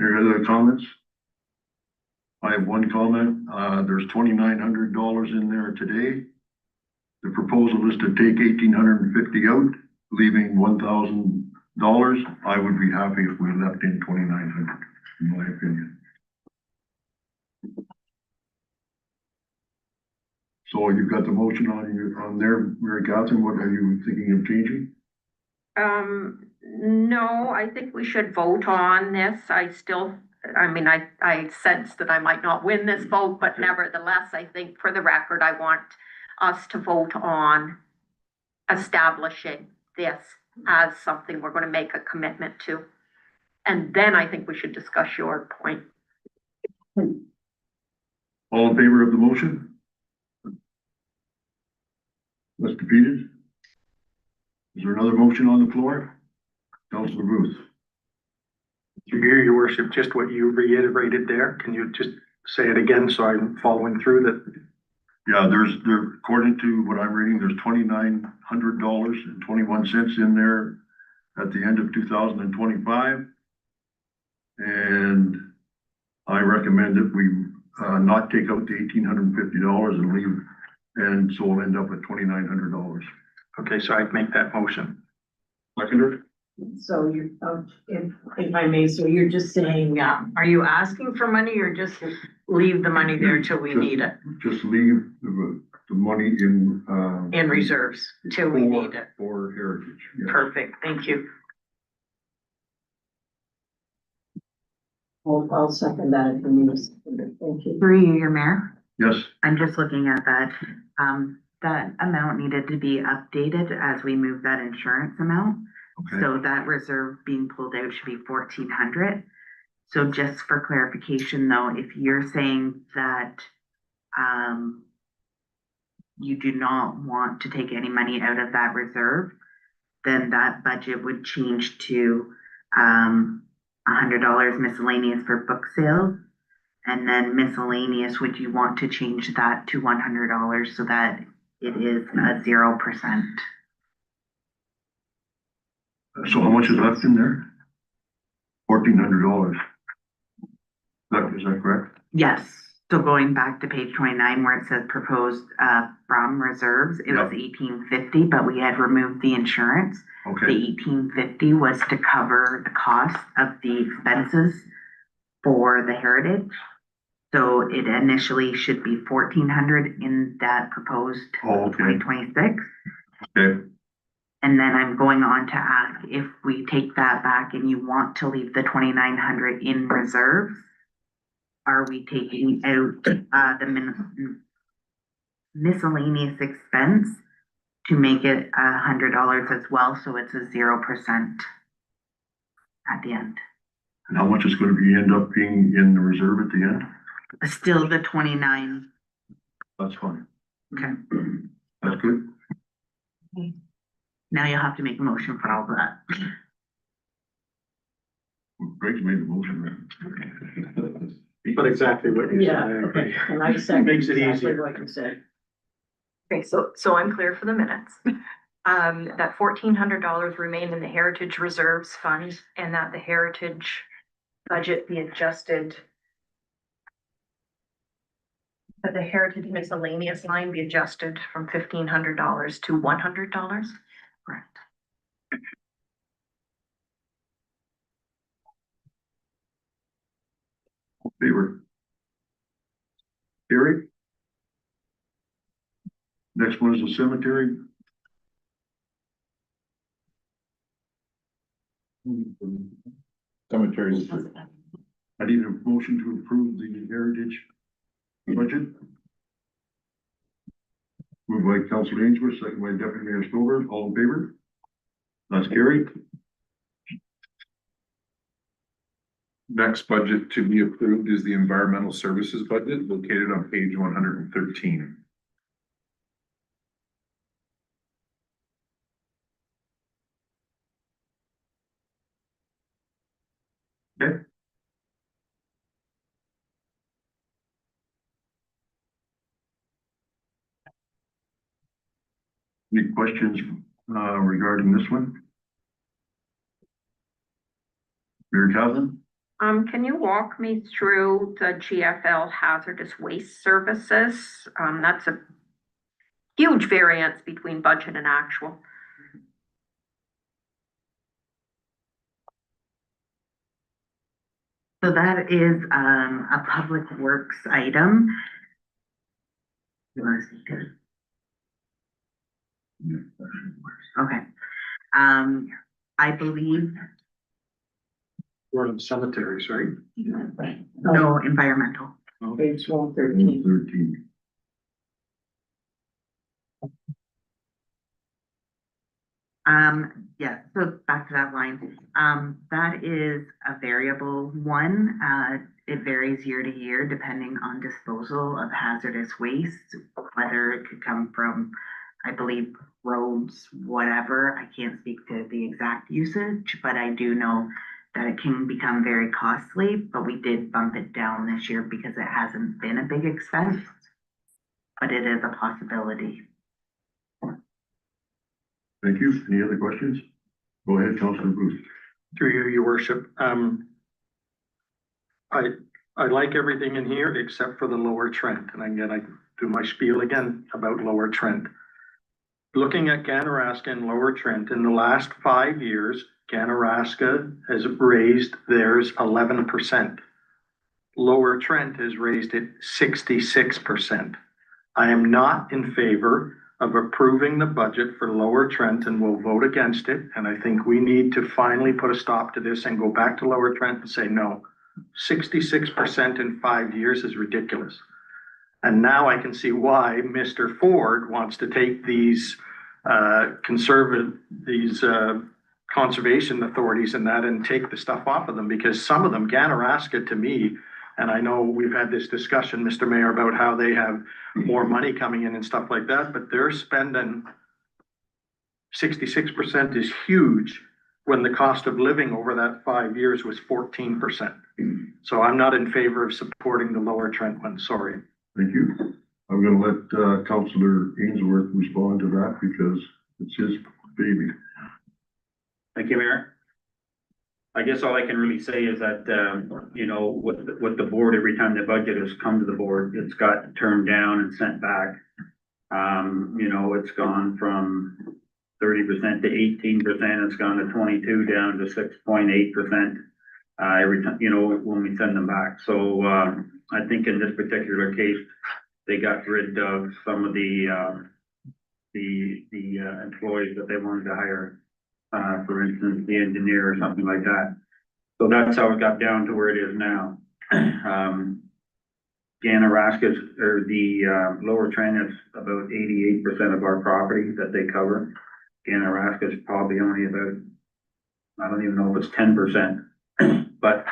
Any other comments? I have one comment. There's $2,900 in there today. The proposal is to take $1,850 out, leaving $1,000. I would be happy if we left in $2,900, in my opinion. So you've got the motion on there, Mary Catherine. What are you thinking of changing? No, I think we should vote on this. I sense that I might not win this vote, but nevertheless, I think for the record, I want us to vote on establishing this as something we're going to make a commitment to. And then I think we should discuss your point. All in favor of the motion? That's defeated. Is there another motion on the floor? Councillor Booth. Your worship, just what you reiterated there, can you just say it again so I'm following through that? Yeah, according to what I'm reading, there's $2,900.21 in there at the end of 2025. And I recommend that we not take out the $1,850 and leave, and so we'll end up at $2,900. Okay, so I'd make that motion. Seconder? So you're, if I may, so you're just saying, are you asking for money or just leave the money there till we need it? Just leave the money in reserves till we need it. For heritage. Yes. Perfect, thank you. I'll second that if you need a second. Thank you. Through you, your mayor. Yes. I'm just looking at that. That amount needed to be updated as we move that insurance amount. Okay. So that reserve being pulled out should be 1,400. So just for clarification though, if you're saying that, you do not want to take any money out of that reserve, then that budget would change to, $100 miscellaneous for book sales. And then miscellaneous, would you want to change that to $100 so that it is a 0%? So how much is left in there? $1,400. Is that correct? Yes, so going back to page 29 where it says proposed, from reserves, it was 1850, but we had removed the insurance. The Okay, 1850 was to cover the cost of the expenses for the heritage. So it initially should be 1,400 in that proposed oh, okay, 2026. okay. And then I'm going on to ask if we take that back and you want to leave the 2,900 in reserves, are we taking out, the miscellaneous expense to make it $100 as well, so it's a 0% at the end? And how much is gonna be, end up being in the reserve at the end? Still the 29. That's fine. Okay. That's good. Now you'll have to make a motion for all of that. Greg's made the motion. Right? But exactly what you said. Yeah, okay, and I second Makes it exactly easier. what you said. Okay, so I'm clear for the minutes. That $1,400 remain in the Heritage Reserves Fund and that the Heritage budget be adjusted. That the Heritage miscellaneous line be adjusted from $1,500 to $100? Correct. Favor. Gary? Next one is the cemetery. Cemeteries. I need a motion to approve the heritage budget. Moved by Councilor Ainsworth, second by Deputy Mayor Stover, all in favor? That's carried. Next budget to be approved is the environmental services budget located on page 113. Okay. Any questions, regarding this one? Mary Cousin? Can you walk me through the GFL hazardous waste services? That's a huge variance between budget and actual. So that is, a public works item. You wanna speak to it? Okay. I believe, We're in cemeteries, right? no, environmental. Page 113. 13. Yeah, so back to that line. That is a variable one. It varies year to year depending on disposal of hazardous waste, whether it could come from, I believe, roads, whatever. I can't speak to the exact usage, but I do know that it can become very costly, but we did bump it down this year because it hasn't been a big expense. But it is a possibility. Thank you. Any other questions? Go ahead, Councilor Booth. Through you, your worship. I like everything in here except for the Lower Trent, and again, I do my spiel again about Lower Trent. Looking at Ganaraska and Lower Trent, in the last 5 years, Ganaraska has raised theirs 11%. Lower Trent has raised it 66%. I am not in favor of approving the budget for Lower Trent and will vote against it. And I think we need to finally put a stop to this and go back to Lower Trent and say, no, 66% in 5 years is ridiculous. And now I can see why Mr. Ford wants to take these conservation authorities and that and take the stuff off of them, because some of them, Ganaraska to me, and I know we've had this discussion, Mr. Mayor, about how they have more money coming in and stuff like that, but they're spending 66% is huge when the cost of living over that 5 years was 14%. So I'm not in favor of supporting the Lower Trent one, sorry. Thank you. I'm gonna let, Councillor Ainsworth respond to that because it's his baby. Thank you, Mayor. I guess all I can really say is that, you know, with the board, every time the budget has come to the board, it's got turned down and sent back. You know, it's gone from 30% to 18%, it's gone to 22 down to 6.8%. Every time, you know, when we send them back. So, I think in this particular case, they got rid of some of the employees that they wanted to hire. For instance, the engineer or something like that. So that's how it got down to where it is now. Ganaraska's, or the Lower Trent is about 88% of our property that they cover. Ganaraska's probably only about, I don't even know if it's 10%. But,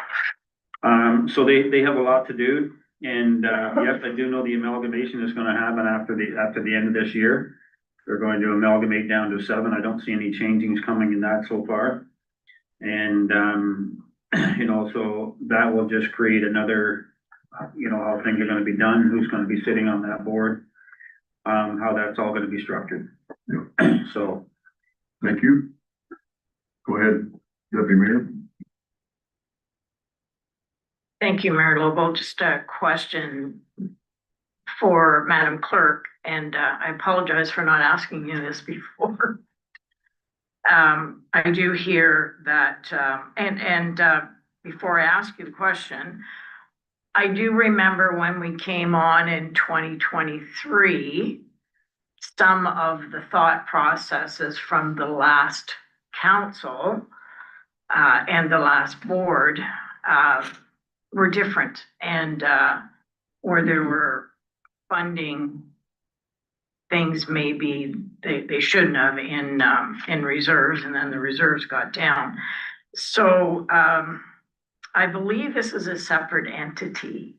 so they have a lot to do. And, yes, I do know the amalgamation is gonna happen after the end of this year. They're going to amalgamate down to 7. I don't see any changings coming in that so far. And, you know, so that will just create another, you know, how things are gonna be done, who's gonna be sitting on that board, how that's all gonna be structured. So. Thank you. Go ahead, Deputy Mayor. Thank you, Mayor Lobo. Just a question for Madam Clerk, and I apologize for not asking you this before. I do hear that, and before I ask you the question, I do remember when we came on in 2023, some of the thought processes from the last council and the last board were different, and where there were funding things maybe they shouldn't have in reserves, and then the reserves got down. So I believe this is a separate entity,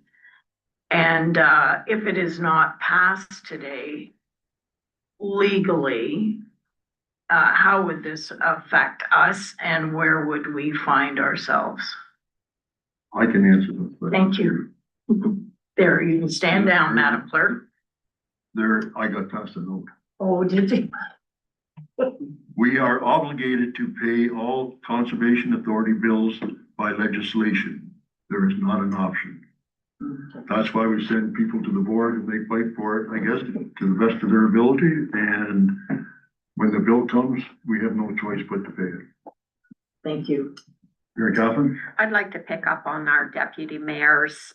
and if it is not passed today legally, how would this affect us, and where would we find ourselves? I can answer this. Thank you. There, you can stand down, Madam Clerk. There, I got passed a note. Oh, did you? We are obligated to pay all conservation authority bills by legislation. There is not an option. That's why we send people to the board and they fight for it, I guess, to the best of their ability. And when the bill comes, we have no choice but to pay it. Thank you. Mayor Kaplan? I'd like to pick up on our deputy mayor's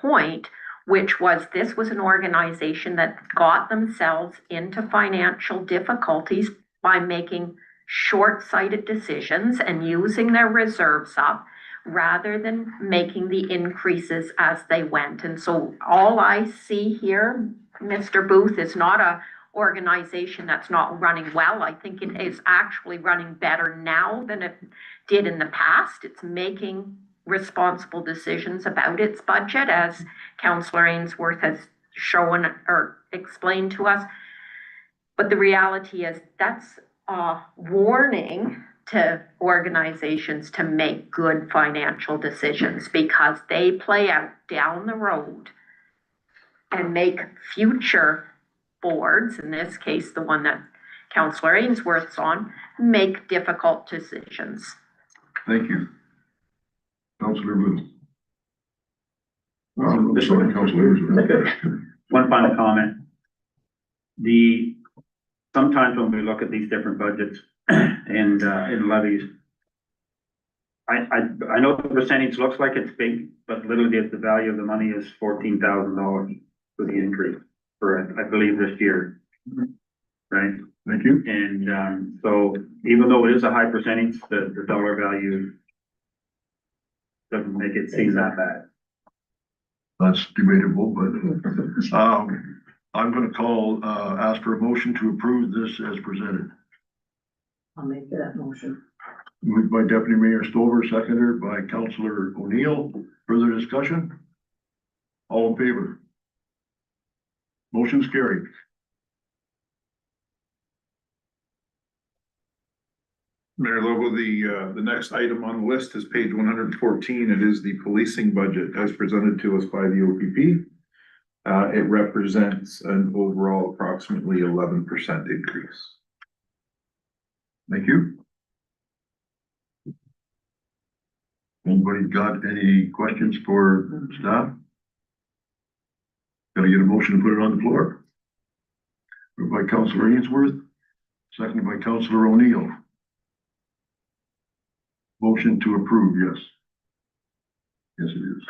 point, which was this was an organization that got themselves into financial difficulties by making short-sighted decisions and using their reserves up rather than making the increases as they went. And so all I see here, Mr. Booth, is not a organization that's not running well. I think it is actually running better now than it did in the past. It's making responsible decisions about its budget, as Councillor Ainsworth has shown or explained to us. But the reality is that's a warning to organizations to make good financial decisions, because they play out down the road and make future boards, in this case the one that Councillor Ainsworth's on, make difficult decisions. Thank you. Councillor Booth. Sorry, Councillor Ainsworth. One final comment. Sometimes when we look at these different budgets and in levies, I know the percentage looks like it's big, but literally the value of the money is $14,000 for the increase for, I believe, this year. Right? Thank you. And so even though it is a high percentage, the dollar value doesn't make it seem that bad. That's debatable, but I'm gonna ask for a motion to approve this as presented. I'll make that motion. Moved by Deputy Mayor Stover, seconded by Councillor O'Neill. Further discussion? All in favor? Motion's carried. Mayor Lobo, the next item on the list is page 114. It is the policing budget as presented to us by the OPP. It represents an overall approximately 11% increase. Thank you. Anybody got any questions for staff? Gotta get a motion to put it on the floor. Moved by Councillor Ainsworth, seconded by Councillor O'Neill. Motion to approve, yes. Yes, it is.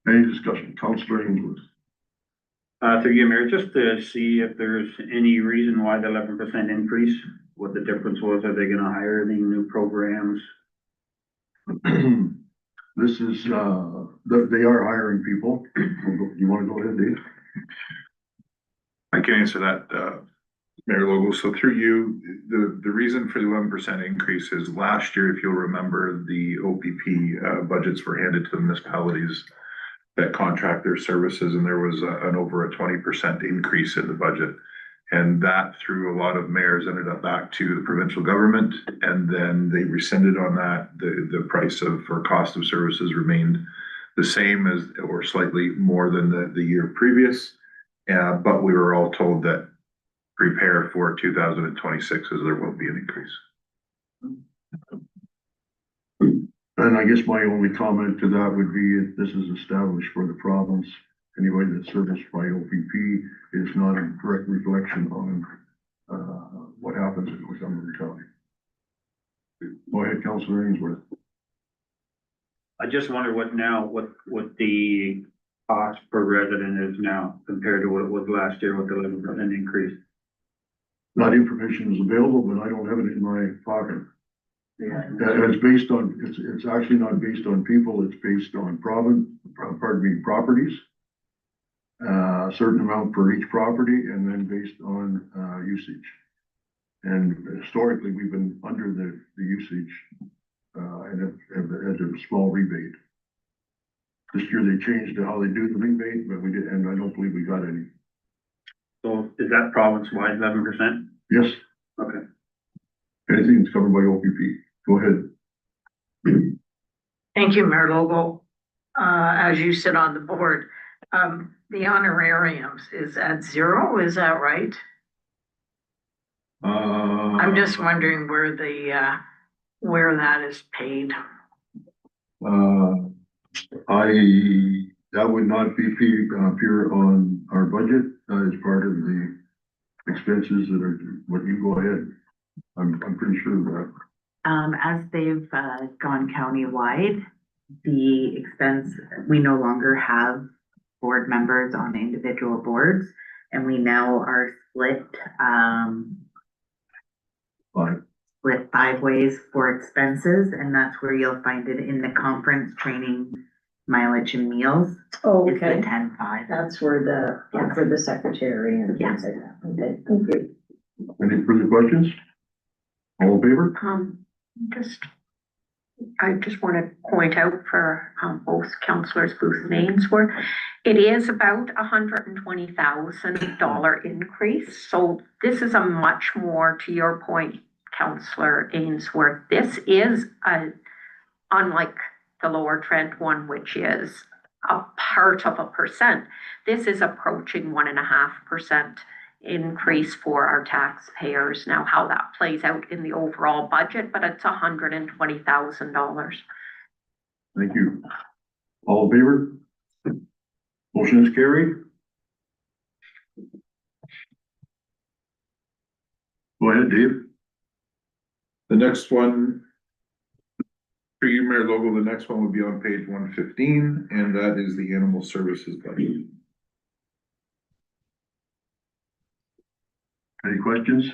Any discussion? Councillor Ainsworth. Through you, Mayor, just to see if there's any reason why the 11% increase, what the difference was. Are they gonna hire any new programs? This is, they are hiring people. You wanna go ahead, Dave? I can answer that, Mayor Lobo. So through you, the reason for the 11% increase is last year, if you'll remember, the OPP budgets were handed to the municipalities that contract their services, and there was an over a 20% increase in the budget. And that, through a lot of mayors, ended up back to the provincial government, and then they rescinded on that. The price for cost of services remained the same as, or slightly more than the year previous. But we were all told that prepare for 2026 as there will be an increase. And I guess my only comment to that would be if this is established for the province, anybody that's serviced by OPP is not a correct reflection on what happens in Northumberland County. Go ahead, Councillor Ainsworth. I just wonder what the cost per resident is now compared to what it was last year with the 11% increase. That information is available, but I don't have it in my pocket. And it's based on, it's actually not based on people, it's based on properties. A certain amount for each property and then based on usage. And historically, we've been under the usage and have a small rebate. This year they changed how they do the rebate, but we did, and I don't believe we got any. So is that province-wide 11%? Yes. Okay. Anything that's covered by OPP. Go ahead. Thank you, Mayor Lobo. As you sit on the board, the honorariums is at zero, is that right? I'm just wondering where where that is paid. That would not be appear on our budget as part of the expenses that are, what you go ahead. I'm pretty sure of that. As they've gone countywide, the expense, we no longer have board members on individual boards, and we now are split with 5 ways for expenses, and that's where you'll find it in the conference, training, mileage and meals. Oh, Is the okay. 10-5. That's where for the secretary and things like that. Okay, thank you. Any further questions? All in favor? I just want to point out for both councillors Booth and Ainsworth, it is about $120,000 increase. So this is a much more, to your point, Councillor Ainsworth, this is unlike the Lower Trent one, which is a part of a percent. This is approaching 1.5% increase for our taxpayers. Now, how that plays out in the overall budget, but it's $120,000. Thank you. All in favor? Motion is carried. Go ahead, Dave. The next one, for you, Mayor Logo, the next one would be on page 115, and that is the animal services budget. Any questions?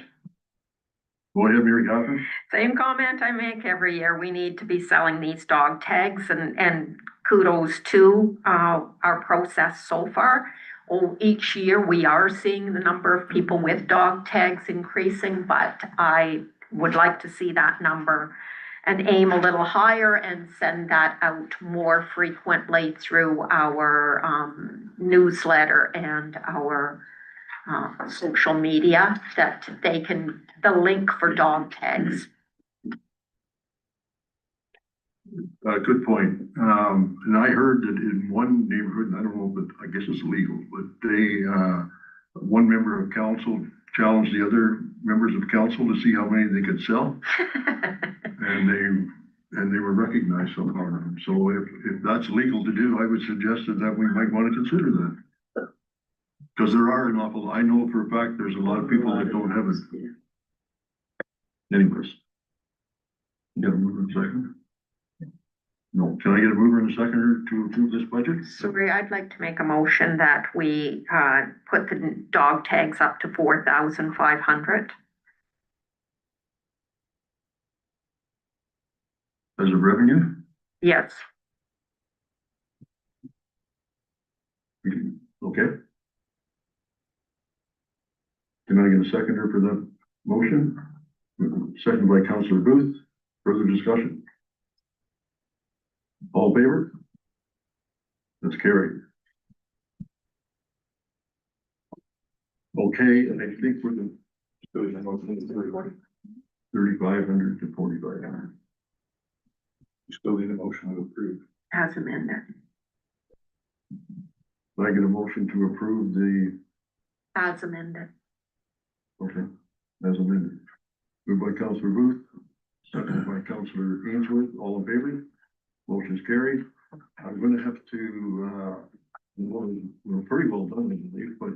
Go ahead, Mary Catherine. Same comment I make every year. We need to be selling these dog tags, and kudos to our process so far. Each year we are seeing the number of people with dog tags increasing, but I would like to see that number and aim a little higher and send that out more frequently through our newsletter and our social media, that they can, the link for dog tags. Good point. And I heard that in one neighborhood, and I don't know, but I guess it's legal, but they, one member of council challenged the other members of council to see how many they could sell. And they were recognized somehow. So if that's legal to do, I would suggest that we might want to consider that. Because there are an awful, I know for a fact, there's a lot of people that don't have it. Anyways. You got a mover and second? No, can I get a mover and a seconder to approve this budget? Sorry, I'd like to make a motion that we put the dog tags up to 4,500. As a revenue? Yes. Okay. Can I get a seconder for that motion? Second by Councillor Booth. Further discussion? All in favor? That's carried. Okay, and I think we're the 3,500 to 4,500. You still need a motion to approve. As amended. Can I get a motion to approve the, As amended. okay, as amended? Moved by Councillor Booth, seconded by Councillor Ainsworth, all in favor? Motion is carried. I'm gonna have to, we're pretty well done, I believe, but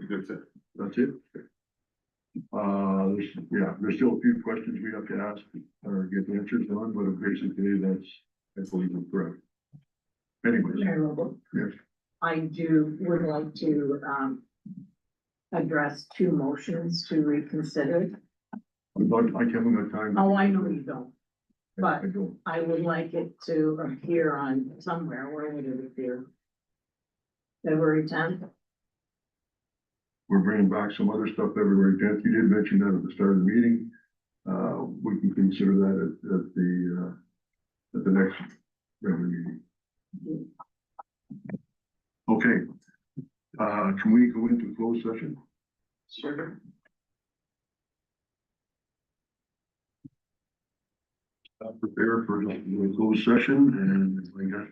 that's it. There's still a few questions we have to ask or get answers on, but basically that's, I believe, correct. Anyways, Mayor Lobo, yes, would like to, address two motions to reconsider. I haven't got time. Oh, I know you don't. I don't. I would like it to appear on somewhere. Where would it appear? February 10th? We're bringing back some other stuff February 10th. You did mention that at the start of the meeting. We can consider that at the next regular meeting. Okay. Can we go into closed session? Sure. Prepare for the closed session and we got.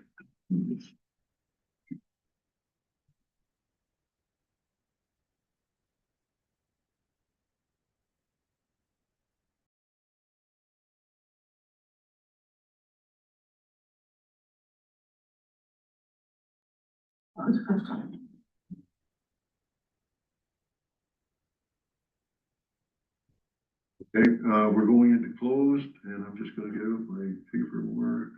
Okay, we're going into closed and I'm just gonna get out my paperwork.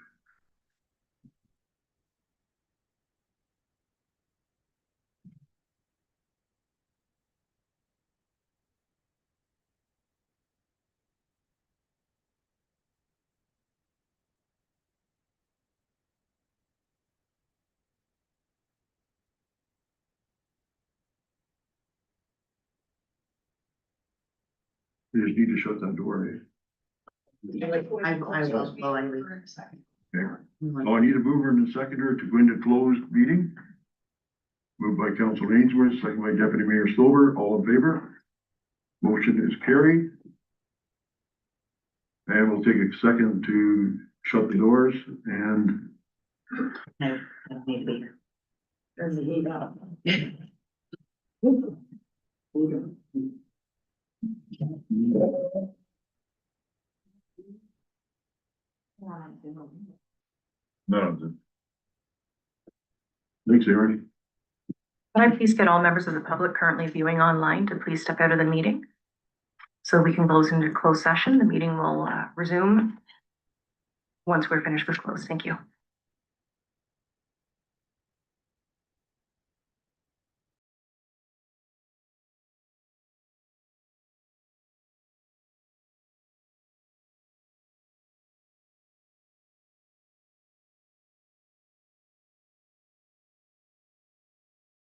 You just need to shut that door, eh? I will, well, I leave. Okay. Oh, I need a mover and a seconder to go into closed meeting. Moved by Council Ainsworth, second by Deputy Mayor Stover, all in favor? Motion is carried. And we'll take a second to shut the doors and No, doesn't need to be here. Turn the heat up. No. thanks, Aaron. Can I please get all members of the public currently viewing online to please step out of the meeting? So we can close into closed session. The meeting will resume once we're finished with close. Thank you.